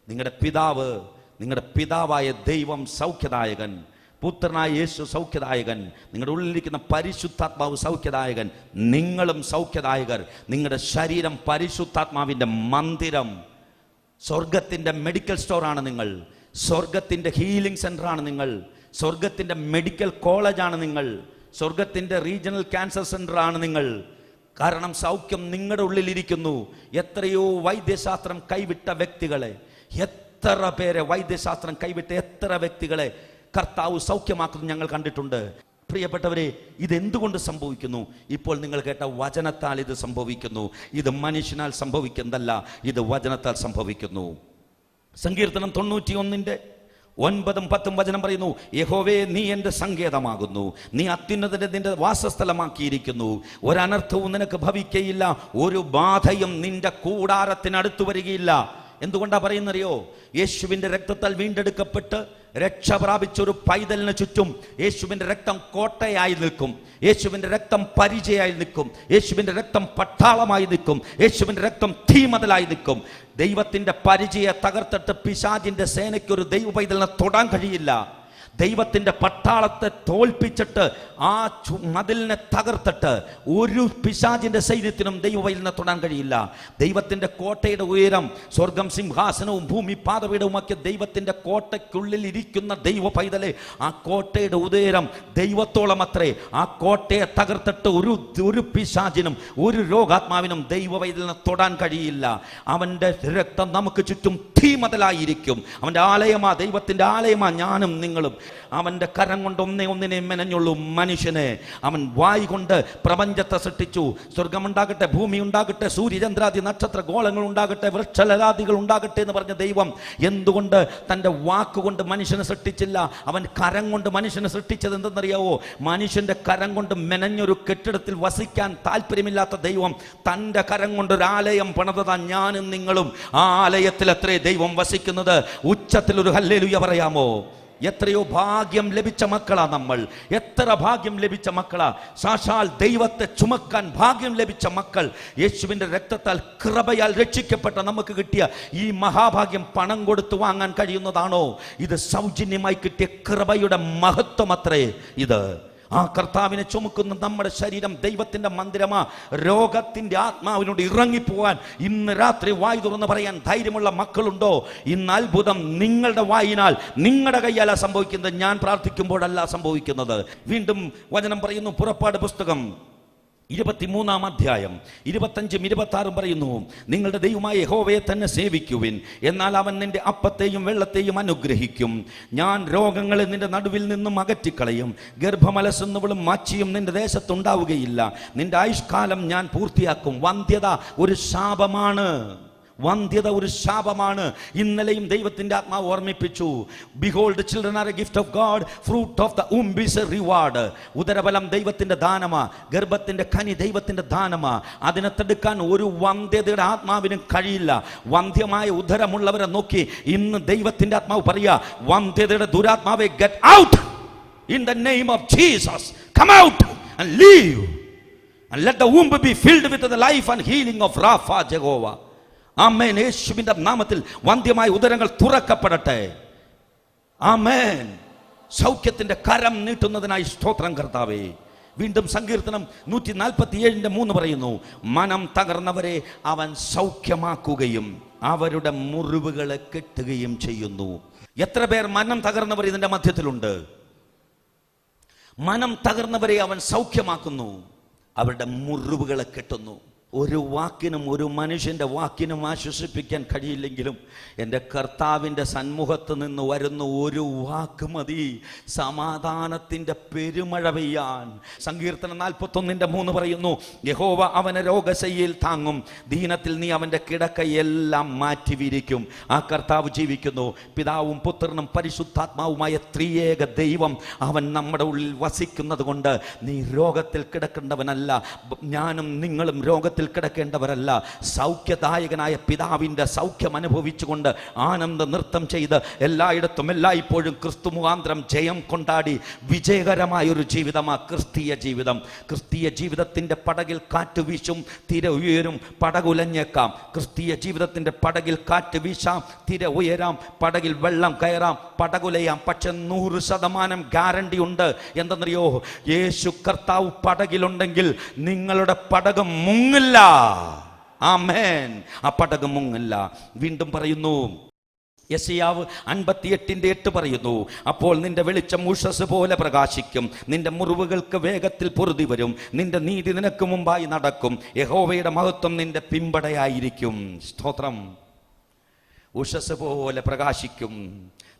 നിങ്ങളുടെ പിതാവായ ദൈവം സൗഖ്യദായകൻ, പുത്രനായ യേശു സൗഖ്യദായകൻ, നിങ്ങളുടെ ഉള്ളിലിരിക്കുന്ന പരിശുദ്ധാത്മാവ് സൗഖ്യദായകൻ. നിങ്ങളും സൗഖ്യദായകർ. നിങ്ങളുടെ ശരീരം പരിശുദ്ധാത്മാവിൻ്റെ മന്ദിരം, സ്വർഗത്തിൻ്റെ മെഡിക്കൽ സ്റ്റോറാണ് നിങ്ങൾ. സ്വർഗത്തിൻ്റെ ഹീലിംഗ് സെൻ്ററാണ് നിങ്ങൾ. സ്വർഗത്തിൻ്റെ മെഡിക്കൽ കോളേജാണ് നിങ്ങൾ. സ്വർഗത്തിൻ്റെ റീജിയണൽ ക്യാൻസർ സെൻ്ററാണ് നിങ്ങൾ. കാരണം സൗഖ്യം നിങ്ങളുടെ ഉള്ളിലിരിക്കുന്നു. എത്രയോ വൈദ്യശാസ്ത്രം കൈവിട്ട വ്യക്തികളെ, എത്ര പേരെ വൈദ്യശാസ്ത്രം കൈവിട്ട എത്ര വ്യക്തികളെ കർത്താവ് സൗഖ്യമാക്കുന്നത് ഞങ്ങൾ കണ്ടിട്ടുണ്ട്. പ്രിയപ്പെട്ടവരെ, ഇതെന്തുകൊണ്ട് സംഭവിക്കുന്നു? ഇപ്പോൾ നിങ്ങൾ കേട്ട വചനത്താൽ ഇത് സംഭവിക്കുന്നു. ഇത് മനുഷ്യനാൽ സംഭവിക്കുന്നതല്ല, ഇത് വചനത്താൽ സംഭവിക്കുന്നു. സങ്കീർത്തനം 91:9-10 വചനം പറയുന്നു, യഹോവേ നീ എൻ്റെ സങ്കേതമാകുന്നു, നീ അത്യുന്നതന്റെ നിന്റെ വാസസ്ഥലമാക്കിയിരിക്കുന്നു. ഒരനർത്ഥവും നിനക്ക് ഭവിക്കയില്ല, ഒരു ബാധയും നിന്റെ കൂടാരത്തിനടുത്തു വരികയില്ല. എന്തുകൊണ്ടാ പറയുന്നറിയോ? യേശുവിൻ്റെ രക്തത്താൽ വീണ്ടെടുക്കപ്പെട്ട് രക്ഷ പ്രാപിച്ചൊരു പൈതലിന് ചുറ്റും യേശുവിൻ്റെ രക്തം കോട്ടയായി നിൽക്കും, യേശുവിൻ്റെ രക്തം പരിചയായി നിൽക്കും, യേശുവിൻ്റെ രക്തം പട്ടാളമായി നിൽക്കും, യേശുവിൻ്റെ രക്തം തീമതലായി നിൽക്കും. ദൈവത്തിൻ്റെ പരിചയെ തകർത്തിട്ട് പിശാചിൻ്റെ സേനയ്ക്കൊരു ദൈവ പൈതലിനെ തൊടാൻ കഴിയില്ല. ദൈവത്തിൻ്റെ പട്ടാളത്തെ തോൽപ്പിച്ചിട്ട് ആ മതിലിനെ തകർത്തിട്ട് ഒരു പിശാചിൻ്റെ സൈന്യത്തിനും ദൈവവൈലിനെ തൊടാൻ കഴിയില്ല. ദൈവത്തിൻ്റെ കോട്ടയുടെ ഉയരം, സ്വർഗം സിംഹാസനവും ഭൂമി പാദപീഠവുമൊക്കെ ദൈവത്തിൻ്റെ കോട്ടയ്ക്കുള്ളിൽ ഇരിക്കുന്ന ദൈവ പൈതലെ, ആ കോട്ടയുടെ ഉയരം ദൈവത്തോളം അത്രേ. ആ കോട്ടയെ തകർത്തിട്ട് ഒരു പിശാചിനും ഒരു രോഗാത്മാവിനും ദൈവവൈതലിനെ തൊടാൻ കഴിയില്ല. അവൻ്റെ രക്തം നമുക്ക് ചുറ്റും തീമതലായിരിക്കും. അവൻ്റെ ആലയമാ, ദൈവത്തിൻ്റെ ആലയമാ ഞാനും നിങ്ങളും. അവൻ്റെ കരം കൊണ്ട് ഒന്നിനെ മെനഞ്ഞുള്ളൂ മനുഷ്യനെ. അവൻ വായ് കൊണ്ട് പ്രപഞ്ചത്തെ സൃഷ്ടിച്ചു. സ്വർഗമുണ്ടാകട്ടെ, ഭൂമി ഉണ്ടാകട്ടെ, സൂര്യചന്ദ്രാദി നക്ഷത്ര ഗോളങ്ങൾ ഉണ്ടാകട്ടെ, വൃക്ഷലതാദികൾ ഉണ്ടാകട്ടെ എന്ന് പറഞ്ഞ ദൈവം എന്തുകൊണ്ട് തൻ്റെ വാക്കുകൊണ്ട് മനുഷ്യനെ സൃഷ്ടിച്ചില്ല? അവൻ കരം കൊണ്ട് മനുഷ്യനെ സൃഷ്ടിച്ചത് എന്തെന്നറിയാവോ? മനുഷ്യൻ്റെ കരം കൊണ്ട് മെനഞ്ഞൊരു കെട്ടിടത്തിൽ വസിക്കാൻ താല്പര്യമില്ലാത്ത ദൈവം തൻ്റെ കരം കൊണ്ട് ഒരു ആലയം പണിതതാ ഞാനും നിങ്ങളും. ആ ആലയത്തിൽ എത്രേ ദൈവം വസിക്കുന്നത്? ഉച്ചത്തിൽ ഒരു ഹല്ലേലൂയ പറയാമോ? എത്രയോ ഭാഗ്യം ലഭിച്ച മക്കളാ നമ്മൾ, എത്ര ഭാഗ്യം ലഭിച്ച മക്കളാ. സാക്ഷാൽ ദൈവത്തെ ചുമക്കാൻ ഭാഗ്യം ലഭിച്ച മക്കൾ. യേശുവിൻ്റെ രക്തത്താൽ കൃപയാൽ രക്ഷിക്കപ്പെട്ട നമുക്ക് കിട്ടിയ ഈ മഹാഭാഗ്യം പണം കൊടുത്തു വാങ്ങാൻ കഴിയുന്നതാണോ? ഇത് സൗജന്യമായി കിട്ടിയ കൃപയുടെ മഹത്വം അത്രേ ഇത്. ആ കർത്താവിനെ ചുമക്കുന്ന നമ്മുടെ ശരീരം ദൈവത്തിൻ്റെ മന്ദിരമാ. രോഗത്തിൻ്റെ ആത്മാവിനോട് ഇറങ്ങിപ്പോവാൻ ഇന്ന് രാത്രി വായ് തുറന്ന് പറയാൻ ധൈര്യമുള്ള മക്കളുണ്ടോ? ഇന്ന് അത്ഭുതം നിങ്ങളുടെ വായിനാൽ, നിങ്ങളുടെ കയ്യാല സംഭവിക്കുന്നത്, ഞാൻ പ്രാർത്ഥിക്കുമ്പോഴല്ല സംഭവിക്കുന്നത്. വീണ്ടും വചനം പറയുന്നു, പുറപ്പാട് പുസ്തകം 23-ാം അധ്യായം 25-ഉം 26-ഉം പറയുന്നു, നിങ്ങളുടെ ദൈവമായ യഹോവയെ തന്നെ സേവിക്കുവിൻ, എന്നാൽ അവൻ നിന്റെ അപ്പത്തെയും വെള്ളത്തെയും അനുഗ്രഹിക്കും. ഞാൻ രോഗങ്ങളെ നിന്റെ നടുവിൽ നിന്നും അകറ്റിക്കളയും. ഗർഭമലസുന്നവളും മാച്ചിയും നിന്റെ ദേശത്തുണ്ടാവുകയില്ല. നിന്റെ ആയുഷ്കാലം ഞാൻ പൂർത്തിയാക്കും. വന്ധ്യത ഒരു ശാപമാണ്. വന്ധ്യത ഒരു ശാപമാണ്. ഇന്നലെയും ദൈവത്തിന്റെ ആത്മാവ് ഓർമ്മിപ്പിച്ചു. Behold children are A gift of God, fruit of the womb is a reward. ഉദരബലം ദൈവത്തിന്റെ ദാനമാ, ഗർഭത്തിന്റെ കനി ദൈവത്തിന്റെ ദാനമാ. അതിനെ തടുക്കാൻ ഒരു വന്ധ്യതയുടെ ആത്മാവിനും കഴിയില്ല. വന്ധ്യമായ ഉദരമുള്ളവരെ നോക്കി ഇന്ന് ദൈവത്തിന്റെ ആത്മാവ് പറയാ, വന്ധ്യതയുടെ ദുരാത്മാവെ, get out in the name of Jesus. Come out and leave and let the womb be filled with the life and healing of Rapha Jehovah. ആമേൻ. യേശുവിന്റെ നാമത്തിൽ വന്ധ്യമായ ഉദരങ്ങൾ തുറക്കപ്പെടട്ടെ. ആമേൻ. സൗഖ്യത്തിന്റെ കരം നീട്ടുന്നതിനായി സ്തോത്രം കർത്താവേ. വീണ്ടും സങ്കീർത്തനം 147:3 പറയുന്നു, മനം തകർന്നവരെ അവൻ സൗഖ്യമാക്കുകയും അവരുടെ മുറിവുകളെ കെട്ടുകയും ചെയ്യുന്നു. എത്ര പേർ മനം തകർന്നവർ ഇതിന്റെ മധ്യത്തിലുണ്ട്? മനം തകർന്നവരെ അവൻ സൗഖ്യമാക്കുന്നു, അവരുടെ മുറിവുകളെ കെട്ടുന്നു. ഒരു വാക്കിനും, ഒരു മനുഷ്യൻ്റെ വാക്കിനും ആശ്വസിപ്പിക്കാൻ കഴിയില്ലെങ്കിലും എൻ്റെ കർത്താവിൻ്റെ സന്മുഖത്ത് നിന്ന് വരുന്ന ഒരു വാക്ക് മതി സമാധാനത്തിൻ്റെ പെരുമഴ പെയ്യാൻ. സങ്കീർത്തനം 41:3 പറയുന്നു, യഹോവ അവനെ രോഗശയ്യയിൽ താങ്ങും, ദീനത്തിൽ നീ അവൻ്റെ കിടക്കയെല്ലാം മാറ്റിവിരിക്കും. ആ കർത്താവ് ജീവിക്കുന്നു. പിതാവും പുത്രനും പരിശുദ്ധാത്മാവുമായ ത്രിയേക ദൈവം അവൻ നമ്മുടെ ഉള്ളിൽ വസിക്കുന്നത് കൊണ്ട് നീ രോഗത്തിൽ കിടക്കേണ്ടവനല്ല. ഞാനും നിങ്ങളും രോഗത്തിൽ കിടക്കേണ്ടവരല്ല. സൗഖ്യദായകനായ പിതാവിന്റെ സൗഖ്യം അനുഭവിച്ചുകൊണ്ട് ആനന്ദ നൃത്തം ചെയ്ത് എല്ലായിടത്തും എല്ലായ്പ്പോഴും ക്രിസ്തു മുഖാന്തരം ജയം കൊണ്ടാടി വിജയകരമായൊരു ജീവിതമാ ക്രിസ്തീയ ജീവിതം. ക്രിസ്തീയ ജീവിതത്തിന്റെ പടകിൽ കാറ്റ് വീശും, തിര ഉയരും, പടകുലഞ്ഞേക്കാം. ക്രിസ്തീയ ജീവിതത്തിന്റെ പടകിൽ കാറ്റ് വീശാം, തിര ഉയരാം, പടകിൽ വെള്ളം കയറാം, പടകുലയാം. പക്ഷെ 100% ഗ്യാരണ്ടി ഉണ്ട്. എന്തെന്നറിയോ? യേശു കർത്താവ് പടകിലുണ്ടെങ്കിൽ നിങ്ങളുടെ പടകം മുങ്ങില്ല. ആമേൻ. ആ പടകം മുങ്ങില്ല. വീണ്ടും പറയുന്നു, യെശയ്യാവ് 58:8 പറയുന്നു, അപ്പോൾ നിന്റെ വെളിച്ചം ഉഷസ് പോലെ പ്രകാശിക്കും, നിന്റെ മുറിവുകൾക്ക് വേഗത്തിൽ പൊറുതി വരും, നിന്റെ നീതി നിനക്ക് മുമ്പായി നടക്കും, യഹോവയുടെ മഹത്വം നിന്റെ പിമ്പടയായിരിക്കും. സ്തോത്രം. ഉഷസ് പോലെ പ്രകാശിക്കും,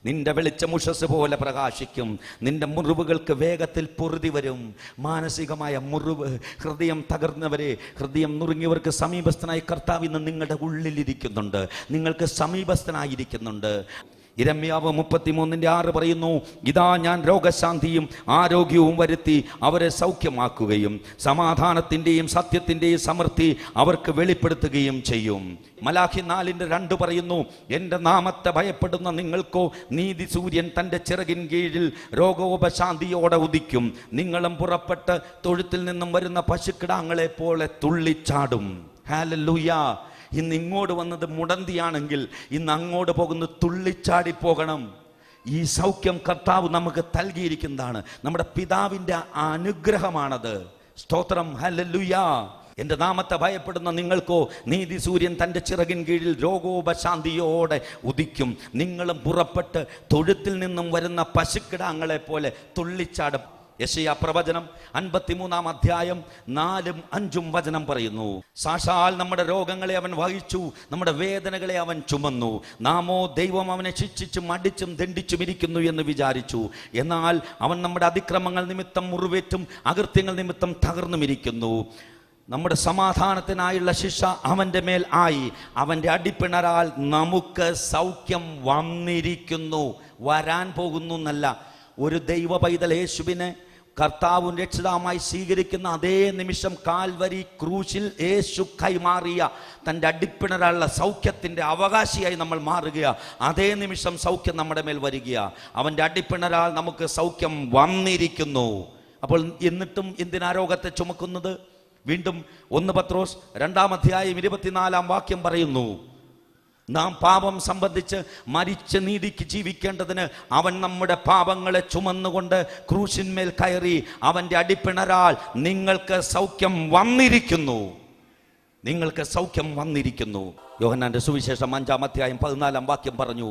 നിന്റെ വെളിച്ചം ഉഷസ് പോലെ പ്രകാശിക്കും, നിന്റെ മുറിവുകൾക്ക് വേഗത്തിൽ പൊറുതി വരും. മാനസികമായ മുറിവ്, ഹൃദയം തകർന്നവരെ, ഹൃദയം നുറുങ്ങിയവർക്ക് സമീപസ്ഥനായി കർത്താവ് ഇന്ന് നിങ്ങളുടെ ഉള്ളിലിരിക്കുന്നുണ്ട്, നിങ്ങൾക്ക് സമീപസ്ഥനായിരിക്കുന്നുണ്ട്. യിരെമ്യാവ് 33:6 പറയുന്നു, ഇതാ ഞാൻ രോഗശാന്തിയും ആരോഗ്യവും വരുത്തി അവരെ സൗഖ്യമാക്കുകയും സമാധാനത്തിൻ്റെയും സത്യത്തിൻ്റെയും സമൃദ്ധി അവർക്ക് വെളിപ്പെടുത്തുകയും ചെയ്യും. മലാഖി 4:2 പറയുന്നു, എൻ്റെ നാമത്തെ ഭയപ്പെടുന്ന നിങ്ങൾക്കോ നീതി സൂര്യൻ തൻ്റെ ചിറകിൻ കീഴിൽ രോഗോപശാന്തിയോടെ ഉദിക്കും. നിങ്ങളും പുറപ്പെട്ട് തൊഴുത്തിൽ നിന്നും വരുന്ന പശുക്കിടാങ്ങളെ പോലെ തുള്ളിച്ചാടും. ഹല്ലേലൂയ. ഇന്ന് ഇങ്ങോട്ട് വന്നത് മുടന്തിയാണെങ്കിൽ ഇന്ന് അങ്ങോട്ട് പോകുന്നത് തുള്ളിച്ചാടി പോകണം. ഈ സൗഖ്യം കർത്താവ് നമുക്ക് നൽകിയിരിക്കുന്നതാണ്. നമ്മുടെ പിതാവിൻ്റെ അനുഗ്രഹമാണത്. സ്തോത്രം. ഹല്ലേലൂയ. എൻ്റെ നാമത്തെ ഭയപ്പെടുന്ന നിങ്ങൾക്കോ നീതി സൂര്യൻ തൻ്റെ ചിറകിൻ കീഴിൽ രോഗോപശാന്തിയോടെ ഉദിക്കും. നിങ്ങളും പുറപ്പെട്ട് തൊഴുത്തിൽ നിന്നും വരുന്ന പശുക്കിടാങ്ങളെ പോലെ തുള്ളിച്ചാടും. യെശയ്യാ പ്രവചനം 53-ാം അധ്യായം 4ഉം 5ഉം വചനം പറയുന്നു, സാക്ഷാൽ നമ്മുടെ രോഗങ്ങളെ അവൻ വഹിച്ചു, നമ്മുടെ വേദനകളെ അവൻ ചുമന്നു. നാമോ ദൈവം അവനെ ശിക്ഷിച്ചും അടിച്ചും ദണ്ഡിച്ചും ഇരിക്കുന്നു എന്ന് വിചാരിച്ചു. എന്നാൽ അവൻ നമ്മുടെ അതിക്രമങ്ങൾ നിമിത്തം മുറിവേറ്റും അകൃത്യങ്ങൾ നിമിത്തം തകർന്നുമിരിക്കുന്നു. നമ്മുടെ സമാധാനത്തിനായുള്ള ശിക്ഷ അവൻ്റെ മേൽ ആയി, അവൻ്റെ അടിപ്പിണരാൽ നമുക്ക് സൗഖ്യം വന്നിരിക്കുന്നു. വരാൻ പോകുന്നു എന്നല്ല. ഒരു ദൈവ പൈതൽ യേശുവിനെ കർത്താവും രക്ഷിതാവുമായി സ്വീകരിക്കുന്ന അതേ നിമിഷം കാൽവരി ക്രൂശിൽ യേശു കൈമാറിയ തൻ്റെ അടിപ്പിണരാനുള്ള സൗഖ്യത്തിൻ്റെ അവകാശിയായി നമ്മൾ മാറുകയാണ്. അതേ നിമിഷം സൗഖ്യം നമ്മുടെ മേൽ വരികയാണ്. അവൻ്റെ അടിപ്പിണരാൽ നമുക്ക് സൗഖ്യം വന്നിരിക്കുന്നു. അപ്പോൾ എന്നിട്ടും എന്തിനാ രോഗത്തെ ചുമക്കുന്നത്? വീണ്ടും 1 പത്രോസ് 2-ാം അധ്യായം 24-ാം വാക്യം പറയുന്നു, നാം പാപം സംബന്ധിച്ച് മരിച്ച നീതിക്ക് ജീവിക്കേണ്ടതിന് അവൻ നമ്മുടെ പാപങ്ങളെ ചുമന്നുകൊണ്ട് ക്രൂശിന്മേൽ കയറി അവൻ്റെ അടിപ്പിണരാൽ നിങ്ങൾക്ക് സൗഖ്യം വന്നിരിക്കുന്നു. നിങ്ങൾക്ക് സൗഖ്യം വന്നിരിക്കുന്നു. യോഹന്നാന്റെ സുവിശേഷം 5-ാം അധ്യായം 14-ാം വാക്യം പറഞ്ഞു,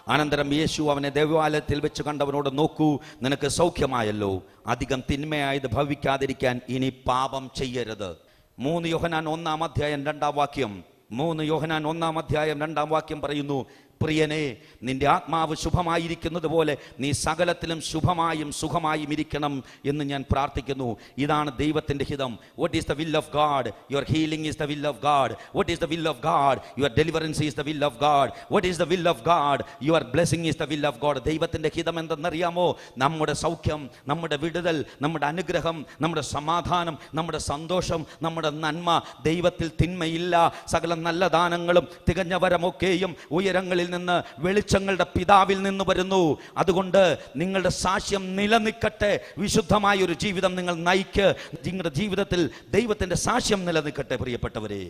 അനന്തരം യേശു അവനെ ദേവാലയത്തിൽ വെച്ച് കണ്ടവനോട്, നോക്കൂ, നിനക്ക് സൗഖ്യമായല്ലോ, അധികം തിന്മയായത് ഭവിക്കാതിരിക്കാൻ ഇനി പാപം ചെയ്യരുത്. 3 യോഹന്നാൻ 1:2 3 യോഹന്നാൻ 1:2 പറയുന്നു, പ്രിയനെ, നിന്റെ ആത്മാവ് ശുഭമായിരിക്കുന്നത് പോലെ നീ സകലത്തിലും ശുഭമായും സുഖമായും ഇരിക്കണം എന്ന് ഞാൻ പ്രാർത്ഥിക്കുന്നു. ഇതാണ് ദൈവത്തിന്റെ ഹിതം. What is the will of God? Your healing is the will of God. What is the will of God? Your deliverance is the will of God. What is the will of God? Your blessing is the will of God. ദൈവത്തിന്റെ ഹിതം എന്തെന്നറിയാമോ? നമ്മുടെ സൗഖ്യം, നമ്മുടെ വിടുതൽ, നമ്മുടെ അനുഗ്രഹം, നമ്മുടെ സമാധാനം, നമ്മുടെ സന്തോഷം, നമ്മുടെ നന്മ. ദൈവത്തിൽ തിന്മയില്ല. സകല നല്ല ദാനങ്ങളും തികഞ്ഞ വരമൊക്കെയും ഉയരങ്ങളിൽ നിന്ന്, വെളിച്ചങ്ങളുടെ പിതാവിൽ നിന്ന് വരുന്നു. അതുകൊണ്ട് നിങ്ങളുടെ സാക്ഷ്യം നിലനിൽക്കട്ടെ. വിശുദ്ധമായ ഒരു ജീവിതം നിങ്ങൾ നയിക്ക്. നിങ്ങളുടെ ജീവിതത്തിൽ ദൈവത്തിന്റെ സാക്ഷ്യം നിലനിൽക്കട്ടെ. പ്രിയപ്പെട്ടവരെ,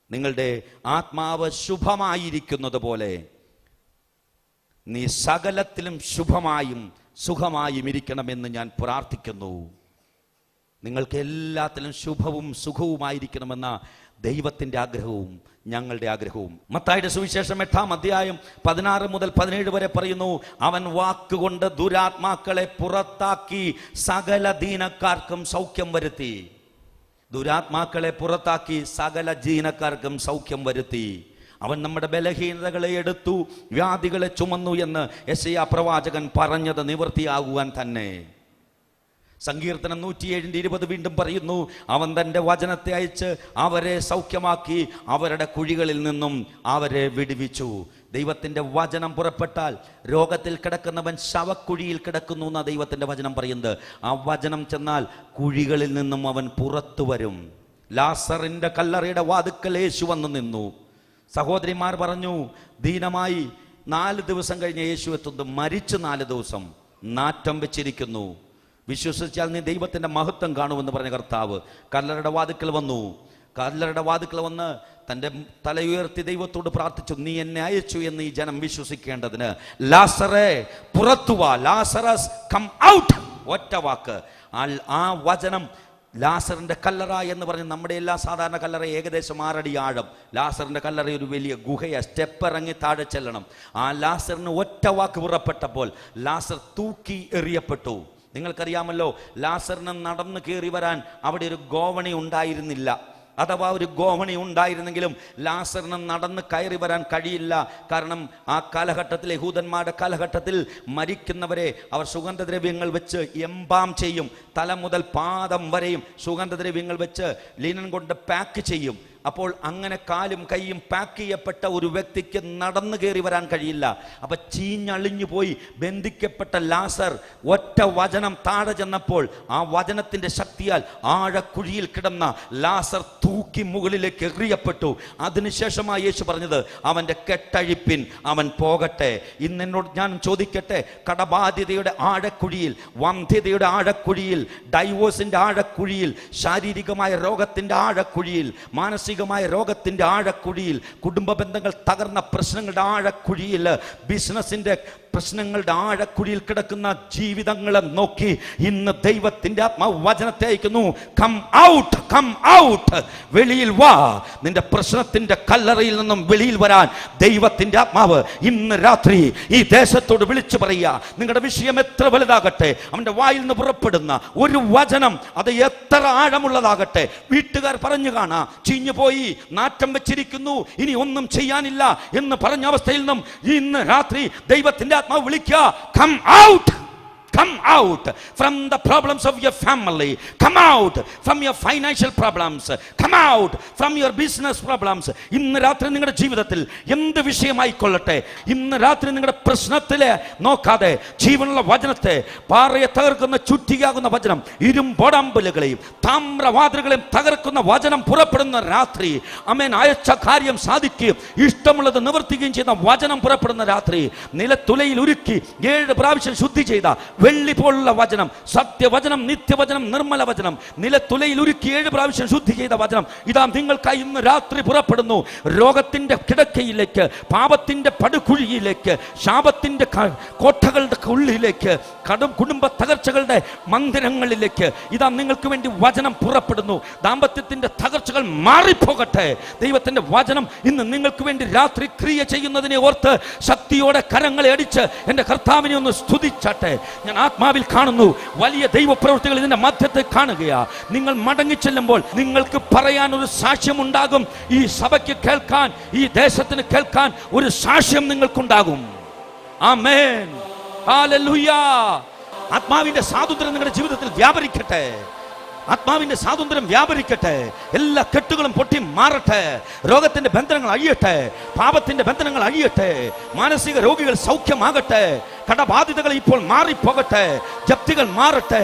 നിങ്ങളുടെ ആത്മാവ് ശുഭമായിരിക്കുന്നത് പോലെ നീ സകലത്തിലും ശുഭമായും സുഖമായും ഇരിക്കണമെന്ന് ഞാൻ പ്രാർത്ഥിക്കുന്നു. നിങ്ങൾക്ക് എല്ലാത്തിലും ശുഭവും സുഖവുമായിരിക്കണമെന്ന ദൈവത്തിന്റെ ആഗ്രഹവും ഞങ്ങളുടെ ആഗ്രഹവും. മത്തായിയുടെ സുവിശേഷം 8:16-17 വരെ പറയുന്നു, അവൻ വാക്കുകൊണ്ട് ദുരാത്മാക്കളെ പുറത്താക്കി സകല ദീനക്കാർക്കും സൗഖ്യം വരുത്തി. ദുരാത്മാക്കളെ പുറത്താക്കി സകല ജീനക്കാർക്കും സൗഖ്യം വരുത്തി. അവൻ നമ്മുടെ ബലഹീനതകളെ എടുത്തു, വ്യാധികളെ ചുമന്നു എന്ന് യെശയ്യാ പ്രവാചകൻ പറഞ്ഞത് നിവൃത്തിയാകുവാൻ തന്നെ. സങ്കീർത്തനം 107:20 വീണ്ടും പറയുന്നു, അവൻ തൻ്റെ വചനത്തെ അയച്ച് അവരെ സൗഖ്യമാക്കി, അവരുടെ കുഴികളിൽ നിന്നും അവരെ വിടുവിച്ചു. ദൈവത്തിൻ്റെ വചനം പുറപ്പെട്ടാൽ രോഗത്തിൽ കിടക്കുന്നവൻ ശവക്കുഴിയിൽ കിടക്കുന്നു എന്നാണ് ദൈവത്തിൻ്റെ വചനം പറയുന്നത്. ആ വചനം ചെന്നാൽ കുഴികളിൽ നിന്നും അവൻ പുറത്തു വരും. ലാസറിൻ്റെ കല്ലറയുടെ വാതുക്കൽ യേശു വന്നു നിന്നു. സഹോദരിമാർ പറഞ്ഞു, ദീനമായി 4 ദിവസം കഴിഞ്ഞ് യേശു എത്തുന്നു. മരിച്ച് 4 ദിവസം നാറ്റം വെച്ചിരിക്കുന്നു. വിശ്വസിച്ചാൽ നീ ദൈവത്തിന്റെ മഹത്വം കാണുമെന്ന് പറഞ്ഞ കർത്താവ് കല്ലറയുടെ വാതിക്കൽ വന്നു. കല്ലറയുടെ വാതിക്കൽ വന്ന് തൻ്റെ തലയുയർത്തി ദൈവത്തോട് പ്രാർത്ഥിച്ചു, നീ എന്നെ അയച്ചു എന്ന് ഈ ജനം വിശ്വസിക്കേണ്ടതിന്. ലാസറേ പുറത്തു വാ, ലാസറസ് കം ഔട്ട്. ഒറ്റ വാക്ക്. ആ വചനം ലാസറിന്റെ കല്ലറ എന്ന് പറഞ്ഞ്, നമ്മുടെ എല്ലാ സാധാരണ കല്ലറ ഏകദേശം 6 അടി ആഴം. ലാസറിന്റെ കല്ലറ ഒരു വലിയ ഗുഹയ, സ്റ്റെപ്പ് ഇറങ്ങി താഴെ ചെല്ലണം. ആ ലാസറിന് ഒറ്റ വാക്ക് പുറപ്പെട്ടപ്പോൾ ലാസർ തൂക്കി എറിയപ്പെട്ടു. നിങ്ങൾക്കറിയാമല്ലോ, ലാസറിന് നടന്ന് കയറി വരാൻ അവിടെ ഒരു ഗോവണി ഉണ്ടായിരുന്നില്ല. അഥവാ ഒരു ഗോവണി ഉണ്ടായിരുന്നെങ്കിലും ലാസറിന് നടന്ന് കയറി വരാൻ കഴിയില്ല. കാരണം ആ കാലഘട്ടത്തിൽ, യഹൂദന്മാരുടെ കാലഘട്ടത്തിൽ, മരിക്കുന്നവരെ അവർ സുഗന്ധദ്രവ്യങ്ങൾ വെച്ച് എംബാം ചെയ്യും. തല മുതൽ പാദം വരെയും സുഗന്ധദ്രവ്യങ്ങൾ വെച്ച് ലിനൻ കൊണ്ട് പാക്ക് ചെയ്യും. അപ്പോൾ അങ്ങനെ കാലും കൈയും പാക്ക് ചെയ്യപ്പെട്ട ഒരു വ്യക്തിക്ക് നടന്നു കയറി വരാൻ കഴിയില്ല. അപ്പൊ ചീഞ്ഞളിഞ്ഞു പോയി ബന്ധിക്കപ്പെട്ട ലാസർ ഒറ്റ വചനം താഴെ ചെന്നപ്പോൾ ആ വചനത്തിന്റെ ശക്തിയാൽ ആഴക്കുഴിയിൽ കിടന്ന ലാസർ തൂക്കി മുകളിലേക്ക് എറിയപ്പെട്ടു. അതിനുശേഷമായി യേശു പറഞ്ഞത്, അവന്റെ കെട്ടഴിപ്പിൻ, അവൻ പോകട്ടെ. ഇന്ന് എന്നോട് ഞാൻ ചോദിക്കട്ടെ, കടബാധ്യതയുടെ ആഴക്കുഴിയിൽ, വന്ധ്യതയുടെ ആഴക്കുഴിയിൽ, ഡൈവോഴ്സിന്റെ ആഴക്കുഴിയിൽ, ശാരീരികമായ രോഗത്തിന്റെ ആഴക്കുഴിയിൽ, മാനസിക രോഗത്തിന്റെ ആഴക്കുഴിയിൽ, കുടുംബ ബന്ധങ്ങൾ തകർന്ന പ്രശ്നങ്ങളുടെ ആഴക്കുഴിയിൽ, ബിസിനസിന്റെ പ്രശ്നങ്ങളുടെ ആഴക്കുഴിയിൽ കിടക്കുന്ന ജീവിതങ്ങളെ നോക്കി ഇന്ന് ദൈവത്തിന്റെ ആത്മാവ് വചനത്തെ അയക്കുന്നു. Come out, come out. വെളിയിൽ വാ. നിന്റെ പ്രശ്നത്തിന്റെ കല്ലറയിൽ നിന്നും വെളിയിൽ വരാൻ ദൈവത്തിന്റെ ആത്മാവ് ഇന്ന് രാത്രി ഈ ദേശത്തോട് വിളിച്ചു പറയുക. നിങ്ങളുടെ വിഷയം എത്ര വലുതാകട്ടെ, അവന്റെ വായിൽ നിന്ന് പുറപ്പെടുന്ന ഒരു വചനം അത് എത്ര ആഴമുള്ളതാകട്ടെ, വീട്ടുകാർ പറഞ്ഞു കാണാ, ചീഞ്ഞു പോയി, നാറ്റം വെച്ചിരിക്കുന്നു, ഇനി ഒന്നും ചെയ്യാനില്ല എന്ന് പറഞ്ഞ അവസ്ഥയിൽ നിന്നും ഇന്ന് രാത്രി ദൈവത്തിന്റെ ആത്മാവ് വിളിക്കുക. Come out. Come out from the problems of your family. Come out from your financial problems. Come out from your business problems. ഇന്ന് രാത്രി നിങ്ങളുടെ ജീവിതത്തിൽ എന്ത് വിഷയമായിക്കൊള്ളട്ടെ, ഇന്ന് രാത്രി നിങ്ങളുടെ പ്രശ്നത്തിലെ നോക്കാതെ ജീവനുള്ള വചനത്തെ, പാറയെ തകർക്കുന്ന ചുറ്റിയാകുന്ന വചനം, ഇരുമ്പൊടമ്പലുകളെയും താമ്രവാതിലുകളെയും തകർക്കുന്ന വചനം പുറപ്പെടുന്ന രാത്രി, ആമേൻ, അയച്ച കാര്യം സാധിക്കുകയും ഇഷ്ടമുള്ളത് നിവർത്തിക്കുകയും ചെയ്യുന്ന വചനം പുറപ്പെടുന്ന രാത്രി, നിലത്തുലയിൽ ഉരുക്കി 7 പ്രാവശ്യം ശുദ്ധി ചെയ്ത വെള്ളി പോലുള്ള വചനം, സത്യവചനം, നിത്യവചനം, നിർമ്മല വചനം, നിലത്തുലയിൽ ഉരുക്കി 7 പ്രാവശ്യം ശുദ്ധി ചെയ്ത വചനം ഇതാ നിങ്ങൾക്കായി ഇന്ന് രാത്രി പുറപ്പെടുന്നു. രോഗത്തിന്റെ കിടക്കയിലേക്ക്, പാപത്തിന്റെ പടുകുഴിയിലേക്ക്, ശാപത്തിന്റെ കോട്ടകളുടെ ഉള്ളിലേക്ക്, കുടുംബ തകർച്ചകളുടെ മന്ദിരങ്ങളിലേക്ക് ഇതാ നിങ്ങൾക്ക് വേണ്ടി വചനം പുറപ്പെടുന്നു. ദാമ്പത്യത്തിന്റെ തകർച്ചകൾ മാറിപ്പോകട്ടെ. ദൈവത്തിന്റെ വചനം ഇന്ന് നിങ്ങൾക്ക് വേണ്ടി രാത്രി ക്രിയ ചെയ്യുന്നതിനെ ഓർത്ത് ശക്തിയോടെ കരങ്ങളെ അടിച്ച് എൻ്റെ കർത്താവിനെ ഒന്ന് സ്തുതിച്ചാട്ടെ. ഞാൻ ആത്മാവിൽ കാണുന്നു വലിയ ദൈവപ്രവൃത്തികൾ ഇതിന്റെ മധ്യത്തെ കാണുകയാ. നിങ്ങൾ മടങ്ങിച്ചെല്ലുമ്പോൾ നിങ്ങൾക്ക് പറയാൻ ഒരു സാക്ഷ്യം ഉണ്ടാകും. ഈ സഭയ്ക്ക് കേൾക്കാൻ, ഈ ദേശത്തിന് കേൾക്കാൻ ഒരു സാക്ഷ്യം നിങ്ങൾക്കുണ്ടാകും. ആമേൻ, ഹല്ലേലൂയ. ആത്മാവിന്റെ സ്വാതന്ത്ര്യം നിങ്ങളുടെ ജീവിതത്തിൽ വ്യാപരിക്കട്ടെ. ആത്മാവിന്റെ സ്വാതന്ത്ര്യം വ്യാപരിക്കട്ടെ. എല്ലാ കെട്ടുകളും പൊട്ടി മാറട്ടെ. രോഗത്തിന്റെ ബന്ധനങ്ങൾ അഴിയട്ടെ. പാപത്തിന്റെ ബന്ധനങ്ങൾ അഴിയട്ടെ. മാനസിക രോഗികൾ സൗഖ്യമാകട്ടെ. കടബാധിതകൾ ഇപ്പോൾ മാറിപ്പോകട്ടെ. ജപ്തികൾ മാറട്ടെ.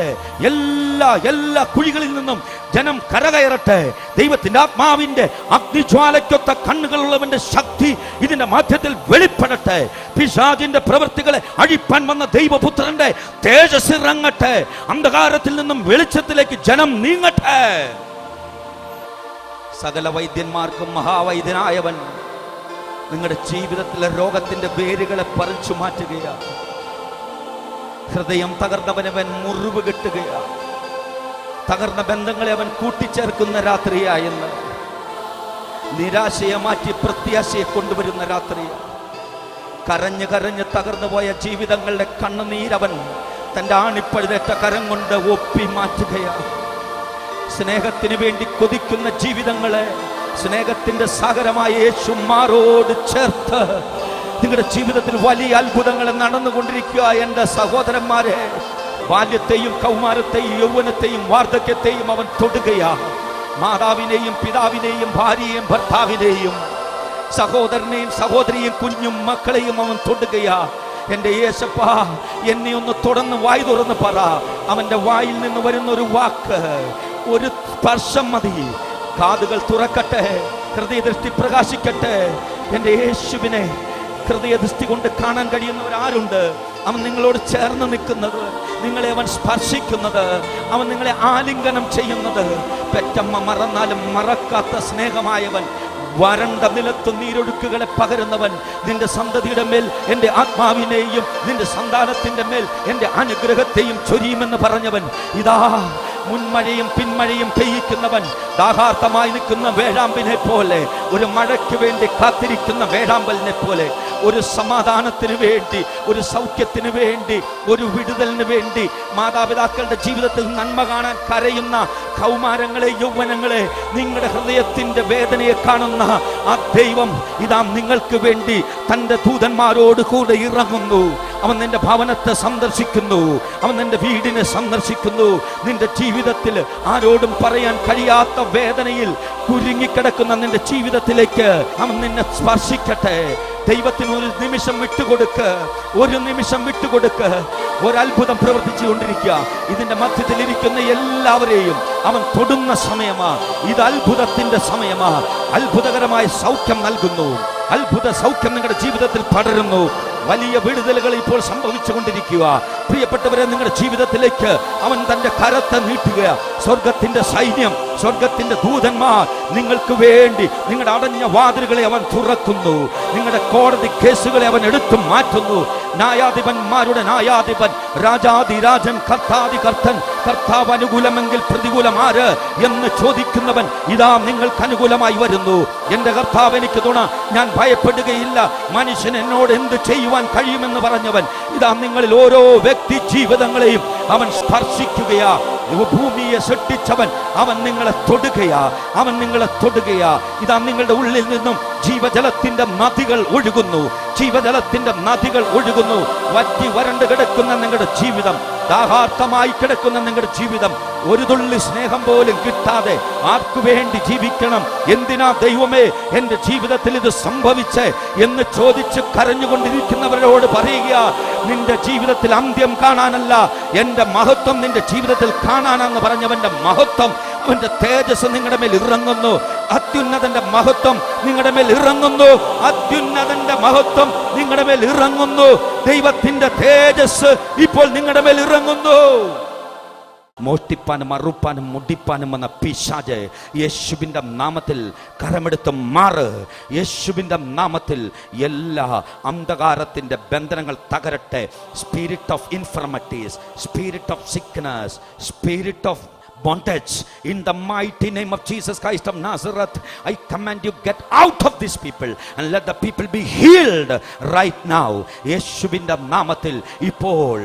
എല്ലാ കുഴികളിൽ നിന്നും ജനം കരകയറട്ടെ. ദൈവത്തിന്റെ ആത്മാവിന്റെ അഗ്നിജ്വാലയ്ക്കൊത്ത കണ്ണുകളുള്ളവന്റെ ശക്തി ഇതിന്റെ മധ്യത്തിൽ വെളിപ്പെടട്ടെ. പിശാചിന്റെ പ്രവൃത്തികളെ അഴിപ്പാൻ വന്ന ദൈവപുത്രന്റെ തേജസ് ഇറങ്ങട്ടെ. അന്ധകാരത്തിൽ നിന്നും വെളിച്ചത്തിലേക്ക് ജനം നീങ്ങട്ടെ. സകല വൈദ്യന്മാർക്കും മഹാവൈദ്യനായവൻ നിങ്ങളുടെ ജീവിതത്തിലെ രോഗത്തിന്റെ വേരുകളെ പറിച്ചു മാറ്റുകയാണ്. ഹൃദയം തകർന്നവനവൻ മുറിവ് കെട്ടുകയാണ്. തകർന്ന ബന്ധങ്ങളെ അവൻ കൂട്ടിച്ചേർക്കുന്ന രാത്രിയായെന്ന്, നിരാശയെ മാറ്റി പ്രത്യാശയെ കൊണ്ടുവരുന്ന രാത്രിയാണ്. കരഞ്ഞ് കരഞ്ഞ് തകർന്നു പോയ ജീവിതങ്ങളുടെ കണ്ണുനീരവൻ തൻ്റെ ആണിപ്പഴുതേറ്റ കരം കൊണ്ട് ഒപ്പി മാറ്റുകയാണ്. സ്നേഹത്തിന് വേണ്ടി കൊതിക്കുന്ന ജീവിതങ്ങളെ സ്നേഹത്തിന്റെ സാഗരമായ യേശു മാറോട് ചേർത്ത് നിങ്ങളുടെ ജീവിതത്തിൽ വലിയ അത്ഭുതങ്ങൾ നടന്നുകൊണ്ടിരിക്കുക. എൻ്റെ സഹോദരന്മാരെ, ബാല്യത്തെയും കൗമാരത്തെയും യൗവനത്തെയും വാർദ്ധക്യത്തെയും അവൻ തൊടുകയാ. മാതാവിനെയും പിതാവിനെയും ഭാര്യയെയും ഭർത്താവിനെയും സഹോദരനെയും സഹോദരിയെയും കുഞ്ഞും മക്കളെയും അവൻ തൊടുകയാ. എൻ്റെ യേശപ്പ, എന്നെ ഒന്ന് തുടർന്ന് വായി തുറന്ന് പറ. അവൻ്റെ വായിൽ നിന്ന് വരുന്ന ഒരു വാക്ക്, ഒരു സ്പർശം മതി. കാതുകൾ തുറക്കട്ടെ, ഹൃദയദൃഷ്ടി പ്രകാശിക്കട്ടെ. എൻ്റെ യേശുവിനെ ഹൃദയദൃഷ്ടി കൊണ്ട് കാണാൻ കഴിയുന്നവരാരുണ്ട്? അവൻ നിങ്ങളോട് ചേർന്ന് നിൽക്കുന്നത്, നിങ്ങളെ അവൻ സ്പർശിക്കുന്നത്, അവൻ നിങ്ങളെ ആലിംഗനം ചെയ്യുന്നത്. പെറ്റമ്മ മറന്നാലും മറക്കാത്ത സ്നേഹമായവൻ, വരണ്ട നിലത്ത് നീരൊഴുക്കുകളെ പകരുന്നവൻ, നിന്റെ സന്തതിയുടെ മേൽ എൻ്റെ ആത്മാവിനെയും നിന്റെ സന്താനത്തിൻ്റെ മേൽ എൻ്റെ അനുഗ്രഹത്തെയും ചൊരിയുമെന്ന് പറഞ്ഞവൻ, ഇതാ മുൻമഴയും പിന്മഴയും പെയ്യിക്കുന്നവൻ, ദാഹാർത്ഥമായി നിൽക്കുന്ന വേഴാമ്പിനെ പോലെ, ഒരു മഴയ്ക്ക് വേണ്ടി കാത്തിരിക്കുന്ന വേഴാമ്പലിനെ പോലെ, ഒരു സമാധാനത്തിന് വേണ്ടി, ഒരു സൗഖ്യത്തിന് വേണ്ടി, ഒരു വിടുതലിന് വേണ്ടി, മാതാപിതാക്കളുടെ ജീവിതത്തിൽ നന്മ കാണാൻ കരയുന്ന കൗമാരങ്ങളെ, യൗവനങ്ങളെ, നിങ്ങളുടെ ഹൃദയത്തിന്റെ വേദനയെ കാണുന്ന ആ ദൈവം ഇതാ നിങ്ങൾക്ക് വേണ്ടി തൻ്റെ ദൂതന്മാരോട് കൂടെ ഇറങ്ങുന്നു. അവൻ നിന്റെ ഭവനത്തെ സന്ദർശിക്കുന്നു, അവൻ നിന്റെ വീടിനെ സന്ദർശിക്കുന്നു. നിന്റെ ജീവിതത്തിൽ ആരോടും പറയാൻ കഴിയാത്ത വേദനയിൽ കുരുങ്ങിക്കിടക്കുന്ന നിന്റെ ജീവിതത്തിലേക്ക് അവൻ നിന്നെ സ്പർശിക്കട്ടെ. ദൈവത്തിന് ഒരു നിമിഷം വിട്ടുകൊടുക്ക്, ഒരു നിമിഷം വിട്ടുകൊടുക്ക്. ഒരത്ഭുതം പ്രവർത്തിച്ചു കൊണ്ടിരിക്കുക. ഇതിന്റെ മധ്യത്തിൽ ഇരിക്കുന്ന എല്ലാവരെയും അവൻ തൊടുന്ന സമയമാ. ഇത് അത്ഭുതത്തിന്റെ സമയമാ. അത്ഭുതകരമായ സൗഖ്യം നൽകുന്നു. അത്ഭുത സൗഖ്യം നിങ്ങളുടെ ജീവിതത്തിൽ പടരുന്നു. വലിയ വിടുതലുകൾ ഇപ്പോൾ സംഭവിച്ചു കൊണ്ടിരിക്കുക. പ്രിയപ്പെട്ടവരെ, നിങ്ങളുടെ ജീവിതത്തിലേക്ക് അവൻ തന്റെ കരത്തെ നീട്ടുക. സ്വർഗത്തിന്റെ സൈന്യം, സ്വർഗത്തിന്റെ ദൂതന്മാർ നിങ്ങൾക്ക് വേണ്ടി നിങ്ങളുടെ അടഞ്ഞ വാതിലുകളെ അവൻ തുറക്കുന്നു. നിങ്ങളുടെ കോടതി കേസുകളെ അവൻ എടുത്തു മാറ്റുന്നു. ന്യായാധിപന്മാരുടെ ന്യായാധിപൻ, രാജാതിരാജൻ, കർത്താതി കർത്തൻ, കർത്താവ് അനുകൂലമെങ്കിൽ പ്രതികൂലമാര് എന്ന് ചോദിക്കുന്നവൻ ഇതാ നിങ്ങൾക്ക് അനുകൂലമായി വരുന്നു. എൻ്റെ കർത്താവ് എനിക്ക് തുണ, ഞാൻ ഭയപ്പെടുകയില്ല. മനുഷ്യൻ എന്നോട് എന്ത് ചെയ്യുവാൻ കഴിയുമെന്ന് പറഞ്ഞവൻ ഇതാ നിങ്ങളിൽ ഓരോ വ്യക്തി ജീവിതങ്ങളെയും അവൻ സ്പർശിക്കുകയാ. ഭൂമിയെ സൃഷ്ടിച്ചവൻ അവൻ നിങ്ങളെ തൊടുകയാ, അവൻ നിങ്ങളെ തൊടുകയാ. ഇതാ നിങ്ങളുടെ ഉള്ളിൽ നിന്നും ജീവജലത്തിന്റെ നദികൾ ഒഴുകുന്നു, ജീവജലത്തിന്റെ നദികൾ ഒഴുകുന്നു. വറ്റി വരണ്ട് കിടക്കുന്ന നിങ്ങളുടെ ജീവിതം, ദാഹാർത്ഥമായി കിടക്കുന്ന നിങ്ങളുടെ ജീവിതം, ഒരു തുള്ളി സ്നേഹം പോലും കിട്ടാതെ ആർക്കു വേണ്ടി ജീവിക്കണം? എന്തിനാ ദൈവമേ എൻ്റെ ജീവിതത്തിൽ ഇത് സംഭവിച്ചേ എന്ന് ചോദിച്ച് കരഞ്ഞുകൊണ്ടിരിക്കുന്നവരോട് പറയുക, നിന്റെ ജീവിതത്തിൽ അന്ത്യം കാണാനല്ല, എൻ്റെ മഹത്വം നിന്റെ ജീവിതത്തിൽ കാണാനെന്ന് പറഞ്ഞവന്റെ മഹത്വം, അവന്റെ തേജസ് നിങ്ങളുടെ മേൽ ഇറങ്ങുന്നു. അത്യുന്നതന്റെ മഹത്വം നിങ്ങളുടെ മേൽ ഇറങ്ങുന്നു. അത്യുന്നതന്റെ മഹത്വം നിങ്ങളുടെ മേൽ ഇറങ്ങുന്നു. ദൈവത്തിന്റെ തേജസ് ഇപ്പോൾ നിങ്ങളുടെ മേൽ ഇറങ്ങുന്നു. മോഷ്ടിപ്പാനും അറുപ്പാനും മുടിപ്പാനും വന്ന പിശാച് യേശുവിൻ്റെ നാമത്തിൽ കരമെടുത്ത് മാറ്. യേശുവിൻ്റെ നാമത്തിൽ എല്ലാ അന്ധകാരത്തിൻ്റെ ബന്ധനങ്ങൾ തകരട്ടെ. Spirit of infirmities, spirit of sickness, spirit of bondage, in the mighty name of Jesus Christ of Nazareth, I command you, get out of these people and let the people be healed right now. യേശുവിൻ്റെ നാമത്തിൽ ഇപ്പോൾ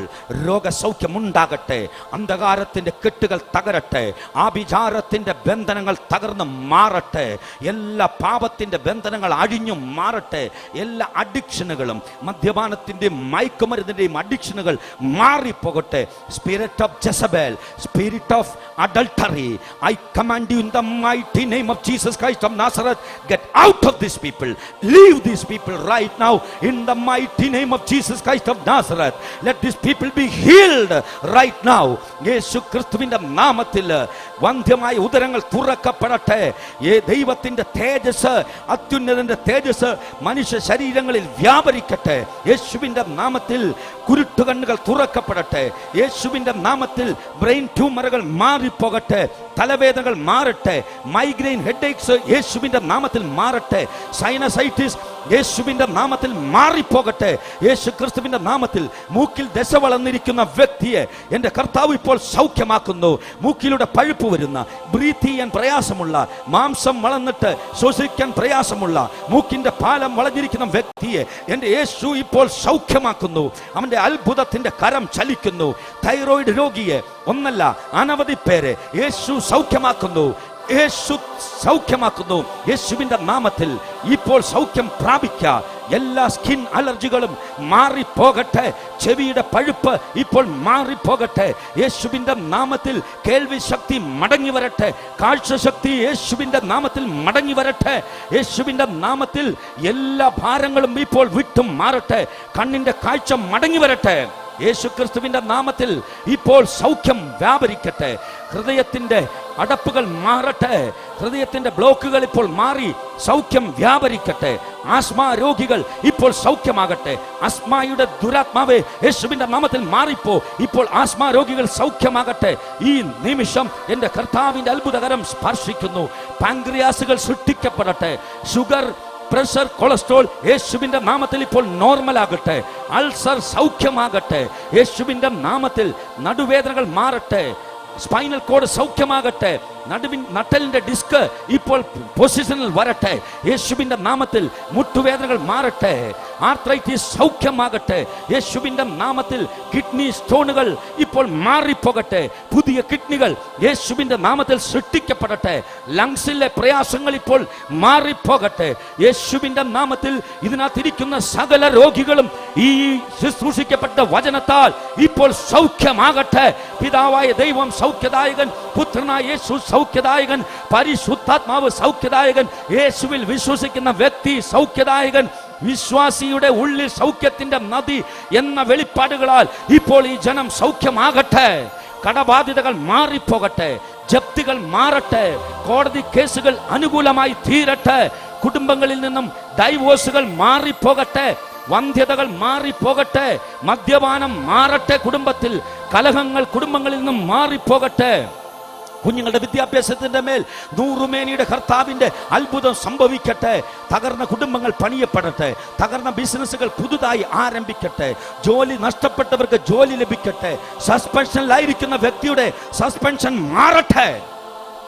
രോഗസൗഖ്യം ഉണ്ടാകട്ടെ. അന്ധകാരത്തിൻ്റെ കെട്ടുകൾ തകരട്ടെ. ആഭിചാരത്തിൻ്റെ ബന്ധനങ്ങൾ തകർന്ന് മാറട്ടെ. എല്ലാ പാപത്തിൻ്റെ ബന്ധനങ്ങൾ അഴിഞ്ഞു മാറട്ടെ. എല്ലാ അഡിക്ഷനുകളും, മദ്യപാനത്തിൻ്റെയും മയക്കുമരുന്നിൻ്റെയും അഡിക്ഷനുകൾ മാറിപ്പോകട്ടെ. Spirit of Jezebel, spirit of adultery, I command you in the mighty name of Jesus Christ of Nazareth, get out of these people. Leave these people right now in the mighty name of Jesus Christ of Nazareth. Let these people be healed right now. യേശു ക്രിസ്തുവിന്റെ നാമത്തിൽ വന്ധ്യമായ ഉദരങ്ങൾ തുറക്കപ്പെടട്ടെ. ദൈവത്തിന്റെ തേജസ്, അത്യുന്നതന്റെ തേജസ് മനുഷ്യ ശരീരങ്ങളിൽ വ്യാപരിക്കട്ടെ. യേശുവിന്റെ നാമത്തിൽ കുരുട്ടുകണ്ണുകൾ തുറക്കപ്പെടട്ടെ. യേശുവിന്റെ നാമത്തിൽ brain ട്യൂമറുകൾ മാറിപ്പോകട്ടെ. തലവേദനകൾ മാറട്ടെ. മൈഗ്രെയിൻ ഹെഡേക്സ് യേശുവിന്റെ നാമത്തിൽ മാറട്ടെ. സൈനസൈറ്റിസ് യേശുവിന്റെ നാമത്തിൽ മാറിപ്പോകട്ടെ. യേശു ക്രിസ്തുവിന്റെ നാമത്തിൽ മൂക്കിൽ ദശ വളർന്നിരിക്കുന്ന വ്യക്തിയെ എൻ്റെ കർത്താവ് ഇപ്പോൾ സൗഖ്യമാക്കുന്നു. മൂക്കിലൂടെ പഴുപ്പ് വരുന്ന, ബ്രീത്ത് ചെയ്യാൻ പ്രയാസമുള്ള, മാംസം വളർന്നിട്ട് ശ്വസിക്കാൻ പ്രയാസമുള്ള, മൂക്കിന്റെ പാലം വളഞ്ഞിരിക്കുന്ന വ്യക്തിയെ എൻ്റെ യേശു ഇപ്പോൾ സൗഖ്യമാക്കുന്നു. അവന്റെ അത്ഭുതത്തിന്റെ കരം ചലിക്കുന്നു. തൈറോയിഡ് രോഗിയെ ഒന്നല്ല അനവധി പേരെ യേശു സൗഖ്യമാക്കുന്നു. യേശു സൗഖ്യമാക്കുന്നു. യേശുവിന്റെ നാമത്തിൽ ഇപ്പോൾ സൗഖ്യം പ്രാപിക്കുക. എല്ലാ സ്കിൻ അലർജികളും മാറിപ്പോകട്ടെ. ചെവിയുടെ പഴുപ്പ് ഇപ്പോൾ മാറിപ്പോകട്ടെ. യേശുവിന്റെ നാമത്തിൽ കേൾവി ശക്തി മടങ്ങി വരട്ടെ. കാഴ്ച ശക്തി യേശുവിന്റെ നാമത്തിൽ മടങ്ങി വരട്ടെ. യേശുവിന്റെ നാമത്തിൽ എല്ലാ ഭാരങ്ങളും ഇപ്പോൾ വിട്ടും മാറട്ടെ. കണ്ണിന്റെ കാഴ്ച മടങ്ങി വരട്ടെ. യേശു ക്രിസ്തുവിന്റെ നാമത്തിൽ ഇപ്പോൾ സൗഖ്യം വ്യാപരിക്കട്ടെ. ഹൃദയത്തിന്റെ അടപ്പുകൾ മാറട്ടെ. ഹൃദയത്തിന്റെ ബ്ലോക്കുകൾ ഇപ്പോൾ മാറി സൗഖ്യം വ്യാപരിക്കട്ടെ. ആസ്മ രോഗികൾ ഇപ്പോൾ സൗഖ്യമാകട്ടെ. ആസ്മയുടെ ദുരാത്മാവേ യേശുവിന്റെ നാമത്തിൽ മാറിപ്പോ. ഇപ്പോൾ ആസ്മ രോഗികൾ സൗഖ്യമാകട്ടെ. ഈ നിമിഷം എൻ്റെ കർത്താവിന്റെ അത്ഭുതകരം സ്പർശിക്കുന്നു. പാൻക്രിയാസുകൾ സൃഷ്ടിക്കപ്പെടട്ടെ. ഷുഗർ, പ്രഷർ, കൊളസ്ട്രോൾ യേശുവിന്റെ നാമത്തിൽ ഇപ്പോൾ നോർമൽ ആകട്ടെ. അൾസർ സൗഖ്യമാകട്ടെ. യേശുവിന്റെ നാമത്തിൽ നടുവേദനകൾ മാറട്ടെ. സ്പൈനൽ കോഡ് സൗഖ്യമാകട്ടെ. നട്ടലിന്റെ ഡിസ്ക് ഇപ്പോൾ പൊസിഷനിൽ വരട്ടെ. യേശുവിന്റെ നാമത്തിൽ മുട്ടുവേദനകൾ മാറട്ടെ. ആർത്രൈറ്റിസ് സൗഖ്യമാകട്ടെ. യേശുവിന്റെ നാമത്തിൽ കിഡ്നി സ്റ്റോണുകൾ ഇപ്പോൾ മാറിപ്പോകട്ടെ. പുതിയ കിഡ്നികൾ യേശുവിന്റെ നാമത്തിൽ സൃഷ്ടിക്കപ്പെടട്ടെ. ലങ്സിലെ പ്രയാസങ്ങൾ ഇപ്പോൾ മാറിപ്പോകട്ടെ. യേശുവിന്റെ നാമത്തിൽ ഇതിനകത്തിരിക്കുന്ന സകല രോഗികളും ഈ ശുശ്രൂഷിക്കപ്പെട്ട വചനത്താൽ ഇപ്പോൾ സൗഖ്യമാകട്ടെ. പിതാവായ ദൈവം സൗഖ്യദായകൻ, പുത്രനായ യേശു സൗഖ്യദായകൻ, പരിശുദ്ധാത്മാവ് സൗഖ്യദായകൻ. യേശുവിൽ വിശ്വസിക്കുന്ന വ്യക്തി സൗഖ്യദായകൻ. വിശ്വാസിയുടെ ഉള്ളിൽ സൗഖ്യത്തിന്റെ നദി എന്ന വെളിപ്പാടുകളാൽ ഇപ്പോൾ ഈ ജനം സൗഖ്യമാകട്ടെ. കടബാധ്യതകൾ മാറിപ്പോകട്ടെ. ജപ്തികൾ മാറട്ടെ. കോടതി കേസുകൾ അനുകൂലമായി തീരട്ടെ. കുടുംബങ്ങളിൽ നിന്നും ഡൈവോഴ്സുകൾ മാറിപ്പോകട്ടെ. വന്ധ്യതകൾ മാറിപ്പോകട്ടെ. മദ്യപാനം മാറട്ടെ. കുടുംബത്തിൽ കലഹങ്ങൾ കുടുംബങ്ങളിൽ നിന്നും മാറിപ്പോകട്ടെ. കുഞ്ഞുങ്ങളുടെ വിദ്യാഭ്യാസത്തിന്റെ മേൽ നൂറുമേനിയുടെ കർത്താവിന്റെ അത്ഭുതം സംഭവിക്കട്ടെ. തകർന്ന കുടുംബങ്ങൾ പണിയപ്പെടട്ടെ. തകർന്ന ബിസിനസ്സുകൾ പുതുതായി ആരംഭിക്കട്ടെ. ജോലി നഷ്ടപ്പെട്ടവർക്ക് ജോലി ലഭിക്കട്ടെ. സസ്പെൻഷനിലായിരിക്കുന്ന വ്യക്തിയുടെ സസ്പെൻഷൻ മാറട്ടെ.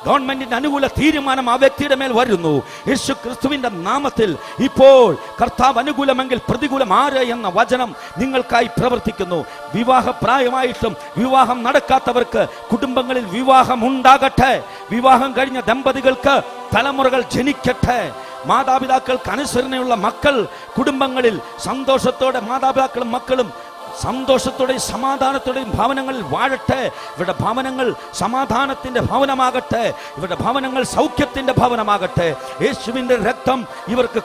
ഗവൺമെന്റിന്റെ അനുകൂല തീരുമാനം ആ വ്യക്തിയുടെ മേൽ വരുന്നു. യേശു ക്രിസ്തുവിന്റെ നാമത്തിൽ ഇപ്പോൾ കർത്താവ് അനുകൂലമെങ്കിൽ പ്രതികൂലം ആര് എന്ന വചനം നിങ്ങൾക്കായി പ്രവർത്തിക്കുന്നു. വിവാഹപ്രായമായിട്ടും വിവാഹം നടക്കാത്തവർക്ക് കുടുംബങ്ങളിൽ വിവാഹം ഉണ്ടാകട്ടെ. വിവാഹം കഴിഞ്ഞ ദമ്പതികൾക്ക് തലമുറകൾ ജനിക്കട്ടെ. മാതാപിതാക്കൾക്ക് അനുസരണയുള്ള മക്കൾ കുടുംബങ്ങളിൽ സന്തോഷത്തോടെ മാതാപിതാക്കളും മക്കളും സന്തോഷത്തോടെയും സമാധാനത്തോടെയും ഭവനങ്ങളിൽ വാഴട്ടെ. ഇവരുടെ ഭവനങ്ങൾ സമാധാനത്തിന്റെ ഭവനമാകട്ടെ. ഇവരുടെ ഭവനങ്ങൾ സൗഖ്യത്തിന്റെ ഭവനമാകട്ടെ. യേശുവിന്റെ രക്തം ഇവർക്ക്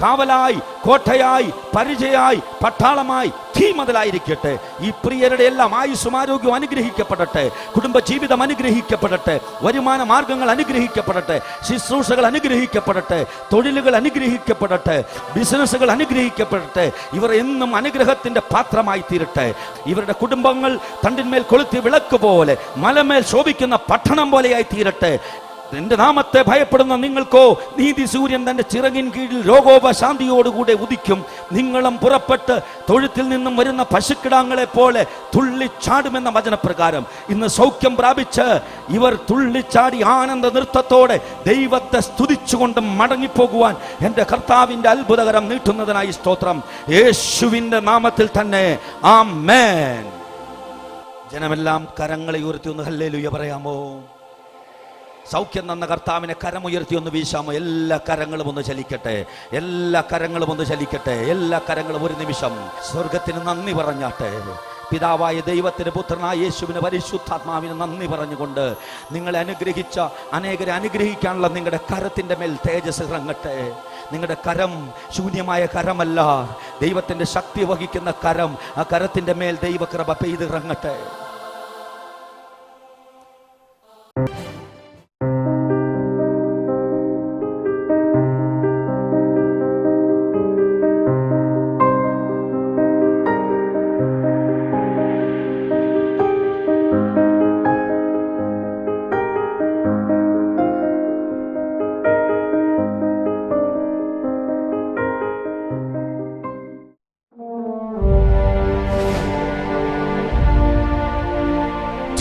കാവലായി, കോട്ടയായി, പരിചയായി, പട്ടാളമായി, ധീമതലായിരിക്കട്ടെ. ഈ പ്രിയരുടെ എല്ലാം ആയുസ്സും ആരോഗ്യവും അനുഗ്രഹിക്കപ്പെടട്ടെ. കുടുംബ ജീവിതം അനുഗ്രഹിക്കപ്പെടട്ടെ. വരുമാന മാർഗങ്ങൾ അനുഗ്രഹിക്കപ്പെടട്ടെ. ശുശ്രൂഷകൾ അനുഗ്രഹിക്കപ്പെടട്ടെ. തൊഴിലുകൾ അനുഗ്രഹിക്കപ്പെടട്ടെ. ബിസിനസ്സുകൾ അനുഗ്രഹിക്കപ്പെടട്ടെ. ഇവർ എന്നും അനുഗ്രഹത്തിന്റെ പാത്രമായി തീരട്ടെ. ഇവരുടെ കുടുംബങ്ങൾ തണ്ടിന്മേൽ കൊളുത്തിയ വിളക്ക് പോലെ, മലമേൽ ശോഭിക്കുന്ന പട്ടണം പോലെയായി തീരട്ടെ. എന്റെ നാമത്തെ ഭയപ്പെടുന്ന നിങ്ങൾക്കോ നീതി സൂര്യൻ തന്റെ ചിറകിൻ കീഴിൽ രോഗോപശാന്തിയോടുകൂടെ ഉദിക്കും. നിങ്ങളും പുറപ്പെട്ട് തൊഴുത്തിൽ നിന്നും വരുന്ന പശുക്കിടാങ്ങളെ പോലെ തുള്ളിച്ചാടുമെന്ന വചനപ്രകാരം ഇന്ന് സൗഖ്യം പ്രാപിച്ച് ഇവർ തുള്ളിച്ചാടി ആനന്ദ നൃത്തത്തോടെ ദൈവത്തെ സ്തുതിച്ചുകൊണ്ട് മടങ്ങിപ്പോകുവാൻ എൻ്റെ കർത്താവിൻ്റെ അത്ഭുതകരം നീട്ടുന്നതിനായി സ്തോത്രം. യേശുവിൻ്റെ നാമത്തിൽ തന്നെ ആമേൻ. ജനമെല്ലാം കരങ്ങളെ ഉയർത്തി ഒന്ന് ഹല്ലേലൂയ പറയാമോ? സൗഖ്യം തന്ന കർത്താവിനെ കരമുയർത്തി ഒന്ന് വീശാമോ? എല്ലാ കരങ്ങളും ഒന്ന് ചലിക്കട്ടെ. എല്ലാ കരങ്ങളും ഒന്ന് ചലിക്കട്ടെ. എല്ലാ കരങ്ങളും ഒരു നിമിഷം സ്വർഗത്തിന് നന്ദി പറഞ്ഞാട്ടെ. പിതാവായ ദൈവത്തിന്, പുത്രനായ യേശുവിന്, പരിശുദ്ധാത്മാവിന് നന്ദി പറഞ്ഞുകൊണ്ട് നിങ്ങളെ അനുഗ്രഹിച്ച അനേകരെ അനുഗ്രഹിക്കാനുള്ള നിങ്ങളുടെ കരത്തിൻ്റെ മേൽ തേജസ് ഇറങ്ങട്ടെ. നിങ്ങളുടെ കരം ശൂന്യമായ കരമല്ല, ദൈവത്തിൻ്റെ ശക്തി വഹിക്കുന്ന കരം. ആ കരത്തിൻ്റെ മേൽ ദൈവകൃപ പെയ്തിറങ്ങട്ടെ.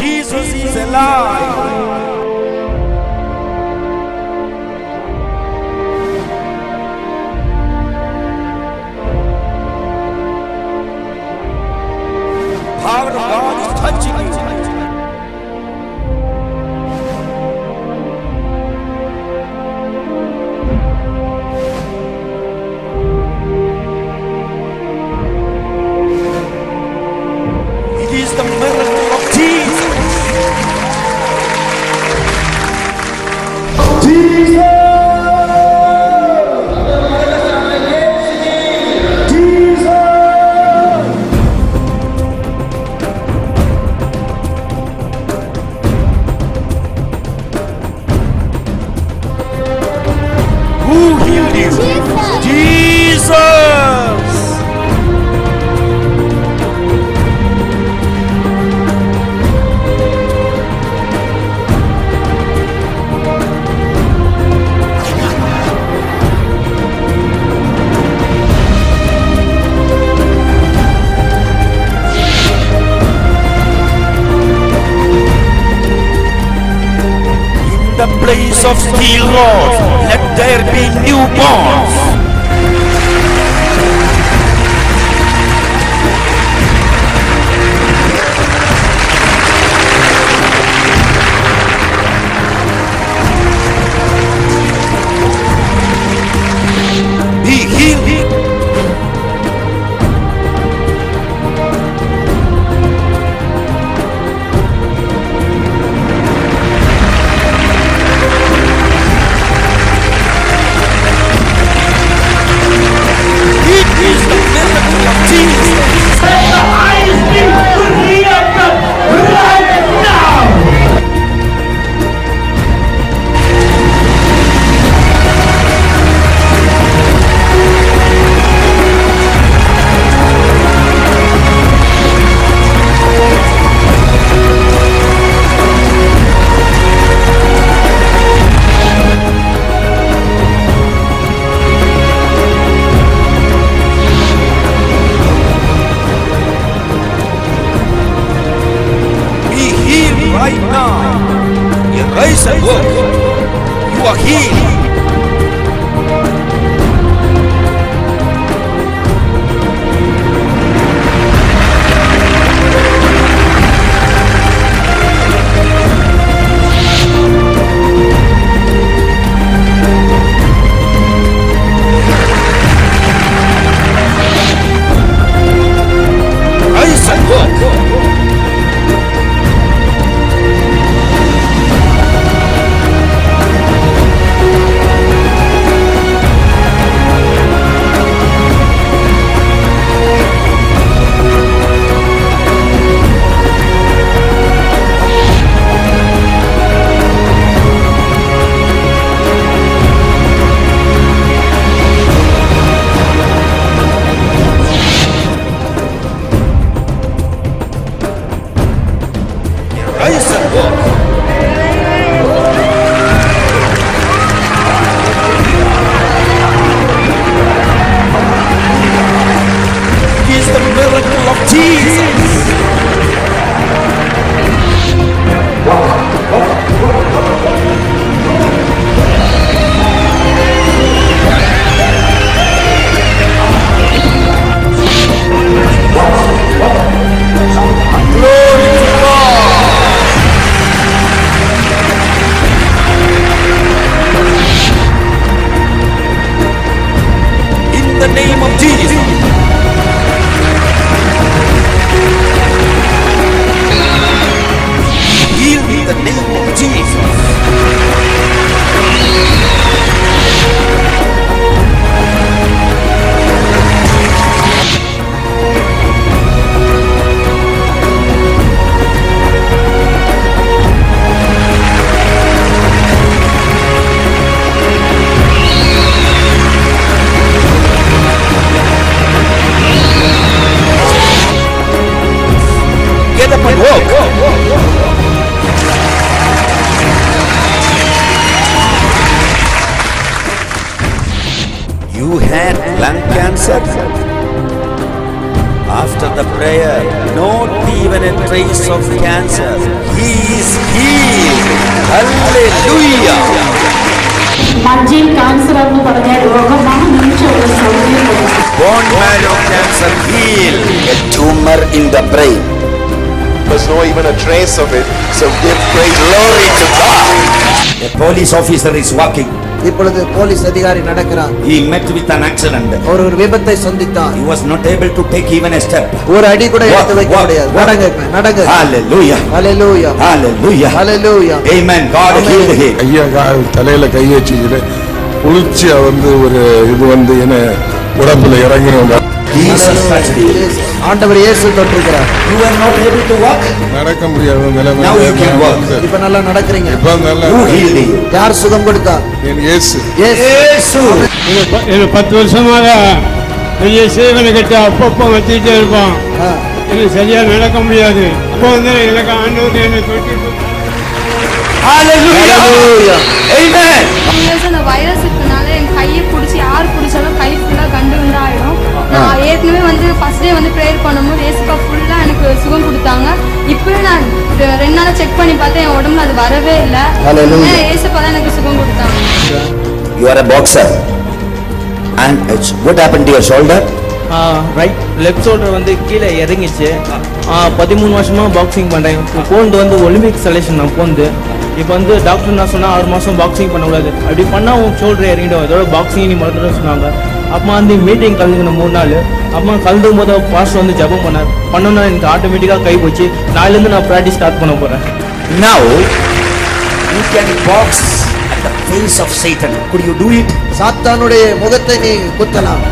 Jesus is alive. Power of God is touching you. It is the miracle of Jesus. Who healed you? Jesus. The place of still Lord, let there be newborns. Be healed. Right now, you rise and walk. You are healed. Rise and walk. lung cancer. After the prayer, not even a trace of cancer. He is healed. Hallelujah. മജ്ജയിൽ cancer എന്ന് പറഞ്ഞ രോഗമാണ് നിമിഷമുള്ള സൗകര്യം. Bone marrow cancer healed. A tumor in the brain. There's no even a trace of it. So give praise, Glory to God. A police officer is walking. இப்பொழுது police அதிகாரி நடக்கிறார். He met with an accident. அவர் ஒரு விபத்தை சந்தித்தார். He was not able to take even a step. ஒரு அடி கூட எடுத்து வைக்க முடியாது. நடங்க. Hallelujah. Hallelujah. Hallelujah. Hallelujah. Amen. God healed him. ஐயா தலையில கை வச்சுக்கிட்டு குளிர்ச்சியா ஒரு இது என்ன உடம்புல இறங்கினவங்க. Jesus touched him. ஆண்டவர் இயேசு தொட்டிருக்கிறார். You were not able to walk. நடக்க முடியாத நிலைமை. Now you can walk. இப்ப நல்லா நடக்கிறீங்க. இப்ப நல்லா. Who healed you? யார் சுகம் கொடுத்தார்? இயேசு. இயேசு. 10 வருஷமாக பெரிய சேவனை கட்டி அப்பப்போ வச்சுக்கிட்டே இருப்பான். எனக்கு சரியா நடக்க முடியாது. அப்போ எனக்கு ஆண்டவர் என்னை தொட்டு. Hallelujah. Amen. அந்த வைரஸ் இருக்கனால என் கையை பிடிச்சி யார் பிடிச்சாலும் கை ஃபுல்லாக கண்டு ஆயிடும். நான் ஏற்கனவே ஃபர்ஸ்ட் டே ப்ரேயர் பண்ணும்போது ஏசுப்பா ஃபுல்லாக எனக்கு சுகம் கொடுத்தாங்க. இப்பயும் நான் 2 நாள் செக் பண்ணி பார்த்தேன், என் உடம்புல அது வரவே இல்லை. ஏசுப்பா தான் எனக்கு சுகம் கொடுத்தாங்க. You are a boxer. And what happened to your shoulder? Right left shoulder கீழே இறங்கிச்சு. 13 வருஷமா பாக்ஸிங் பண்ணுறேன். போந்து ஒலிம்பிக் செலெக்ஷன் நான் போந்து. இப்போ டாக்டர் என்ன சொன்னால் 6 மாதம் பாக்ஸிங் பண்ணக்கூடாது, அப்படி பண்ணால் உன் ஷோல்டர் இறங்கிடும், இதோட பாக்ஸிங் நீ மறந்துடும் சொன்னாங்க. அப்போ மீட்டிங் கலந்துக்கணும் 3 நாள். அப்போ கலந்துக்கும் போது பாஸ்டர் ஜபம் பண்ணோன்னா எனக்கு ஆட்டோமேட்டிக்காக கை போச்சு. நாளிலேருந்து நான் ப்ராக்டிஸ் ஸ்டார்ட் பண்ண போகிறேன். Now you can box at the face of Satan. Could you do it? சாத்தானுடைய முகத்தை நீ குத்தலாம்.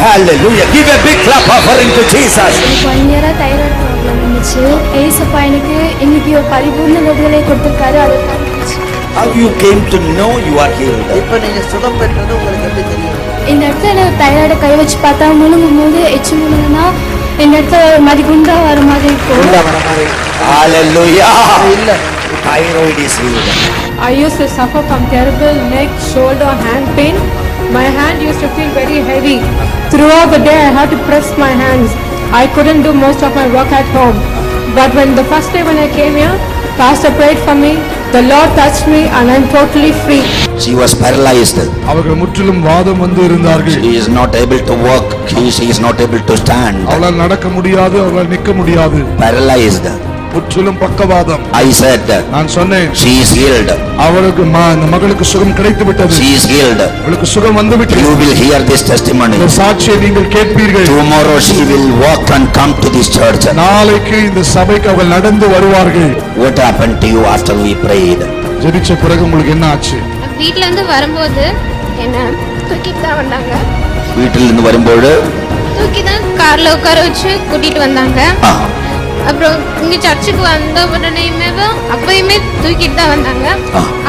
Hallelujah. Give a big clap offering to Jesus. எனக்கு 1 இயரா தைராய்டு ப்ராப்ளம் இருந்துச்சு. ஏசப்பா எனக்கு இன்னைக்கு ஒரு பரிபூர்ண விடுதலை கொடுத்திருக்காரு. அதை காமிச்சு How you came to know you are healed? இப்ப நீங்க சுகம் பெற்றது உங்களுக்கு எப்படி தெரியும்? இந்த இடத்துல தைராய்டை கை வச்சு பார்த்தா முழுங்கும் போது எச்சு முழுங்குனா இந்த இடத்துல மாதிரி குண்டா வர மாதிரி இருக்கும். Hallelujah. இல்ல Thyroid is healed. I used to suffer from terrible neck, shoulder, hand pain. My hand used to feel very heavy. Throughout the day I had to press my hands. I couldn't do most of my work at home. But the first day when I came here, Pastor prayed for me. The Lord touched me and I'm totally free. She was paralyzed. அவர்கள் முற்றிலும் வாதம் இருந்தார்கள். She is not able to walk. She is not able to stand. அவளால் நடக்க முடியாது, அவளால் நிற்க முடியாது. Paralyzed. முற்றிலும் பக்கவாதம். I said. நான் சொன்னேன். She is healed. அவளுக்கு இந்த மகளுக்கு சுகம் கிடைத்து விட்டது. She is healed. அவளுக்கு சுகம் வந்துவிட்டது. You will hear this testimony. இந்த சாட்சியை நீங்கள் கேட்பீர்கள். Tomorrow she will walk and come to this church. நாளைக்கு இந்த சபைக்கு அவள் நடந்து வருவார்கள். What happened to you after we prayed? ஜெபிச்ச பிறகு உங்களுக்கு என்ன ஆச்சு? வீட்ல இருந்து வரும்போது என்ன தூக்கிட்டு தான் வந்தாங்க. வீட்டில் இருந்து வரும்போது தூக்கி தான் கார்ல உட்கார வச்சு கூட்டிட்டு வந்தாங்க. அப்புறம் இங்க சர்ச்சுக்கு வந்த உடனேயுமே அப்பயுமே தூக்கிட்டு தான் வந்தாங்க.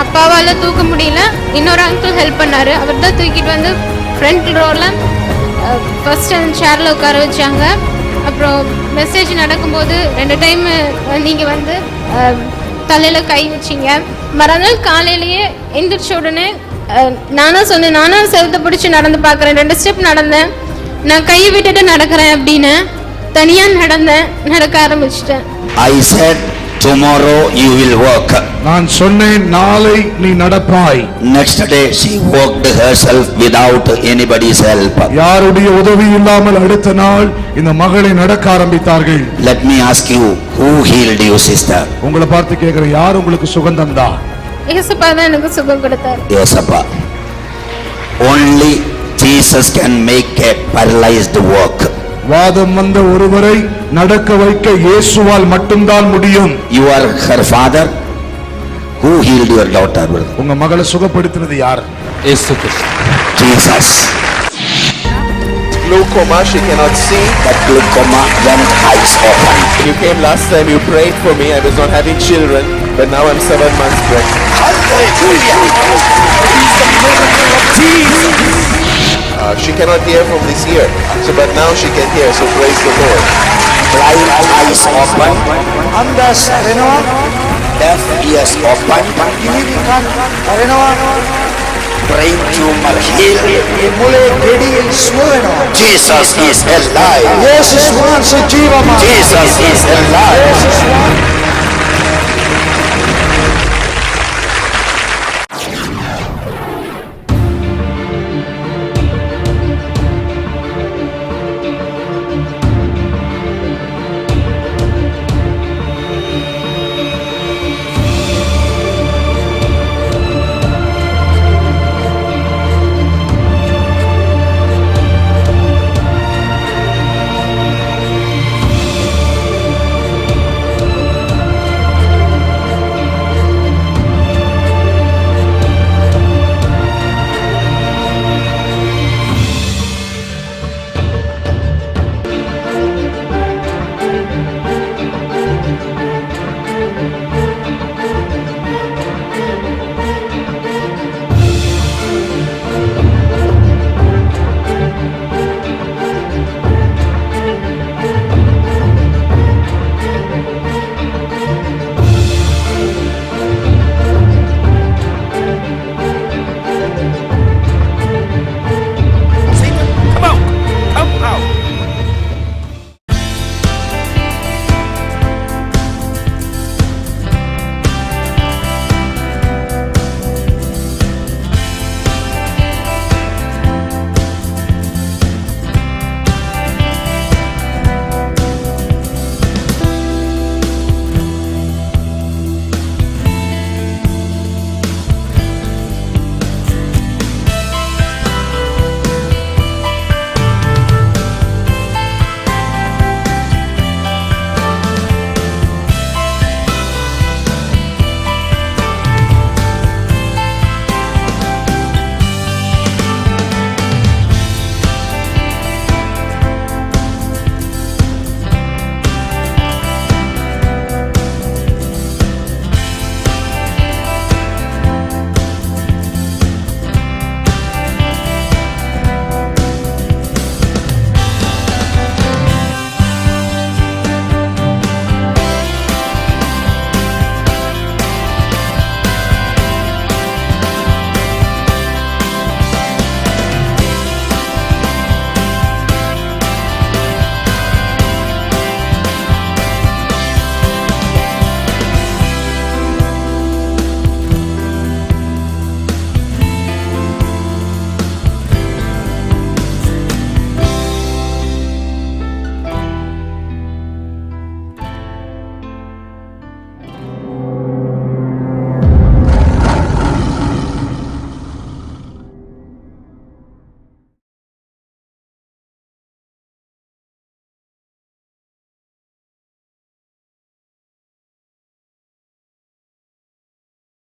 அப்பாவால தூக்க முடியல, இன்னொரு அங்கிள் ஹெல்ப் பண்ணாரு. அவர் தான் தூக்கிட்டு வந்து ஃப்ரண்ட் ரோல ஃபர்ஸ்ட் அந்த சேர்ல உட்கார வச்சாங்க. அப்புறம் மெசேஜ் நடக்கும்போது 2 டைம் நீங்க தலையில கை வச்சிங்க. மறுநாள் காலையிலேயே எந்திரிச்ச உடனே நானும் செவத்தை பிடிச்சி நடந்து பார்க்குறேன். 2 ஸ்டெப் நடந்தேன். நான் கையை விட்டுட்டு நடக்கிறேன் அப்படின்னு தனியா நடக்க ஆரம்பிச்சிட்டேன். I said tomorrow you will walk. நான் சொன்னேன் நாளை நீ நடப்பாய். Next day she walked herself without anybody's help. யாருடைய உதவி இல்லாமல் அடுத்த நாள் இந்த மகளை நடக்க ஆரம்பித்தார்கள். Let me ask you, who healed you, sister? உங்களை பார்த்து கேக்குறேன், யார் உங்களுக்கு சுகம் தந்தா? ஏசப்பா தான் எனக்கு சுகம் கொடுத்தார். Yesappa. Only Jesus can make a paralyzed walk. வாதம் வந்த ஒருவரை நடக்க வைக்க இயேசுவால் மட்டும்தான் முடியும். You are her father. Who healed your daughter? உங்க மகளை சுகப்படுத்தினது யார்? Jesus. glaucoma, she cannot see. That glaucoma when eyes open. You came last time, you prayed for me. I was not having children, but now I'm 7 months pregnant. Hallelujah. Jesus. She cannot hear from this ear, so but now she can hear. So praise the Lord. Blind eyes open. Andas renova. Deaf ears open. brain tumor healed. ഈ മൂളെ ഗഡിയിൽ സ്വരണം. Jesus is alive. യേശു ശ്വാസ ജീവമാണ്. Jesus is alive. യേശു ശ്വാസ